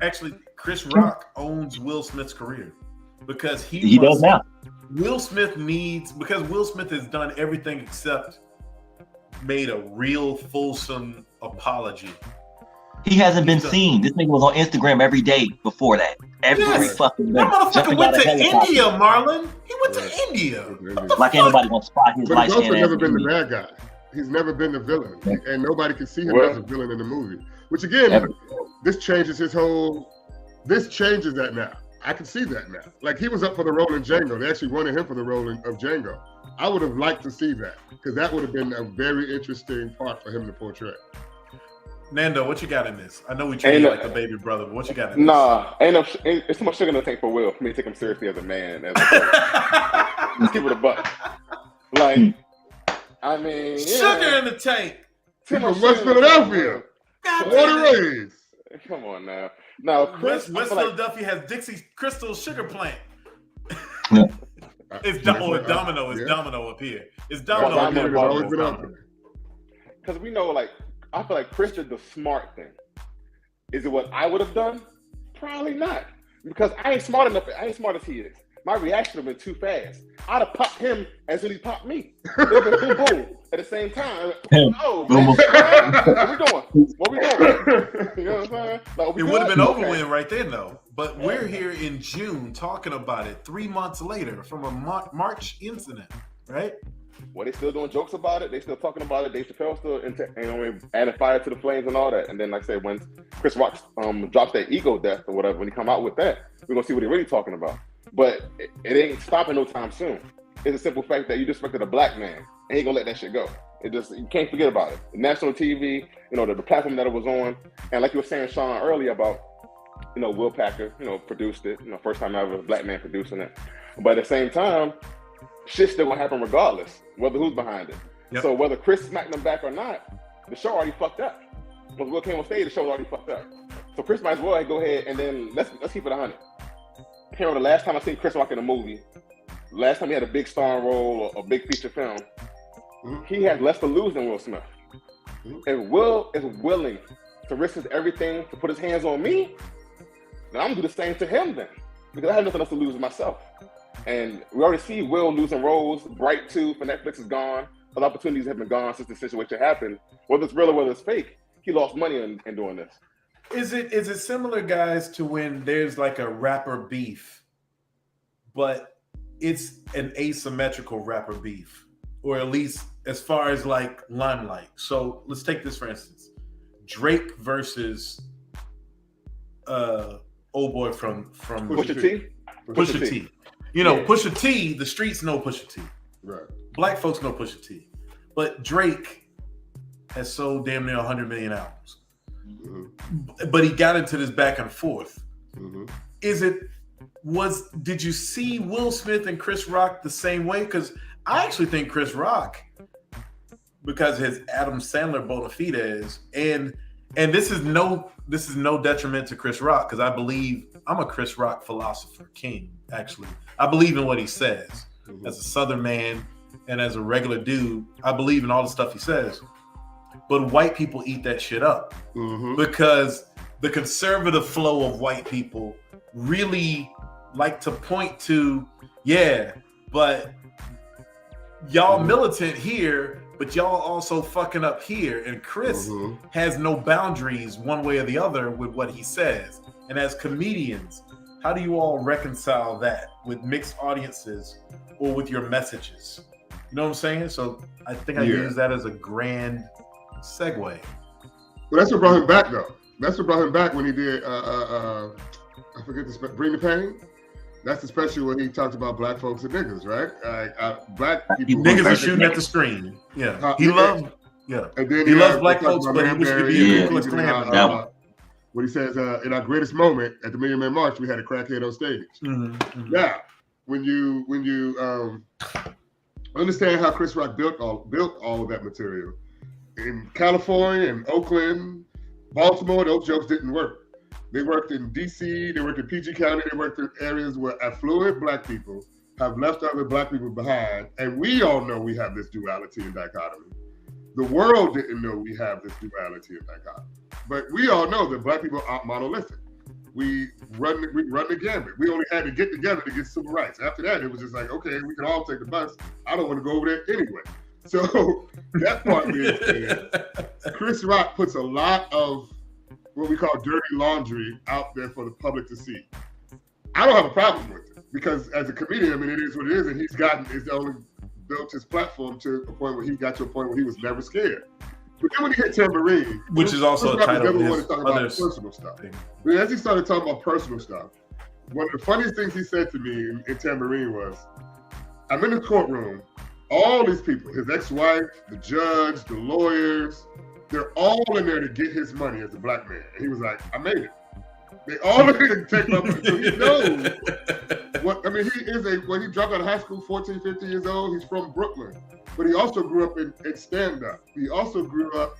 actually Chris Rock owns Will Smith's career because he does now. Will Smith because Will Smith has done everything except made a real fulsome apology. He hasn't been seen. This nigga was on Instagram every day before that. Every fucking day. That motherfucker went to India, Marlon. He went to India. Like anybody gonna spot his light skin. But he's also never been the bad guy. He's never been the villain. And nobody can see him as a villain in the movie. Which again, this changes that now. I can see that now. Like he was up for the role in Django. They actually wanted him for the role of Django. I would have liked to see that because that would have been a very interesting part for him to portray. Nando, what you got in this? I know we treat you like the baby brother, but what you got in this? Nah, it's too much sugar in the tank for Will. For me to take him seriously as a man. Let's give it a buck. Like, I mean, sugar in the tank. From West Philadelphia. Water Rays. Come on now. Now, Chris, West Philadelphia has Dixie Crystal Sugar Plant. It's Domino. It's Domino up here. It's Domino up here. Because we know, like, I feel like Chris did the smart thing. Is it what I would have done? Probably not. Because I ain't smart enough. I ain't smart as he is. My reaction would have been too fast. I'd have popped him as soon as he popped me. It would have been boom, boom. At the same time. Oh, man. What we doing? You know what I'm saying? Like, it would have been over with right then, though. But we're here in June talking about it 3 months later from a March incident, right? Well, they still doing jokes about it. They still talking about it. Dave Chappelle still added fire to the flames and all that. And then, like I said, when Chris Rock drops that ego death or whatever, when he come out with that, we're gonna see what he's really talking about. But it ain't stopping no time soon. It's a simple fact that you disrespected a black man, and he ain't gonna let that shit go. You can't forget about it. National TV, the platform that it was on, and like you were saying, Shawn, earlier about, Will Packer, produced it. First time ever a black man producing it. But at the same time, shit's still gonna happen regardless, whether who's behind it. Yep. So whether Chris smacked them back or not, the show already fucked up. When Will came on stage, the show was already fucked up. So Chris might as well go ahead and then let's keep it 100. Here, the last time I seen Chris Rock in a movie, last time he had a big starring role or a big feature film, he had less to lose than Will Smith. If Will is willing to risk his everything to put his hands on me, then I'm gonna do the same to him then, because I have nothing else to lose myself. And we already see Will losing roles. Bright 2 for Netflix is gone. Other opportunities have been gone since the situation happened. Whether it's real or whether it's fake, he lost money in doing this. Is it similar, guys, to when there's like a rapper beef, but it's an asymmetrical rapper beef, or at least as far as like limelight? So let's take this for instance: Drake versus old boy from Pusha T. Pusha T. Pusha T, the streets know Pusha T. Right. Black folks know Pusha T. But Drake has sold damn near 100 million albums. Mm-hmm. But he got into this back and forth. Mm-hmm. Did you see Will Smith and Chris Rock the same way? Because I actually think Chris Rock, because his Adam Sandler bona fides, and this is no detriment to Chris Rock, because I'm a Chris Rock philosopher king, actually. I believe in what he says. Mm-hmm. As a Southern man and as a regular dude, I believe in all the stuff he says. But white people eat that shit up. Mm-hmm. Because the conservative flow of white people really like to point to, but y'all militant here, but y'all also fucking up here. And Chris has no boundaries one way or the other with what he says. And as comedians, how do you all reconcile that with mixed audiences or with your messages? You know what I'm saying? So I think I use that as a grand segue. Well, that's what brought him back, though. That's what brought him back when he did, I forget the Bring the Pain. That's especially when he talked about black folks and niggas, right? Black people. Niggas are shooting at the screen. Yeah. He loves black folks, but he wished to be a Ku Klux Klan. What he says, in our greatest moment at the Million Man March, we had a crackhead on stage. Mm-hmm. Now, when you understand how Chris Rock built all of that material, in California and Oakland, Baltimore, those jokes didn't work. They worked in DC, they worked in PG County, they worked in areas where affluent black people have left other black people behind. And we all know we have this duality and dichotomy. The world didn't know we have this duality and dichotomy. But we all know that black people aren't monolithic. We run the gambit. We only had to get together to get civil rights. After that, it was just like, okay, we can all take the bus. I don't want to go over there anyway. So that part being said, Chris Rock puts a lot of what we call dirty laundry out there for the public to see. I don't have a problem with it, because as a comedian, I mean, it is what it is, and he's only built his platform to a point where he got to a point where he was never scared. But then when he hit Tambourine, which is also a title of his about personal stuff. But as he started talking about personal stuff, one of the funniest things he said to me in Tambourine was, I'm in the courtroom, all these people, his ex-wife, the judge, the lawyers, they're all in there to get his money as a black man. And he was like, I made it. They all in there to take my money. So he knows when he dropped out of high school, 14, 15 years old, he's from Brooklyn. But he also grew up in stand-up. He also grew up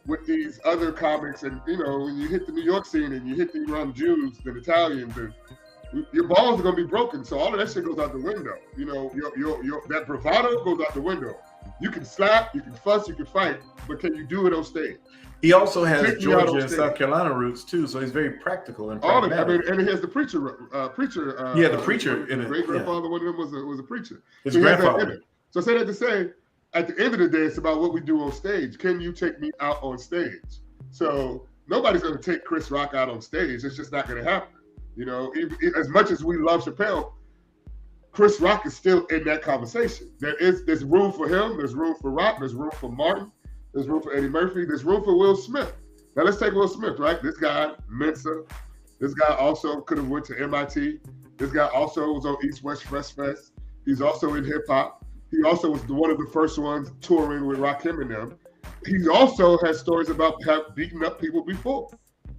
with these other comics. And, when you hit the New York scene and you hit the around Jews and Italians, and your balls are going to be broken. So all of that shit goes out the window. That bravado goes out the window. You can slap, you can fuss, you can fight, but can you do it on stage? He also has Georgia and South Carolina roots too, so he's very practical and pragmatic. And he has the preacher. The preacher. His great grandfather, one of them was a preacher. His grandfather. So say that to say, at the end of the day, it's about what we do on stage. Can you take me out on stage? So nobody's going to take Chris Rock out on stage. It's just not going to happen. As much as we love Chappelle, Chris Rock is still in that conversation. There's room for him. There's room for Rock. There's room for Martin. There's room for Eddie Murphy. There's room for Will Smith. Now let's take Will Smith, right? This guy, Mensa. This guy also could have went to MIT. This guy also was on East West Fresh Fest. He's also in hip hop. He also was one of the first ones touring with Rakim and them. He also has stories about beating up people before.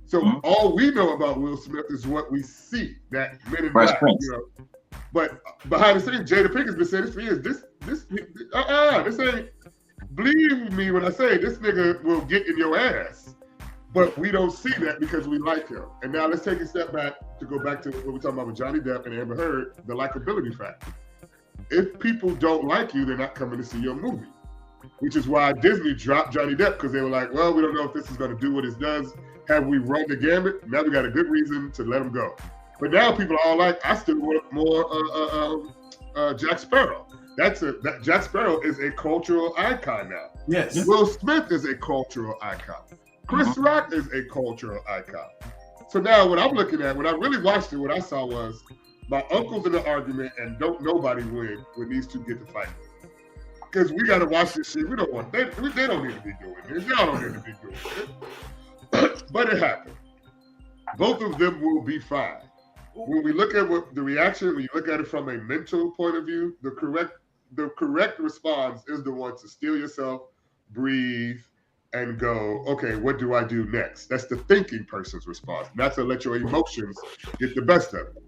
So all we know about Will Smith is what we see, that Men in Black, you know. But behind the scenes, Jada Pinkett been saying this for years. This ain't, believe me when I say this nigga will get in your ass. But we don't see that because we like him. And now let's take a step back to go back to what we're talking about with Johnny Depp and Amber Heard, the likability factor. If people don't like you, they're not coming to see your movie. Which is why Disney dropped Johnny Depp, because they were like, well, we don't know if this is going to do what it does. Have we run the gambit? Now we got a good reason to let him go. But now people are all like, I still want more Jack Sparrow. That Jack Sparrow is a cultural icon now. Yes. Will Smith is a cultural icon. Chris Rock is a cultural icon. So now what I'm looking at, when I really watched it, what I saw was my uncle's in an argument and don't nobody win when these two get to fight. Because we got to watch this shit. We don't want, they don't need to be doing this. Y'all don't need to be doing this. But it happened. Both of them will be fine. When we look at what the reaction, when you look at it from a mental point of view, the correct response is the one to steel yourself, breathe, and go, okay, what do I do next? That's the thinking person's response, not to let your emotions get the best of it.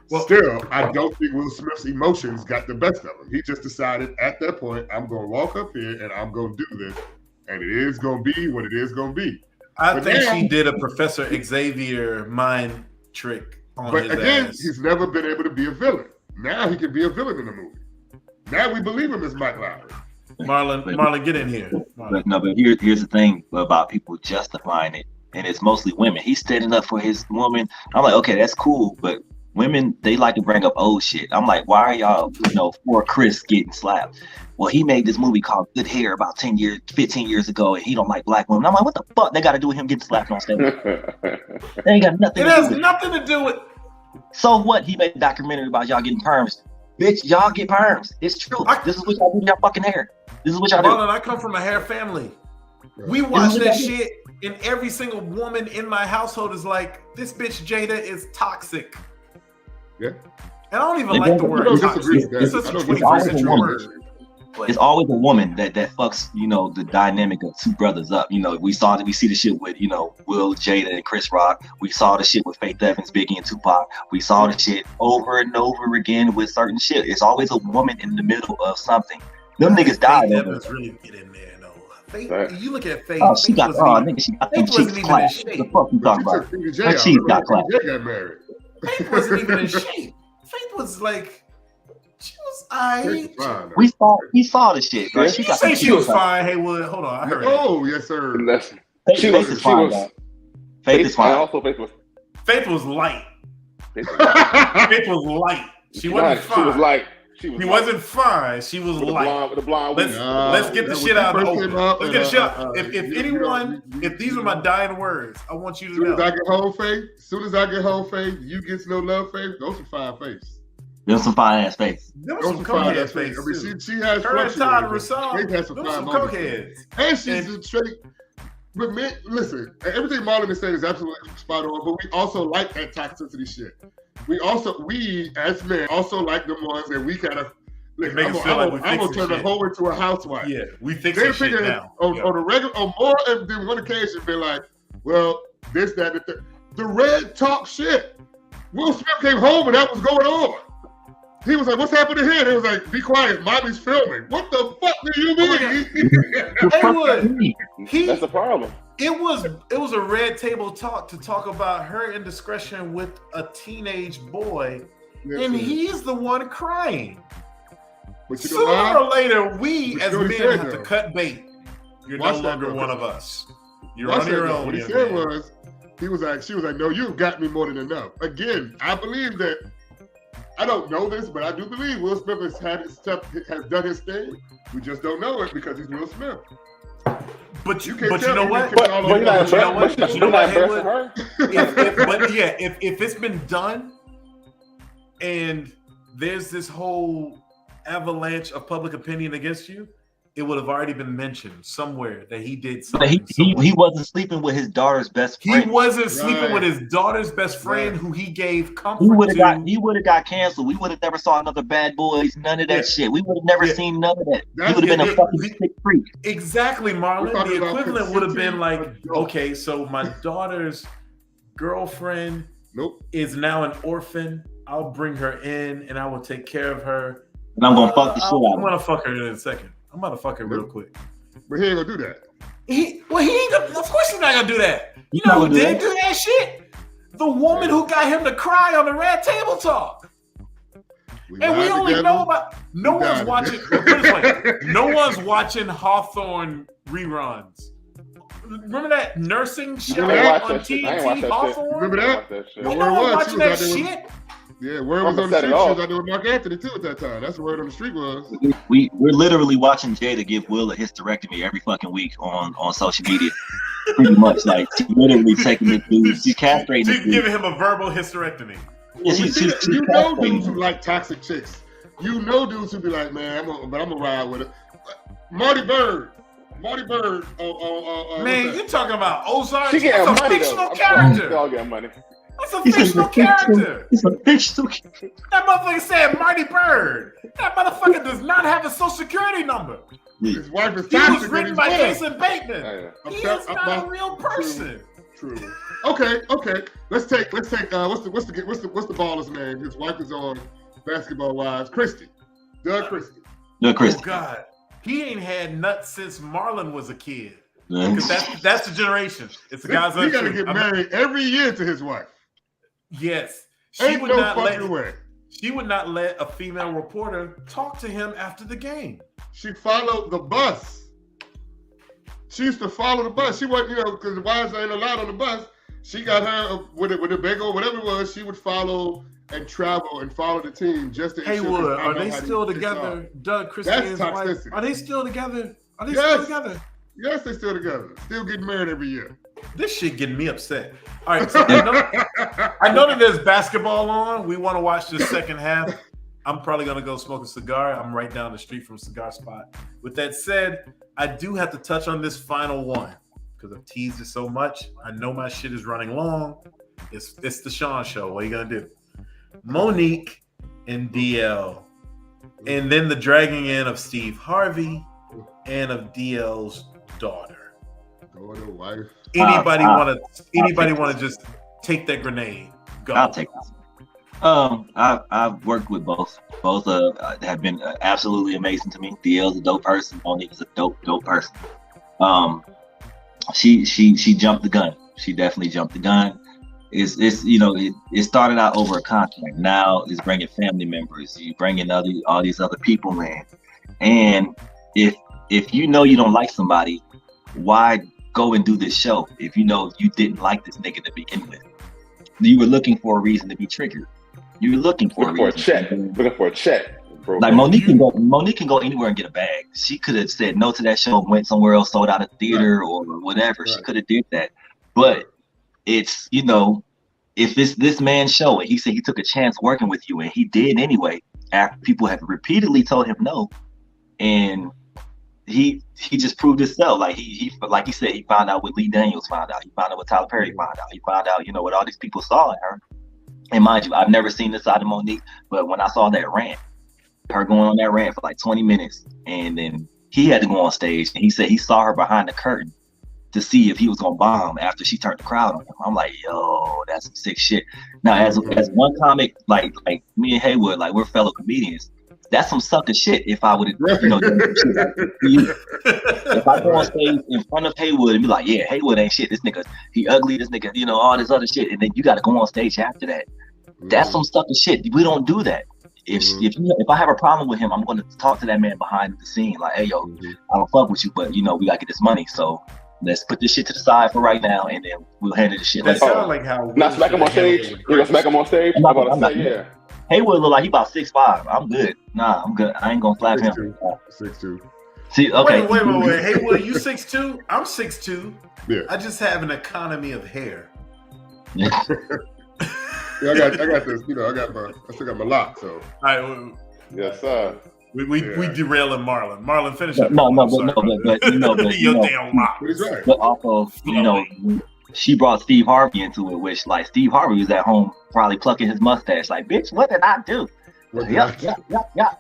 Well, still, I don't think Will Smith's emotions got the best of him. He just decided at that point, I'm going to walk up here and I'm going to do this, and it is going to be what it is going to be. I think she did a Professor Xavier mind trick on his ass. He's never been able to be a villain. Now he can be a villain in the movie. Now we believe him as Mike Lowry. Marlon, get in here. But here's the thing about people justifying it, and it's mostly women. He's standing up for his woman. I'm like, okay, that's cool, but women, they like to bring up old shit. I'm like, why are y'all, for Chris getting slapped? Well, he made this movie called Good Hair about 15 years ago, and he don't like black women. I'm like, what the fuck they got to do with him getting slapped on stage? They ain't got nothing. It has nothing to do with. So what? He made a documentary about y'all getting perms. Bitch, y'all get perms. It's true. This is what y'all do with your fucking hair. This is what y'all do. Marlon, I come from a hair family. We watch that shit, and every single woman in my household is like, this bitch Jada is toxic. Yeah. And I don't even like the word toxic. It's such a 21st century word. It's always a woman that fucks, the dynamic of two brothers up. We see the shit with, Will, Jada, and Chris Rock. We saw the shit with Faith Evans, Biggie, and Tupac. We saw the shit over and over again with certain shit. It's always a woman in the middle of something. Them niggas died. Faith Evans really get in there, though. Faith, you look at Faith. Oh, she got them cheeks clapped. What the fuck you talking about? Her cheeks got clapped. Faith wasn't even in shape. Faith was like, she was alright. We saw the shit, bro. She say she was fine, Haywood. Hold on, I heard. Oh, yes, sir. Faith is fine. Faith is fine. Faith was light. Faith was light. She wasn't fine. She was light. He wasn't fine. She was light. With the blonde let's get the shit out of the open. Let's get the shit out. If these are my dying words, I want you to know. As soon as I get home, Faith, you get no love, Faith. Those are fine face. Them some fine ass face. Them some cokehead face. I mean, she has. Her and Todd Rassam. Faith has some cokeheads. And she's straight. But man, listen, everything Marlon is saying is absolutely spot on. But we also like that toxicity shit. We as men also like the ones that we kind of. I'm gonna turn the hoe into a housewife. Yeah, we fix it shit now. On a regular, on more than one occasion, been like, well, this, that, the red talk shit. Will Smith came home and that was going on. He was like, what's happening here? They was like, be quiet, mommy's filming. What the fuck do you mean? That's the problem. It was a red table talk to talk about her indiscretion with a teenage boy, and he's the one crying. But sooner or later, we as men have to cut bait. You're no longer one of us. You're on your own. What he said was, she was like, no, you've got me more than enough. Again, I believe that. I don't know this, but I do believe Will Smith has done his thing. We just don't know it because he's Will Smith. But you know what? If it's been done, and there's this whole avalanche of public opinion against you, it would have already been mentioned somewhere that he did something. But he wasn't sleeping with his daughter's best friend. He wasn't sleeping with his daughter's best friend, who he gave comfort He would have got canceled. We would have never saw another Bad Boys. None of that shit. We would have never seen none of that. He would have been a fucking sick freak. Exactly, Marlon. The equivalent would have been like, okay, so my daughter's girlfriend is now an orphan. I'll bring her in and I will take care of her. And I'm gonna fuck the shit out of her. I'm gonna fuck her in a second. I'm gonna fuck her real quick. But he ain't gonna do that. He ain't gonna, of course he's not gonna do that. You know who did do that shit? The woman who got him to cry on the Red Table Talk. And we only know about no one's watching. No one's watching Hawthorne reruns. Remember that nursing show on TNT, Hawthorne? Remember that? Ain't no one watching that shit. Yeah, word was on the street. She was out there with Mark Anthony too at that time. That's the word on the street was. We're literally watching Jada give Will a hysterectomy every fucking week on social media. Pretty much, like she's literally taking the dude. She's castrating. She's giving him a verbal hysterectomy. Yeah, she's you know dudes who like toxic chicks. You know dudes who be like, man, I'm gonna ride with it. Marty Bird. Man, you're talking about Ozark. She getting That's a money fictional though. character. They all getting money. That's a fictional character. It's a fictional. That motherfucker said Marty Bird. That motherfucker does not have a social security number. His wife is He toxic. was written by Jason Bateman. Yeah. He is not a real person. True. Okay. Let's take. What's the baller's name? His wife is on Basketball Wives. Doug Christie. Oh God, he ain't had nuts since Marlon was a kid. Because that's the generation. It's the guys. He got to get married every year to his wife. Yes, She would not let a female reporter talk to him after the game. She followed the bus. She used to follow the bus. She wasn't, because the wives ain't allowed on the bus. She got her with a big old whatever it was. She would follow and travel and follow the team just to. Haywood, are they still together? Doug Christie and his wife. Are they still together? Still together? Yes, they're still together. Still getting married every year. This shit getting me upset. All right, so I know that there's basketball on. We want to watch the second half. I'm probably going to go smoke a cigar. I'm right down the street from Cigar Spot. With that said, I do have to touch on this final one because I've teased it so much. I know my shit is running long. It's the Shawn Show. What are you going to do? Monique and DL. And then the dragging in of Steve Harvey and of DL's daughter. Wife. Anybody want to just take that grenade? Go. I'll take this. I've worked with both. Both have been absolutely amazing to me. DL's a dope person. Monique is a dope person. She jumped the gun. She definitely jumped the gun. It started out over a contract. Now it's bringing family members. You bringing all these other people in. And if you know you don't like somebody, why go and do this show if you know you didn't like this nigga to begin with? You were looking for a reason to be triggered. You were looking for a check. Looking for a check. Bro. Like Monique can go anywhere and get a bag. She could have said no to that show and went somewhere else, sold out a theater or whatever. Right. She could have did that. But it's, if it's this man's show and he said he took a chance working with you and he did anyway, after people have repeatedly told him no, and he just proved himself. Like he like he said, he found out what Lee Daniels found out. He found out what Tyler Perry found out. He found out, what all these people saw in her. And mind you, I've never seen this side of Monique, but when I saw that rant, her going on that rant for like 20 minutes, and then he had to go on stage, and he said he saw her behind the curtain to see if he was gonna bomb after she turned the crowd on him. I'm like, yo, that's some sick shit. Now, as one comic, like me and Haywood, like we're fellow comedians. That's some sucker shit. If I would have, if I go on stage in front of Haywood and be like, yeah, Haywood ain't shit. This nigga, he ugly. This nigga, all this other shit, and then you got to go on stage after that. That's some sucker shit. We don't do that. If I have a problem with him, I'm going to talk to that man behind the scene. Like, hey, yo, I don't fuck with you, but we got to get this money. So let's put this shit to the side for right now, and then we'll handle this shit. That sounds like how. Not smack him on stage. You're gonna smack him on stage. I'm about to say, yeah. Haywood look like he about 6'5". I'm good. Nah, I'm good. I ain't gonna slap him. 6'2". See, okay. Wait. Haywood, you 6'2"? I'm 6'2". Yeah. I just have an economy of hair. Yeah, I got this. You know, I still got my lock. So. All right. Yes, sir. We derailing Marlon. Marlon, finish up. But you know, your damn lock. He's right. But also, you know, she brought Steve Harvey into it, which like Steve Harvey was at home probably plucking his mustache, like, bitch, what did I do? Yeah.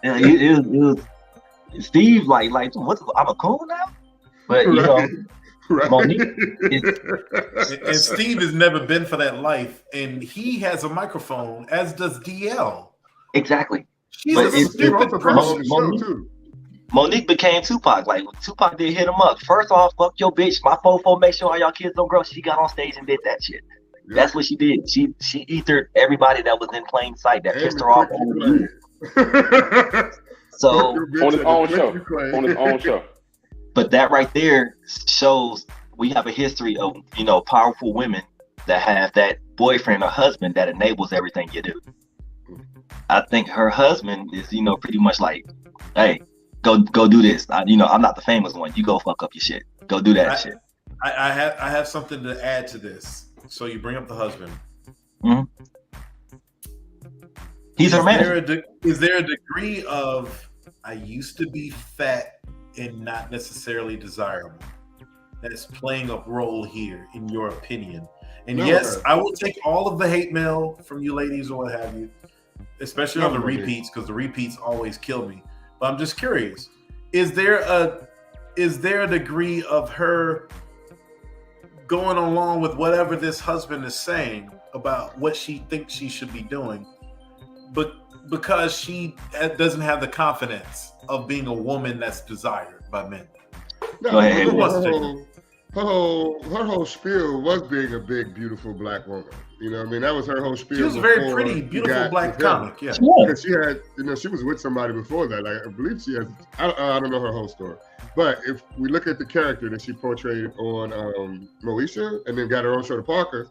It was Steve like what? I'm a coon now, but you know. Right. Monique and Steve has never been for that life, and he has a microphone, as does DL. Exactly. She's a stupid person. Monique became Tupac. Like Tupac did hit him up. First off, fuck your bitch. My fofo, make sure all y'all kids don't grow. She got on stage and did that shit. Yeah. That's what she did. She ethered everybody that was in plain sight that pissed her off over you. So on his own show. But that right there shows we have a history of, you know, powerful women that have that boyfriend or husband that enables everything you do. I think her husband is, you know, pretty much like, hey, go do this. I'm not the famous one. You go fuck up your shit. Go do that shit. I have something to add to this. So you bring up the husband. Mm-hmm. He's her manager. Is there a degree of I used to be fat and not necessarily desirable that's playing a role here, in your opinion? And yes, I will take all of the hate mail from you ladies or what have you, especially on the repeats, because the repeats always kill me. But I'm just curious: is there a degree of her going along with whatever this husband is saying about what she thinks she should be doing, but because she doesn't have the confidence of being a woman that's desired by men? No, her whole spiel was being a big, beautiful black woman. You know what I mean? That was her whole spiel. She was a very pretty, beautiful black comic. Yeah. Because she had, you know, she was with somebody before that. Like, I believe she has, I don't know her whole story. But if we look at the character that she portrayed on Moesha and then got her own show to Parker,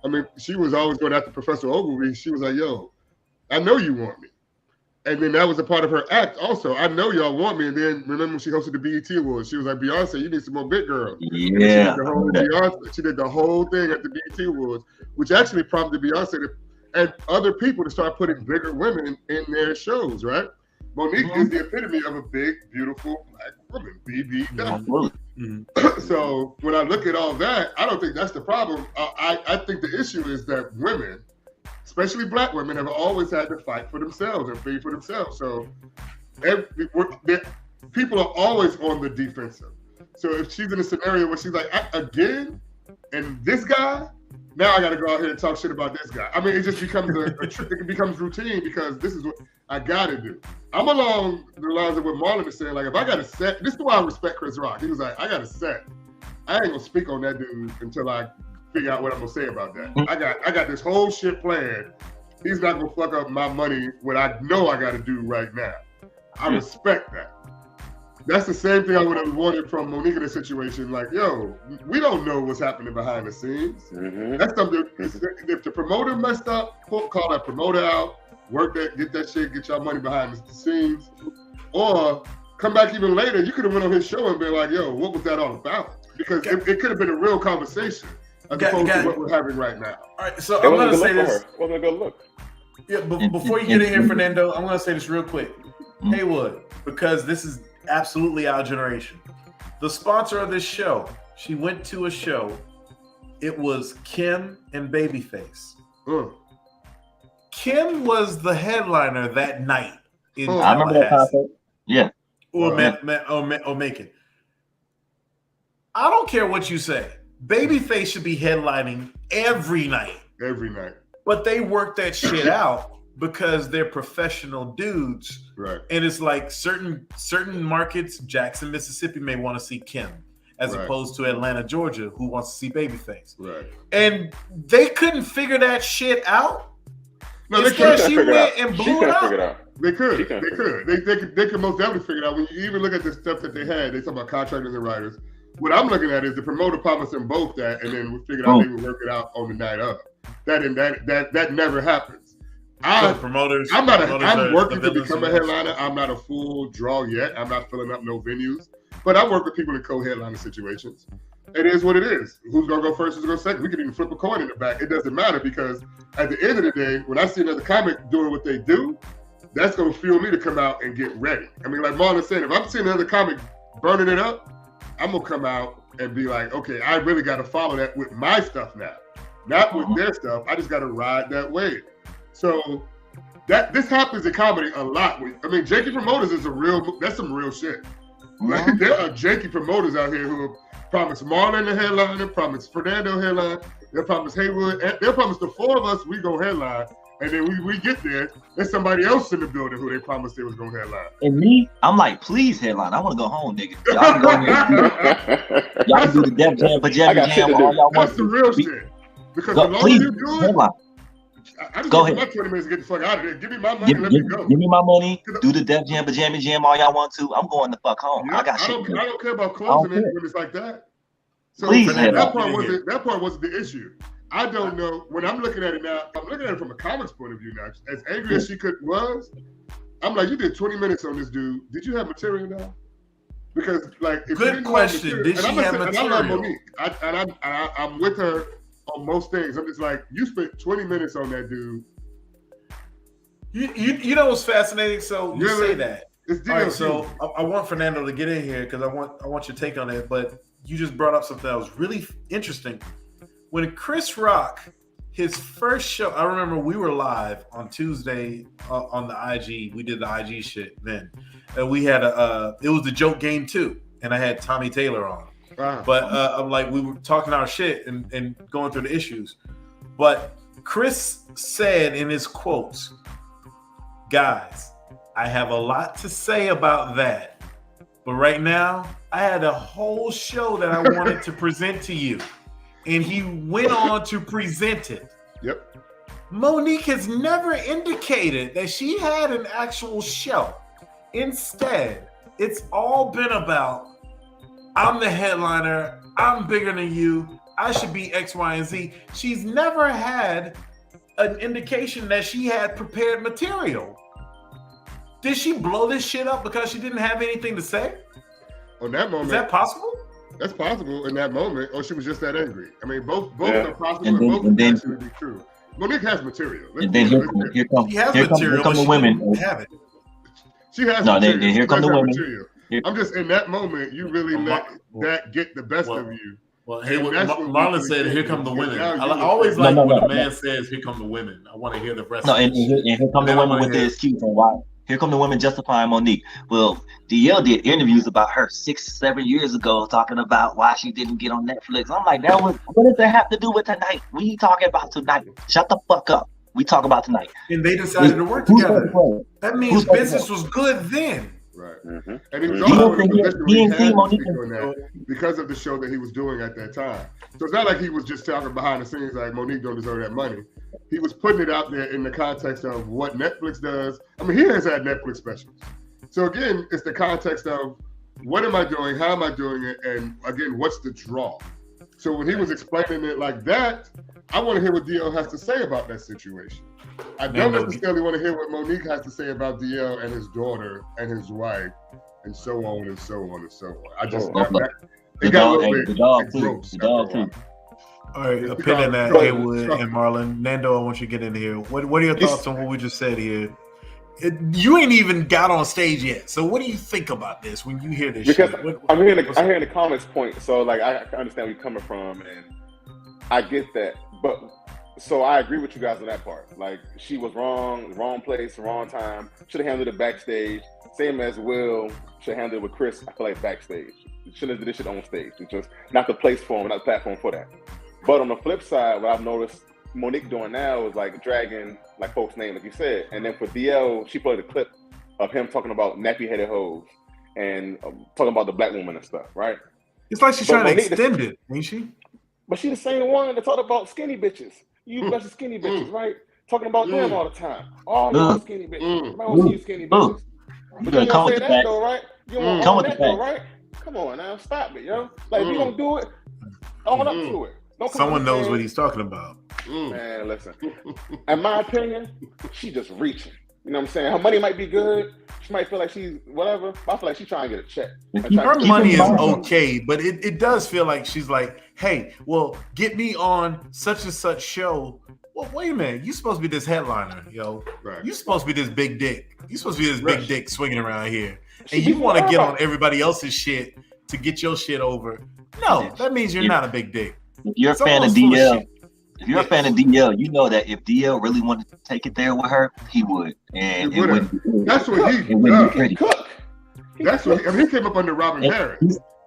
I mean, she was always going after Professor Ogilvy. She was like, yo, I know you want me. And then that was a part of her act also. I know y'all want me. And then remember when she hosted the BET Awards, she was like, Beyonce, you need some more big girls. Yeah. She did the whole thing at the BET Awards, which actually prompted Beyonce and other people to start putting bigger women in their shows, right? Monique is the epitome of a big, beautiful black woman, BBW. So when I look at all that, I don't think that's the problem. I think the issue is that women, especially black women, have always had to fight for themselves and be for themselves. So people are always on the defensive. So if she's in a scenario where she's like, again, and this guy, now I got to go out here and talk shit about this guy. I mean, it just becomes it becomes routine because this is what I got to do. I'm along the lines of what Marlon is saying. Like, if I got a set, this is why I respect Chris Rock. He was like, I got a set. I ain't gonna speak on that dude until I figure out what I'm gonna say about that. I got this whole shit planned. He's not gonna fuck up my money, what I know I gotta do right now. I respect that. That's the same thing I would have wanted from Monique in this situation. Like, yo, we don't know what's happening behind the scenes. That's something, if the promoter messed up, call that promoter out, work that, get that shit, get y'all money behind the scenes. Or come back even later, you could have went on his show and been like, yo, what was that all about? Because it could have been a real conversation as opposed to what we're having right now. All right, so I'm going to say this. It wasn't a good look. Yeah, but before you get in here, Fernando, I'm going to say this real quick. Haywood, because this is absolutely our generation. The sponsor of this show, she went to a show. It was Kim and Babyface. Kim was the headliner that night in I remember that concert. Yeah. Or Macon. I don't care what you say. Babyface should be headlining every night. Every night. But they work that shit out because they're professional dudes. Right. And it's like certain markets, Jackson, Mississippi, may want to see Kim as opposed to Atlanta, Georgia, who wants to see Babyface. Right. And they couldn't figure that shit out. No, they could. She went and blew it out. They could. They could most definitely figure it out. When you even look at the stuff that they had, they talk about contractors and writers. What I'm looking at is the promoter promised them both that, and then we figured out they would work it out on the night of. That never happens. I'm working to become a headliner. I'm not a full draw yet. I'm not filling up no venues, but I work with people in co-headliner situations. it is what it is. Who's gonna go first? Who's gonna go second? We can even flip a coin in the back. It doesn't matter because at the end of the day, when I see another comic doing what they do, that's gonna fuel me to come out and get ready. I mean, like Marlon said, if I'm seeing another comic burning it up, I'm gonna come out and be like, okay, I really got to follow that with my stuff now, not with their stuff. I just got to ride that wave. So this happens in comedy a lot. I mean, janky promoters is that's some real shit. Like, there are janky promoters out here who promise Marlon the headline, they promise Fernando headline, they promise Haywood, and they promise the four of us we go headline. And then we get there, there's somebody else in the building who they promised they was going to headline. And me, I'm like, please headline. I want to go home, nigga. Y'all can go y'all can do the Def Jam, Pajama Jam, all y'all want. That's the real shit. Because the longer you do it, I just give my 20 minutes to get the fuck out of there. Give me my money and let me go. Give me my money, do the Def Jam, Pajama Jam, all y'all want to. I'm going the fuck home. Yeah, I got shit. I don't care about closing it when it's like that. So please, that part wasn't the issue. I don't know. When I'm looking at it now, I'm looking at it from a comics point of view now. As angry as she was, I'm like, you did 20 minutes on this dude. Did you have material now? Because like, if good question. Did she have material? I love Monique. I'm with her on most things. I'm just like, you spent 20 minutes on that dude. You know what's fascinating? So you say that. It's all right, so I want Fernando to get in here because I want your take on it. But you just brought up something that was really interesting. When Chris Rock, his first show, I remember we were live on Tuesday on the IG. We did the IG shit then. And we had it was the joke game too. And I had Tommy Taylor on. Wow. But I'm like, we were talking our shit and going through the issues. But Chris said in his quotes, guys, I have a lot to say about that. But right now, I had a whole show that I wanted to present to you. And he went on to present it. Yep. Monique has never indicated that she had an actual show. Instead, it's all been about, I'm the headliner, I'm bigger than you, I should be X, Y, and Z. She's never had an indication that she had prepared material. Did she blow this shit up because she didn't have anything to say? On that moment. Is that possible? That's possible in that moment, or she was just that angry. I mean, both are possible, and both can actually be true. Monique has material. And then here come the women. Have it. She has material. Then here come the women. I'm just in that moment. You really let that get the best of you. Well, hey, Marlon said, "Here come the women." I always like when a man says, "Here come the women." I want to hear the rest. No, and here come the women with the excuse on why. Here come the women justifying Monique. Well, DL did interviews about her 6-7 years ago, talking about why she didn't get on Netflix. I'm like, what does that have to do with tonight? We talking about tonight. Shut the fuck up. We talk about tonight. And they decided to work together. That means business was good then. Right. Mm-hmm. And he was also in a position where he had to speak on that because of the show that he was doing at that time. So it's not like he was just talking behind the scenes like Monique don't deserve that money. He was putting it out there in the context of what Netflix does. I mean, he has had Netflix specials. So again, it's the context of what am I doing? How am I doing it? And again, what's the draw? So when he was explaining it like that, I want to hear what DL has to say about that situation. I don't necessarily want to hear what Monique has to say about DL and his daughter and his wife and so on and so on and so on. I just it got a little bit gross. The dog too. All right, opinion that Haywood and Marlon. Nando, I want you to get in here. What are your thoughts on what we just said here? You ain't even got on stage yet. So what do you think about this when you hear this because shit? I'm hearing the comments point. So like I understand where you're coming from and I get that. But so I agree with you guys on that part. Like she was wrong place, wrong time. Should have handled it backstage. Same as Will should have handled it with Chris. I feel like backstage. Shouldn't have did this shit on stage. It's just not the place for him, not the platform for that. But on the flip side, what I've noticed Monique doing now is like dragging like folks' names, like you said. And then for DL, she played a clip of him talking about nappy-headed hoes and talking about the black woman and stuff, right? It's like she's trying to extend it, ain't she? But she's the same one that talked about skinny bitches. You bunch of skinny bitches, right? Talking about them all the time. All those skinny bitches. I don't see you skinny bitches. But you don't say that though, right? You don't want that though, right? Come on now, stop it, yo. Like if you don't do it, own up to it. Someone knows what he's talking about. Man, listen. In my opinion, she just reaching. You know what I'm saying? Her money might be good. She might feel like she's whatever. But I feel like she's trying to get a check. Her money is okay, but it does feel like she's like, hey, well, get me on such and such show. Well, wait a minute. You supposed to be this headliner, yo. Right. You supposed to be this big dick. You supposed to be this big dick swinging around here. And you want to get on everybody else's shit to get your shit over. No, that means you're not a big dick. If you're a fan of DL, if you're a fan of DL, you know that if DL really wanted to take it there with her, he would. And it wouldn't. That's what he does. That's what he came up under Robin Barrett.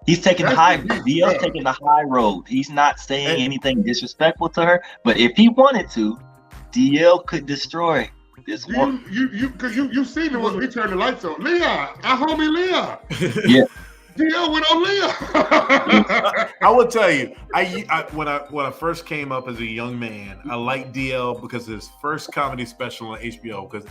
He's taking the high. DL's taking the high road. He's not saying anything disrespectful to her. But if he wanted to, DL could destroy this one. You seen it when we turned the lights on. Leon, our homie Leon. Yeah. DL went on Leon. I will tell you, when I first came up as a young man, I liked DL because of his first comedy special on HBO. Because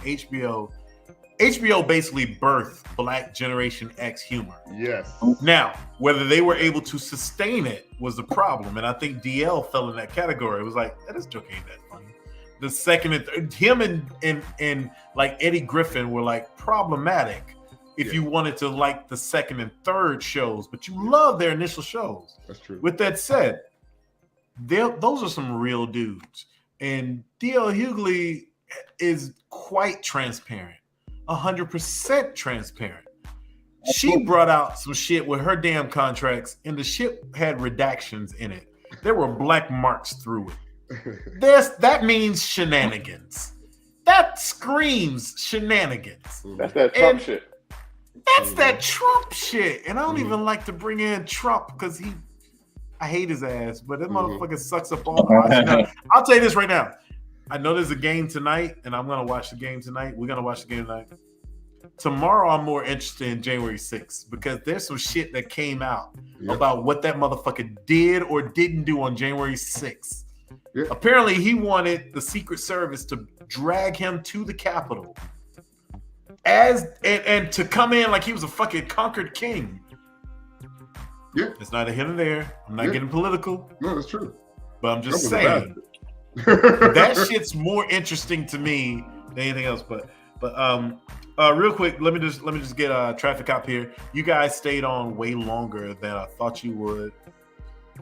HBO basically birthed Black Generation X humor. Yes. Now, whether they were able to sustain it was the problem, and I think DL fell in that category. It was like, this joke ain't that funny. The second and third, him and like Eddie Griffin were like problematic if you wanted to like the second and third shows, but you love their initial shows. That's true. With that said, those are some real dudes, and DL Hughley is quite transparent. 100% transparent. She brought out some shit with her damn contracts, and the shit had redactions in it. There were black marks through it. That means shenanigans. That screams shenanigans. That's that Trump shit. That's that Trump shit. And I don't even like to bring in Trump because I hate his ass, but that motherfucker sucks up all the I'll tell you this right now. I know there's a game tonight, and I'm going to watch the game tonight. We're going to watch the game tonight. Tomorrow, I'm more interested in January 6th because there's some shit that came out about what that motherfucker did or didn't do on January 6th. Yep. Apparently, he wanted the Secret Service to drag him to the Capitol and to come in like he was a fucking conquered king. Yeah. It's neither here nor there. I'm not getting political. No, that's true. But I'm just saying. That shit's more interesting to me than anything else. But real quick, let me just get traffic up here. You guys stayed on way longer than I thought you would.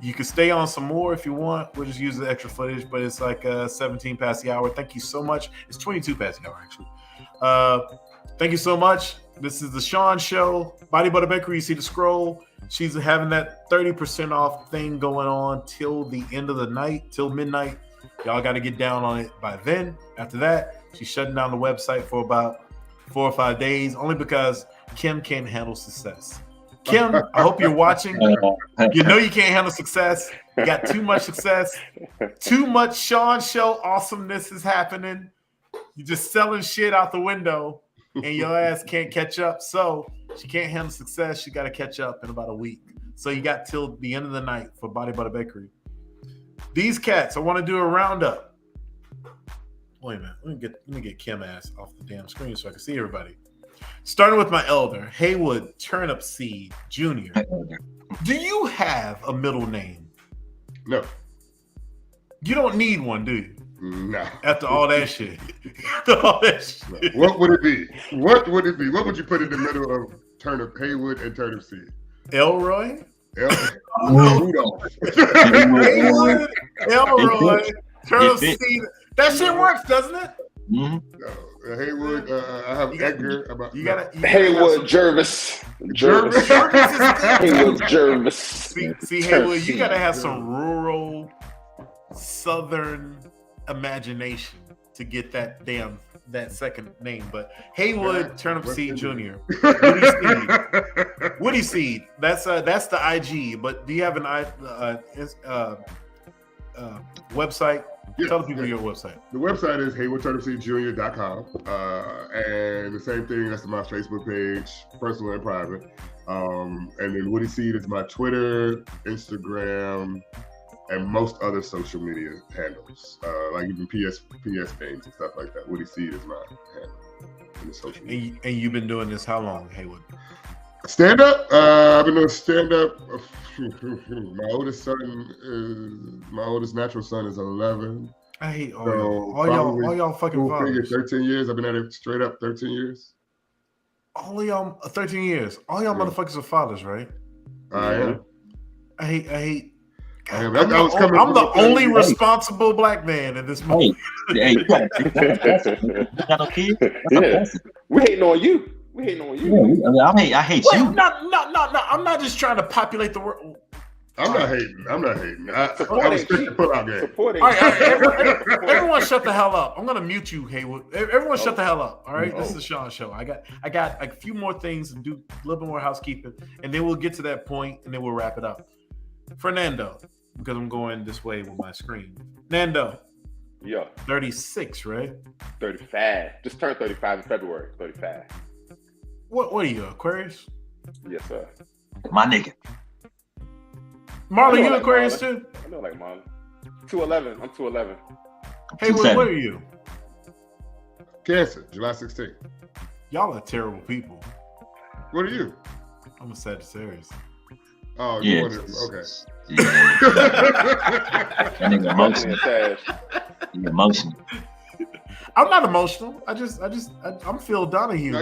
You can stay on some more if you want. We'll just use the extra footage, but it's like 17 past the hour. Thank you so much. It's 22 past the hour actually. Thank you so much. This is the Shawn Show. Body Butter Bakery. You see the scroll. She's having that 30% off thing going on till the end of the night, till midnight. Y'all got to get down on it by then. After that, she's shutting down the website for about 4 or 5 days, only because Kim can't handle success. Kim, I hope you're watching. You know you can't handle success. You got too much success. Too much Shawn Show awesomeness is happening. You're just selling shit out the window, and your ass can't catch up. So she can't handle success. She got to catch up in about a week. So you got till the end of the night for Body Butter Bakery. These cats, I want to do a roundup. Wait a minute. Let me get Kim ass off the damn screen so I can see everybody. Starting with my elder, Haywood Turnipseed Jr. Do you have a middle name? No. You don't need one, do you? No. After all that shit. All that shit. What would it be? What would it be? What would you put in the middle of Haywood and Turnipseed? Elroy? Rudolph. Haywood, Elroy, Turnipseed. That shit works, doesn't it? Mm-hmm. Haywood, I have Edgar. Haywood Jervis. Haywood Jervis. See, Haywood, you gotta have some rural, southern imagination to get that second name. But Haywood Turnipseed Jr. Woody Seed. That's the IG. But do you have an website? Tell the people your website. The website is haywoodturnipseedjr.com. And the same thing, that's my Facebook page, personal and private. And then Woody Seed is my Twitter, Instagram, and most other social media handles. Like even PS games and stuff like that. Woody Seed is my handle in the social media. And you've been doing this how long, Haywood? Stand up? I've been doing stand up. My oldest natural son is 11. I hate all y'all. All y'all fucking fathers. 13 years. I've been at it straight up 13 years. All of y'all 13 years. All y'all motherfuckers are fathers, right? I am. I hate. God, I'm the only responsible black man in this movie. Hey, you got no kids? Yeah. We hating on you. We hating on you. Yeah, I hate you. No. I'm not just trying to populate the world. I'm not hating. I respect the pull-out game. All right. Everyone shut the hell up. I'm gonna mute you, Haywood. Everyone shut the hell up. All right, this is the Shawn Show. I got a few more things and do a little bit more housekeeping, and then we'll get to that point, and then we'll wrap it up. Fernando, because I'm going this way with my screen. Nando. Yeah. 36, right? 35. Just turned 35 in February. 35. What are you, Aquarius? Yes, sir. My nigga. Marlon, you Aquarius too? I know like Marlon. 211. I'm 211. Hey, what are you? Cancer, July 16th. Y'all are terrible people. What are you? I'm a Sagittarius. Oh, yeah. Okay. Yeah. That nigga emotional. I'm not emotional. I'm Phil Donahue. No,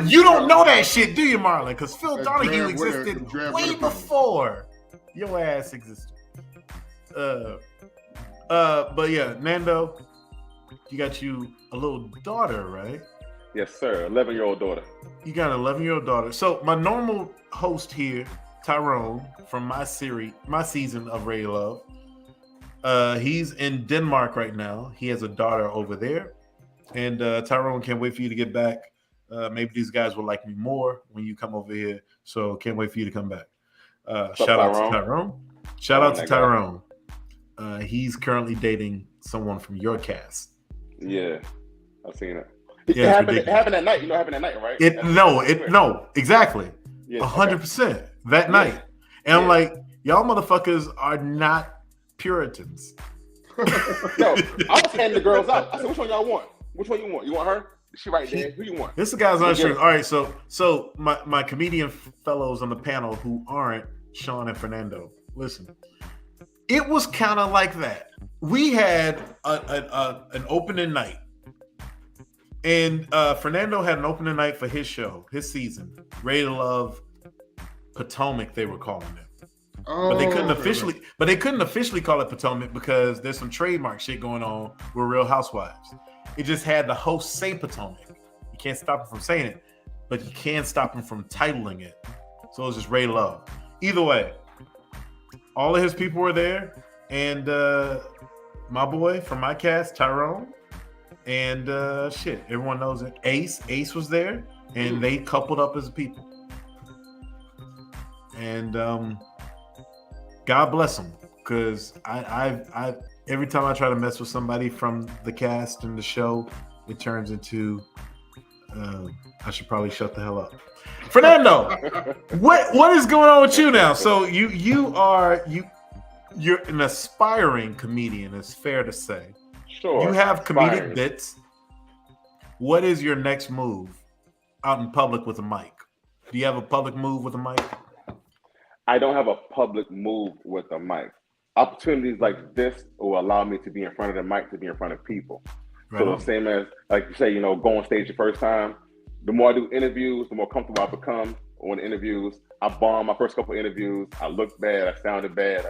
you don't know that shit, do you, Marlon? Because Phil Donahue existed way before your ass existed. But yeah, Nando, you got you a little daughter, right? Yes, sir. 11-year-old daughter. You got an 11-year-old daughter. So my normal host here, Tyrone, from my season of Ray Love, he's in Denmark right now. He has a daughter over there. And Tyrone, can't wait for you to get back. Maybe these guys will like me more when you come over here. So can't wait for you to come back. Shout out to Tyrone. Shout out to Tyrone. He's currently dating someone from your cast. Yeah, I've seen it. Yeah, it happened at night. You know, it happened at night, right? No, exactly. Yeah, 100% that night. And I'm like, y'all motherfuckers are not Puritans. No, I was handing the girls out. I said, which one y'all want? Which one you want? You want her? She right there. Who you want? This guy's unsure. All right, so my comedian fellows on the panel who aren't Shawn and Fernando, listen. It was kind of like that. We had an opening night. And Fernando had an opening night for his show, his season, Ray Love Potomac, they were calling it. But they couldn't officially call it Potomac because there's some trademark shit going on with Real Housewives. It just had the host say Potomac. You can't stop him from saying it, but you can stop him from titling it. So it was just Ray Love. Either way, all of his people were there, and my boy from my cast, Tyrone. And everyone knows it. Ace was there, and they coupled up as a people. And God bless them, because I every time I try to mess with somebody from the cast and the show, it turns into I should probably shut the hell up. Fernando, what is going on with you now? So you're an aspiring comedian, it's fair to say. Sure. You have comedic bits. What is your next move out in public with a mic? Do you have a public move with a mic? I don't have a public move with a mic. Opportunities like this will allow me to be in front of the mic, to be in front of people. Right. So the same as, like you say, go on stage the first time. The more I do interviews, the more comfortable I become on interviews. I bombed my first couple of interviews. I looked bad. I sounded bad.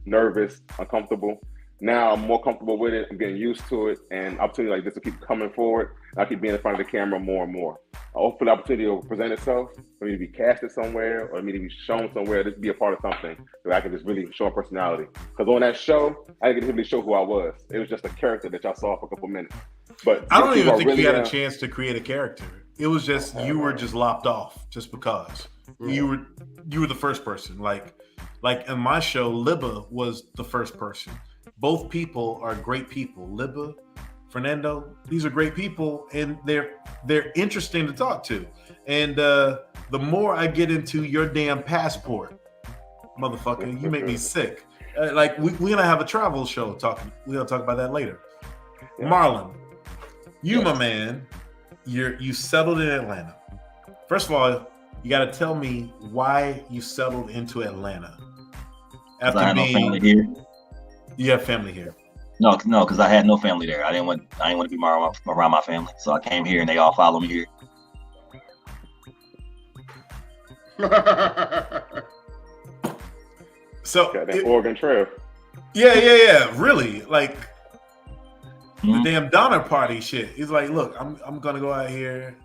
Nervous, uncomfortable. Now I'm more comfortable with it. I'm getting used to it, and opportunity like this will keep coming forward. I keep being in front of the camera more and more. Hopefully, the opportunity will present itself for me to be casted somewhere, or me to be shown somewhere, to be a part of something that I can just really show a personality. Because on that show, I didn't really show who I was. It was just a character that y'all saw for a couple minutes. But I don't even think you had a chance to create a character. It was just you were just lopped off just because you were the first person. Like in my show, Libba was the first person. Both people are great people. Libba, Fernando, these are great people, and they're interesting to talk to. And the more I get into your damn passport, motherfucker, you make me sick. We're gonna have a travel show talking. We're gonna talk about that later. Yeah. Marlon, my man, you settled in Atlanta. First of all, you got to tell me why you settled into Atlanta. After being, family here. You have family here. No, because I had no family there. I didn't want to be around my family, so I came here and they all follow me here. So got that Oregon Trail. Yeah. Really, like the damn Donner Party shit. He's like, look, I'm gonna go out here.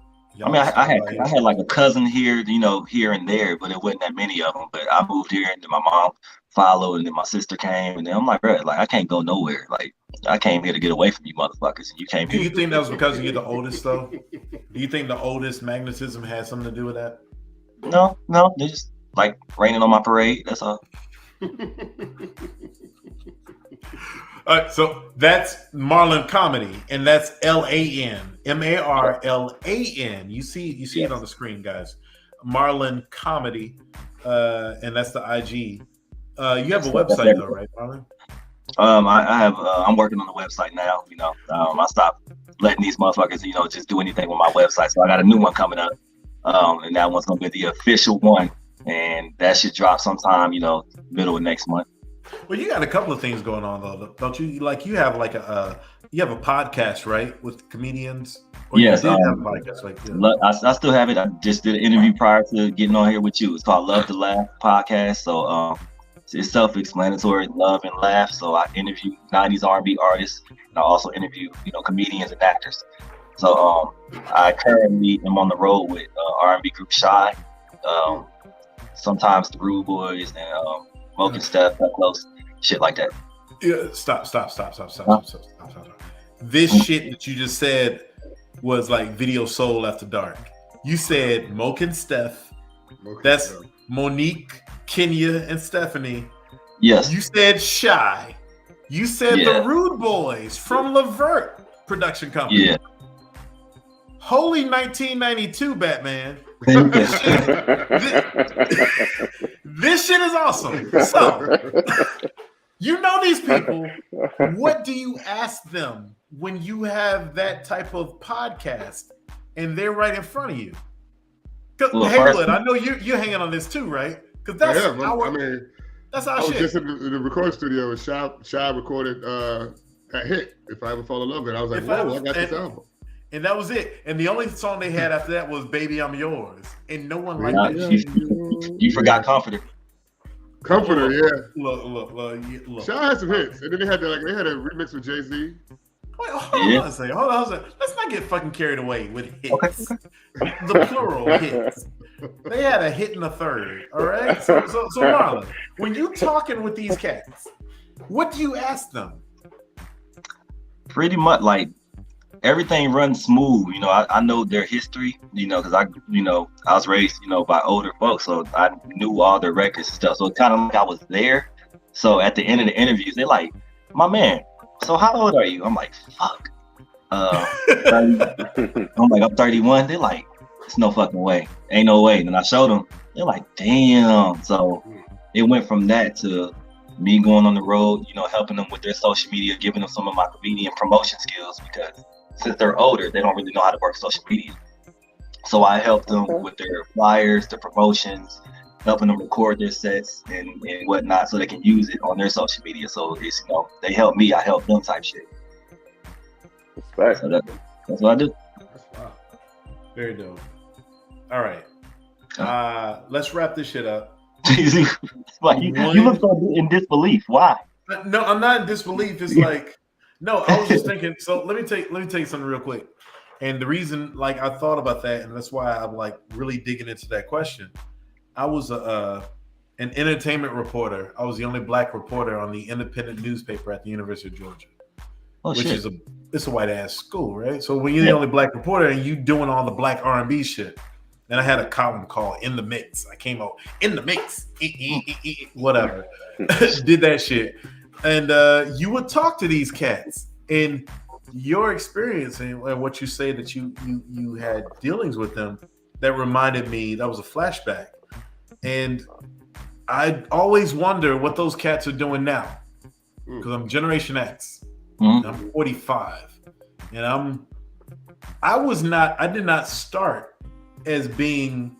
I mean, I had like a cousin here, here and there, but it wasn't that many of them. But I moved here, and then my mom followed, and then my sister came, and then I'm like, bro, like I can't go nowhere. Like I came here to get away from you motherfuckers, and you came here. Do you think that was because you're the oldest, though? Do you think the oldest magnetism had something to do with that? No, they just like raining on my parade. That's all. All right, so that's Marlan Comedy, and that's LAN, MARLAN. You see it on the screen, guys. Marlan Comedy, and that's the IG. You have a website though, right, Marlan? I have. I'm working on the website now. I stopped letting these motherfuckers, just do anything with my website. So I got a new one coming up, and that one's gonna be the official one, and that should drop sometime, middle of next month. Well, you got a couple of things going on though, don't you? Like you have like a podcast, right, with comedians? Or yes, you did have a podcast, like I still have it. I just did an interview prior to getting on here with you. It's called Love to Laugh Podcast. So it's self-explanatory, love and laugh. So I interview 90s R&B artists, and I also interview comedians and actors. So I currently am on the road with R&B group Shy, sometimes the Rude Boys and Moke and Steph, that close, shit like that. Yeah, stop. This shit that you just said was like Video Soul After Dark. You said Moke and Steph. That's Monique, Kenya, and Stephanie. Yes. You said Shy. You said the Rude Boys from Levert Production Company. Yeah. Holy 1992, Batman. This shit is awesome. So, you know these people. What do you ask them when you have that type of podcast and they're right in front of you? Haywood, I know you're hanging on this too, right? Because that's that's our I was shit. just in the recording studio and Shy recorded that hit, If I Ever Fall in Love. And I was like, whoa, I got this album. And that was it. And the only song they had after that was "Baby, I'm Yours," and no one liked that. You forgot "Comforter." Comforter, yeah. Look. Shaw had some hits, and then they had they had a remix with Jay-Z. Wait, hold on a second. Let's not get fucking carried away with hits. Okay. The plural hits. They had a hit and a third. All right. So Marlan, when you talking with these cats, what do you ask them? Pretty much like everything runs smooth. I know their history, because I was raised, by older folks, so I knew all their records and stuff. So it's kind of like I was there. So at the end of the interviews, they're like, "My man, so how old are you?" I'm like, "Fuck." I'm like, "I'm 31." They're like, "It's no fucking way. Ain't no way." And then I showed them. They're like, "Damn." So it went from that to me going on the road, helping them with their social media, giving them some of my comedian promotion skills, because since they're older, they don't really know how to work social media. So I helped them with their flyers, their promotions, helping them record their sets and whatnot so they can use it on their social media. So it's, they help me, I help them type shit. Right. So that's what I do. Wow. Very dope. All right. Let's wrap this shit up. Like, you look so in disbelief. Why? No, I'm not in disbelief. It's like, no, I was just thinking. So let me tell you something real quick. And the reason, like, I thought about that, and that's why I'm like really digging into that question. I was an entertainment reporter. I was the only black reporter on the independent newspaper at the University of Georgia, which is a white ass school, right? So when you're the only black reporter and you doing all the black R&B shit, then I had a column called "In the Mix." I came out in the mix, whatever, did that shit, and you would talk to these cats and your experience and what you say that you had dealings with them. That reminded me, that was a flashback. And I always wonder what those cats are doing now, because I'm Generation X. And I'm 45, and I did not start as being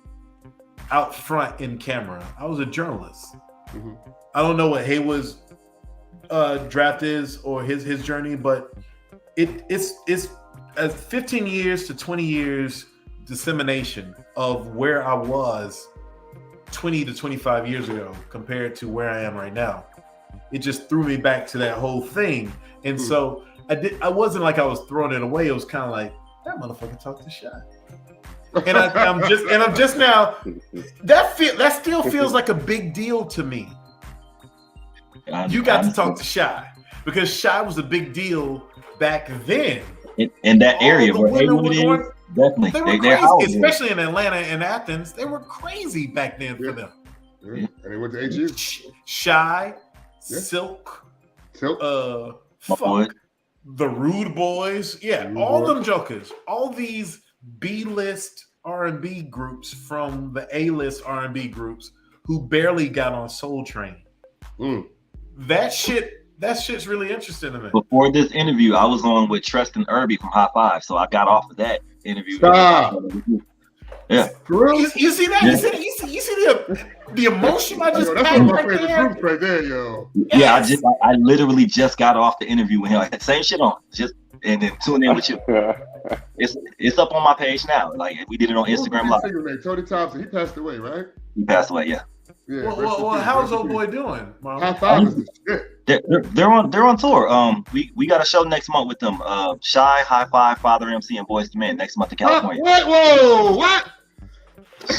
out front in camera. I was a journalist. I don't know what Haywood's draft is or his journey, but it's 15 years to 20 years dissemination of where I was 20 to 25 years ago compared to where I am right now. It just threw me back to that whole thing. And so I wasn't like I was throwing it away. It was kind of like, that motherfucker talked to Shy. And I'm just now, that still feels like a big deal to me. You got to talk to Shy because Shy was a big deal back then. In that area where Haywood is, definitely. They were crazy, especially in Atlanta and Athens. They were crazy back then for them. And they went to HU. Shy, Silk, Funk, the Rude Boys. Yeah, all them jokers. All these B-list R&B groups from the A-list R&B groups who barely got on Soul Train. That shit's really interesting to me. Before this interview, I was on with Tristan Irby from High Five, so I got off of that interview. Yeah. You see that? You see the emotion I just that's one of my favorite groups right there, yo. Yeah, I literally just got off the interview with him. Like, same shit on, and then tune in with you. It's up on my page now. Like we did it on Instagram Live. Tony Thompson, he passed away, right? He passed away, yeah. Well, how's old boy doing, Marlon? High Five is the shit. They're on tour. We got a show next month with them. Shy, High Five, Father MC, and Boys to Men next month in California. What?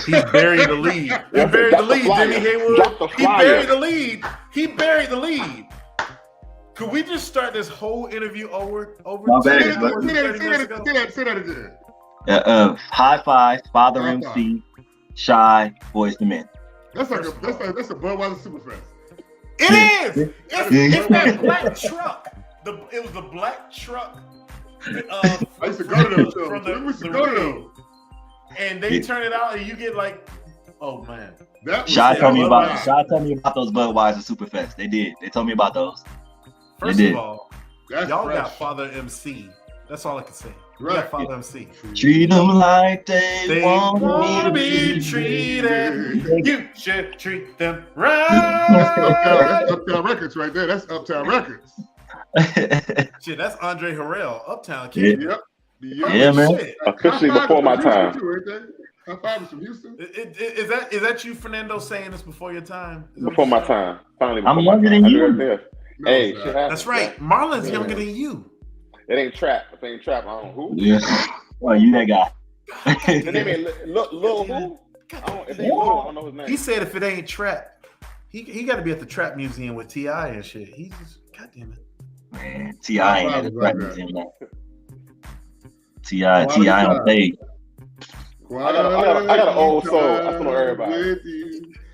He buried the lead. He buried the lead, didn't he, Haywood? He buried the lead. He buried the lead. Could we just start this whole interview over? Say that again. High Five, Father MC, Shy, Boys to Men. That's a Budweiser Superfest. It is. It's that black truck. It was the black truck. I used to go to those shows. We used to go to those. And they turn it out, and you get like, oh man. Shy told me about those Budweiser Superfest. They did. They told me about those. First of all, y'all got Father MC. That's all I can say. Right. Got Father MC. Treat them like they want to be treated. You should treat them right. That's Uptown Records right there. That's Uptown Records. Shit, that's Andre Harrell, Uptown Kid. Yep. Yeah, man. Officially before my time. High Five is from Houston. Is that you, Fernando, saying this before your time? Before my time. Finally, I'm younger than you. Hey, that's right. Marlon's younger than you. It ain't trap. If it ain't trap, I don't know who. Yeah. Well, you that guy. His name ain't Lil who? If it ain't Lil, I don't know his name. He said if it ain't trap, he got to be at the Trap Museum with T.I. and shit. He's just, goddamn it. Man, T.I. ain't at the Trap Museum now. T.I. on stage. I got an old soul. I still know everybody.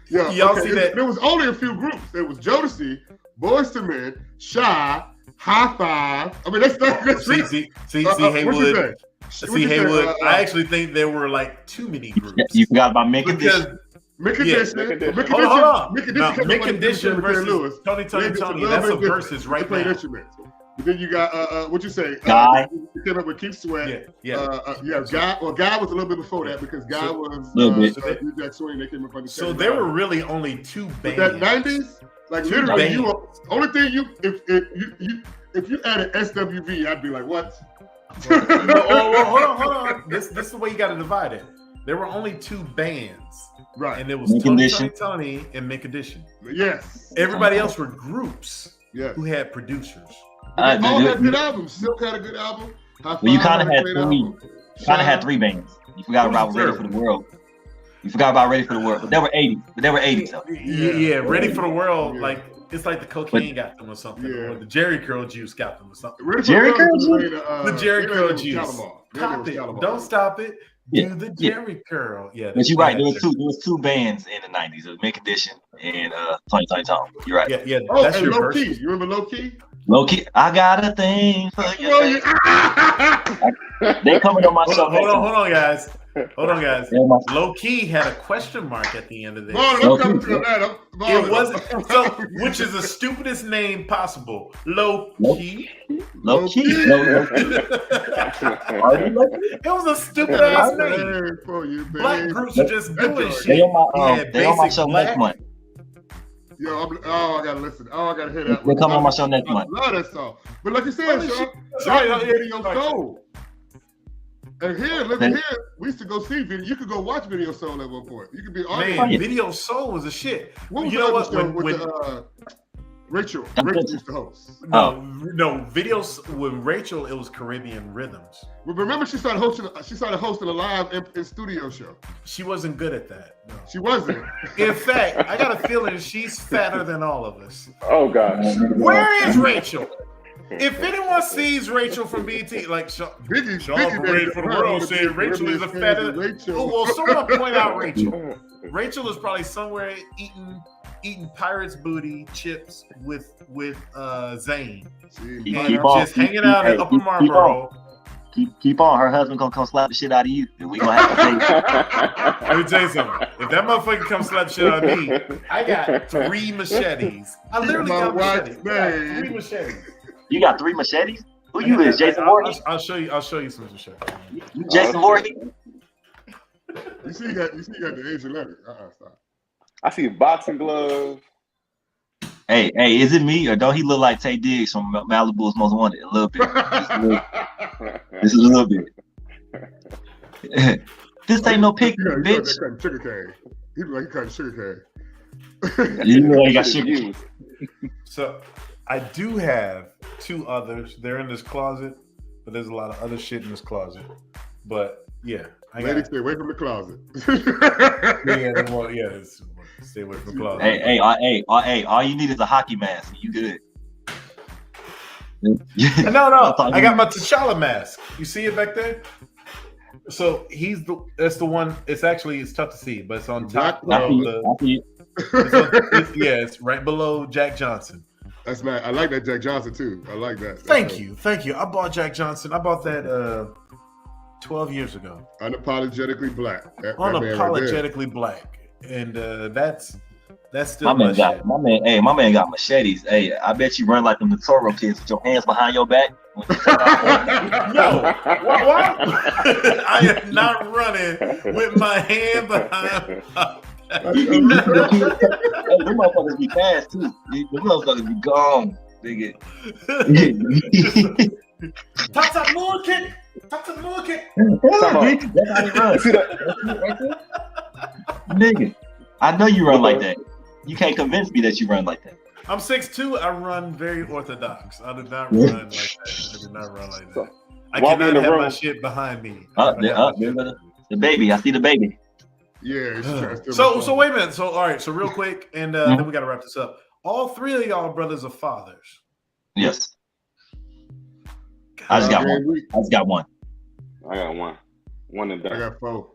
Yeah, y'all see that? There was only a few groups. There was Jodeci, Boys to Men, Shy, High Five. I mean, that's see, Haywood. See, Haywood. I actually think there were like too many groups. You forgot about Mint Condition. Mint Condition. Hold on. Mint Condition versus Tony. That's a versus right now. But then you got what you say? Guy. You came up with Keith Sweat. Yeah. Guy. Well, Guy was a little bit before that because Guy was Jack Swing. They came up on the So there were really only two bands. That 90s, like two literally, bands. only thing if you added SWV, I'd be like, what? Hold on. This is the way you got to divide it. There were only two bands, right? And it was Tony and Mint Condition. Yes. Everybody else were groups. Yes. Who had producers. They all had good albums. Silk had a good album. Well, you kind of had three. You kind of had three bands. You forgot about Ready for the World. But they were 80s though. Yeah. Ready for the World. Yeah. Like it's like the cocaine got them or something. Yeah. Or the Jerry Curl juice got them or something. Jerry Curl juice. The Jerry Curl juice. Pop it. Don't stop it. Do the Jerry Curl. Yeah. But you're right. There was two bands in the 90s. It was Mint Condition and Tony Tone. You're right. Yeah. Oh, that's your Low Key. You remember Low Key? Low Key, I got a thing for you. They coming on my show. Hold on, guys. Low Key had a question mark at the end of this. It wasn't so, which is the stupidest name possible. Low Key. Low Key. It was a stupid ass name. Black groups are just doing shit. They on my show next month. Yo, I gotta listen. I gotta hear that. They come on my show next month. I love that song. But like you said, Sean, that is Video Soul. And here, living here, we used to go see video. You could go watch Video Soul at one point. You could be man. Video Soul was a shit. What you know what? Rachel used to host. No, videos with Rachel. It was Caribbean Rhythms. Well, remember, she started hosting a live in studio show. She wasn't good at that. No. She wasn't. In fact, I got a feeling she's fatter than all of us. Oh gosh. Where is Rachel? If anyone sees Rachel from BT, like Sean from Ready for the World said Rachel is a fatter. Oh, well, someone point out Rachel. Rachel is probably somewhere eating pirate's booty chips with Zane. Just hanging out at Upper Marlboro. Keep on. Her husband gonna come slap the shit out of you. And we gonna have to pay. Let me tell you something. If that motherfucker comes slap the shit out of me, I got 3 machetes. I literally got machetes. 3 machetes. You got 3 machetes? Who you is? Jason Voorhees? I'll show you some machetes. You Jason Voorhees? You see, you got the Asian letter. Stop. I see boxing gloves. Hey, is it me or don't he look like Tay Diggs from Malibu's Most Wanted? A little bit. Just a little bit. This ain't no picture, bitch. He look like he cutting sugar cane. You know he got sugar. So I do have 2 others. They're in this closet, but there's a lot of other shit in this closet. But yeah. Ladies, stay away from the closet. Stay away from the closet. Hey, all you need is a hockey mask. You good. No. I got my T'Challa mask. You see it back there? So that's the one. It's tough to see, but it's on top of the. It's right below Jack Johnson. That's nice. I like that Jack Johnson too. I like that. Thank you. I bought Jack Johnson. I bought that 12 years ago. Unapologetically black. Unapologetically black, and that's still my man got machetes. Hey, I bet you run like them Toro kids with your hands behind your back. No, what? I am not running with my hand behind my back. Hey, them motherfuckers be fast too. Them motherfuckers be gone, nigga. Top more kick. That's how he runs. Nigga, I know you run like that. You can't convince me that you run like that. I'm 6'2". I run very orthodox. I do not run like that. I cannot have my shit behind me. The baby. I see the baby. Yeah. So wait a minute. So all right. So real quick, and then we got to wrap this up. All 3 of y'all brothers are fathers. Yes. I just got one. I got one. One and done. I got 4.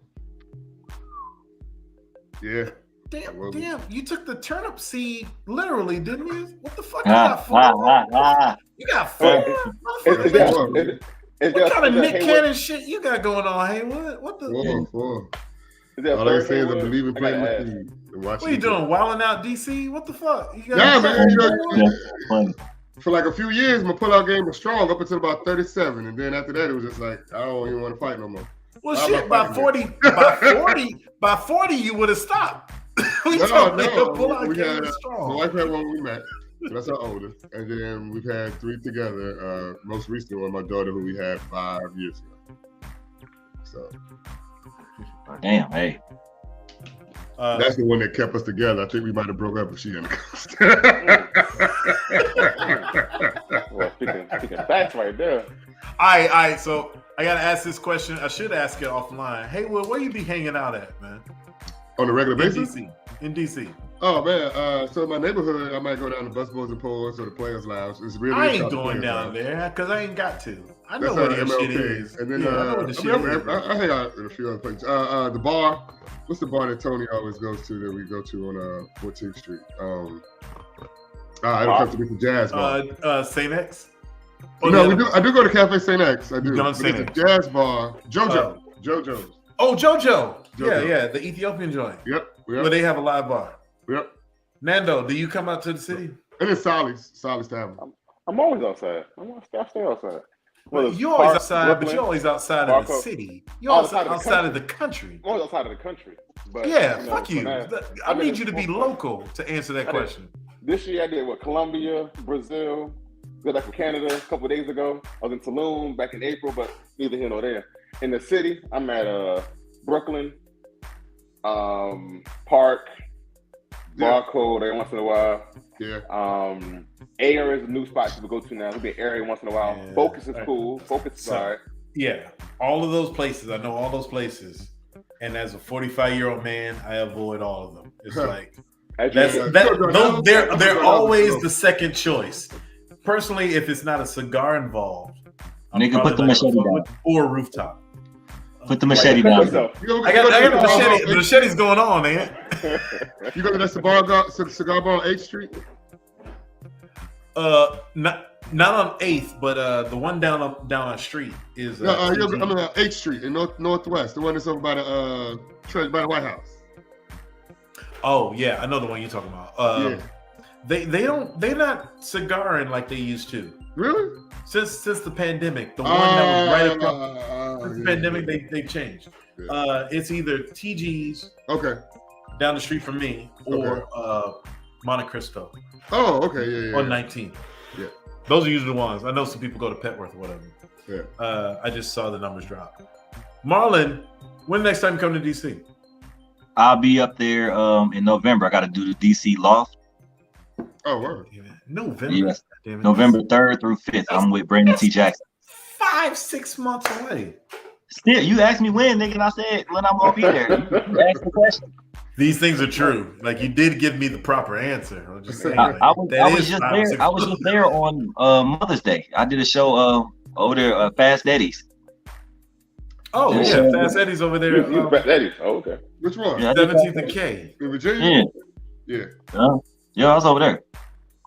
Yeah. Damn! You took the turnip seed literally, didn't you? What the fuck? You got 4? You got 4? What kind of Nick Cannon shit you got going on, Haywood? What the? 4. All I say is I believe in playing with you. What are you doing? Wilding out DC? What the fuck? Man. For like a few years, my pullout game was strong up until about 37, and then after that, it was just like I don't even want to fight no more. Well, shit, by 40, you would have stopped. My wife had one when we met. So that's our oldest, and then we've had 3 together. Most recently, one my daughter, who we had 5 years ago. So, damn, hey. That's the one that kept us together. I think we might have broke up if she hadn't cost. Well, speaking facts right there. All right. So I gotta ask this question. I should ask it offline. Hey, where you be hanging out at, man? On a regular basis? In DC. Oh man, so in my neighborhood, I might go down to Busboys and Poets or the Players Lounge. It's really I ain't going down there because I ain't got to. I know where the shit is. And then I hang out at a few other places. The bar. What's the bar that Tony always goes to that we go to on 14th Street? It'll come to the jazz bar. St. X? No, I do go to Cafe St. X. I do. It's a jazz bar. JoJo's. Oh, JoJo. Yeah, the Ethiopian joint. Yep. Where they have a live bar. Yep. Nando, do you come out to the city? And it's Sally's Tavern. I'm always outside. I stay outside. Well, you're always outside, Brooklyn, but you're always outside of the city. You're outside of the country. I'm always outside of the country. But fuck you. I need you to be local to answer that question. This year I did Colombia, Brazil, got back from Canada a couple of days ago. I was in Tulum back in April, but neither here nor there. In the city, I'm at Brooklyn, Park, Barcode every once in a while. Air is a new spot people go to now. It'll be an area once in a while. Yeah. Focus is cool. Focus is all right. Yeah, all of those places. I know all those places. And as a 45-year-old man, I avoid all of them. It's like they're always the second choice. Personally, if it's not a cigar involved, nigga, put the machete down or a rooftop. Put the machete down. I got the machete. The machete's going on, man. You go to that cigar bar on 8th Street? Not on 8th, but the one down on street is. I'm on 8th Street in Northwest, the one that's over by the White House. Oh yeah, I know the one you're talking about. They're not cigaring like they used to. Really? Since the pandemic, the one that was right across since the pandemic, they changed. Yeah. It's either TG's down the street from me or Monte Cristo. Oh, okay, on 19th. Yeah. Those are usually the ones. I know some people go to Petworth or whatever. Yeah. I just saw the numbers drop. Marlon, when the next time you come to DC? I'll be up there in November. I got to do the DC Loft. Oh, word. November. Yes. November 3rd through 5th. I'm with Brandon T. Jackson. 5-6 months away. Still, you asked me when, nigga, and I said when I'm gonna be there. You asked the question. These things are true. Like, you did give me the proper answer. I'm just saying. I was just there. I was just there on Mother's Day. I did a show over there, Fast Eddie's. Oh yeah, Fast Eddie's over there. Fast Eddie's. Oh, okay. Which one? 17th and K. In Virginia. Yeah. Yeah, I was over there.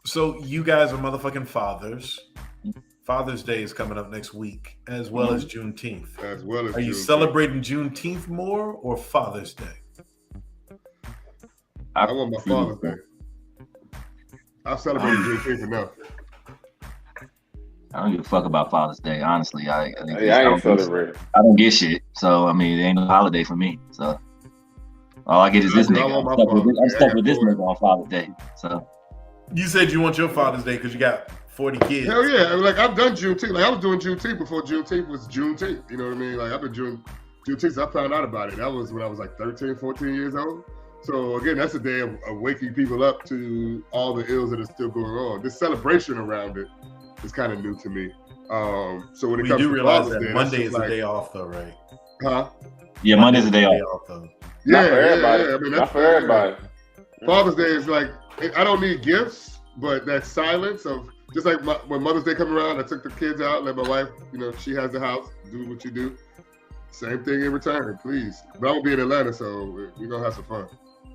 So you guys are motherfucking fathers. Father's Day is coming up next week, as well as Juneteenth. Are you celebrating Juneteenth more or Father's Day? I want my Father's Day. I've celebrated Juneteenth enough. I don't give a fuck about Father's Day, honestly. I ain't celebrating. I don't get shit. So I mean, it ain't no holiday for me. So all I get is this nigga. I'm stuck with this nigga on Father's Day. So you said you want your Father's Day because you got 40 kids. Hell yeah. Like, I've done Juneteenth. Like, I was doing Juneteenth before Juneteenth was Juneteenth. You know what I mean? Like, I've been doing Juneteenth. I found out about it. That was when I was like 13, 14 years old. So again, that's a day of waking people up to all the ills that are still going on. This celebration around it is kind of new to me. So when it comes to realize that Monday is a day off, though, right? Huh? Yeah, Monday's a day off. Though. Yeah, not for everybody. I mean, not for everybody. Father's Day is like, I don't need gifts, but that silence of just like when Mother's Day come around, I took the kids out, let my wife, she has the house, do what you do. Same thing in return, please. But I'm gonna be in Atlanta, so we're gonna have some fun.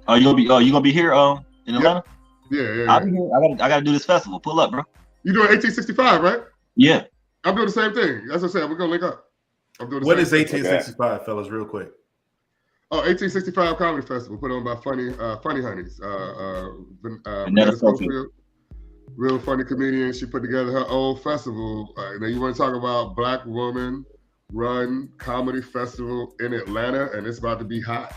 Oh, you gonna be here in Atlanta? Yeah. I'll be here. I gotta do this festival. Pull up, bro. You doing 1865, right? Yeah. I'm doing the same thing. That's what I said. We're gonna link up. I'm doing the What same is 1865, fellas, real quick? Oh, 1865 Comedy Festival put on by Funny Honeys. Vanessa Schofield. Real funny comedian. She put together her own festival. Now you want to talk about Black woman run comedy festival in Atlanta, and it's about to be hot.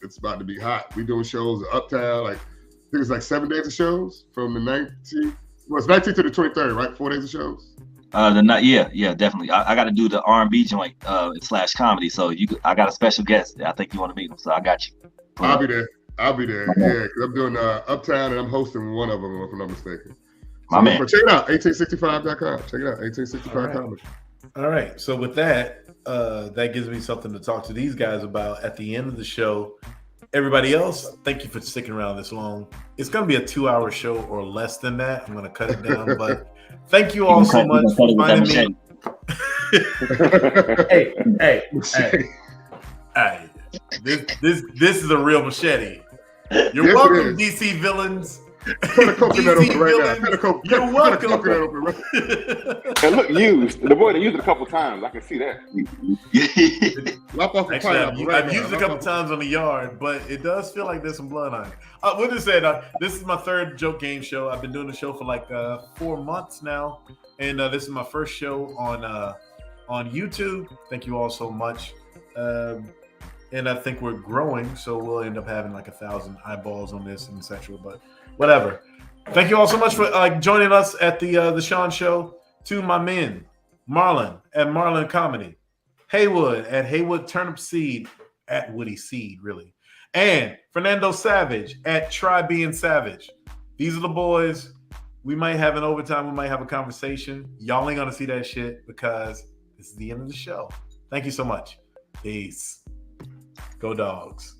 It's about to be hot. We doing shows uptown. Like, I think it's like 7 days of shows from the 19th. Well, it's 19th to the 23rd, right? 4 days of shows. Yeah, definitely. I got to do the R&B joint / comedy. So I got a special guest. I think you want to meet him, so I got you. I'll be there. Yeah, because I'm doing uptown and I'm hosting one of them, if I'm not mistaken. My man. Check it out, 1865.com. Check it out, 1865 Comedy. All right. So with that, that gives me something to talk to these guys about at the end of the show. Everybody else, thank you for sticking around this long. It's going to be a 2-hour show or less than that. I'm going to cut it down, but thank you all so much for finding me. Hey. This is a real machete. You're welcome, DC villains. Put a coconut open right now. You're welcome. And look, used. The boy done used it a couple times. I can see that. Actually, I've used it a couple times on the yard, but it does feel like there's some blood on it. We'll just say this is my third joke game show. I've been doing the show for like 4 months now, and this is my first show on YouTube. Thank you all so much. and I think we're growing, so we'll end up having like 1,000 eyeballs on this and etc. But whatever. Thank you all so much for joining us at the Shawn Show. To my men, Marlan at Marlan Comedy, Haywood at Haywood Turnipseed at Woody Seed, really, and Fernando Savage at Try Being Savage. These are the boys. We might have an overtime. We might have a conversation. Y'all ain't gonna see that shit because this is the end of the show. Thank you so much. Peace. Go Dogs.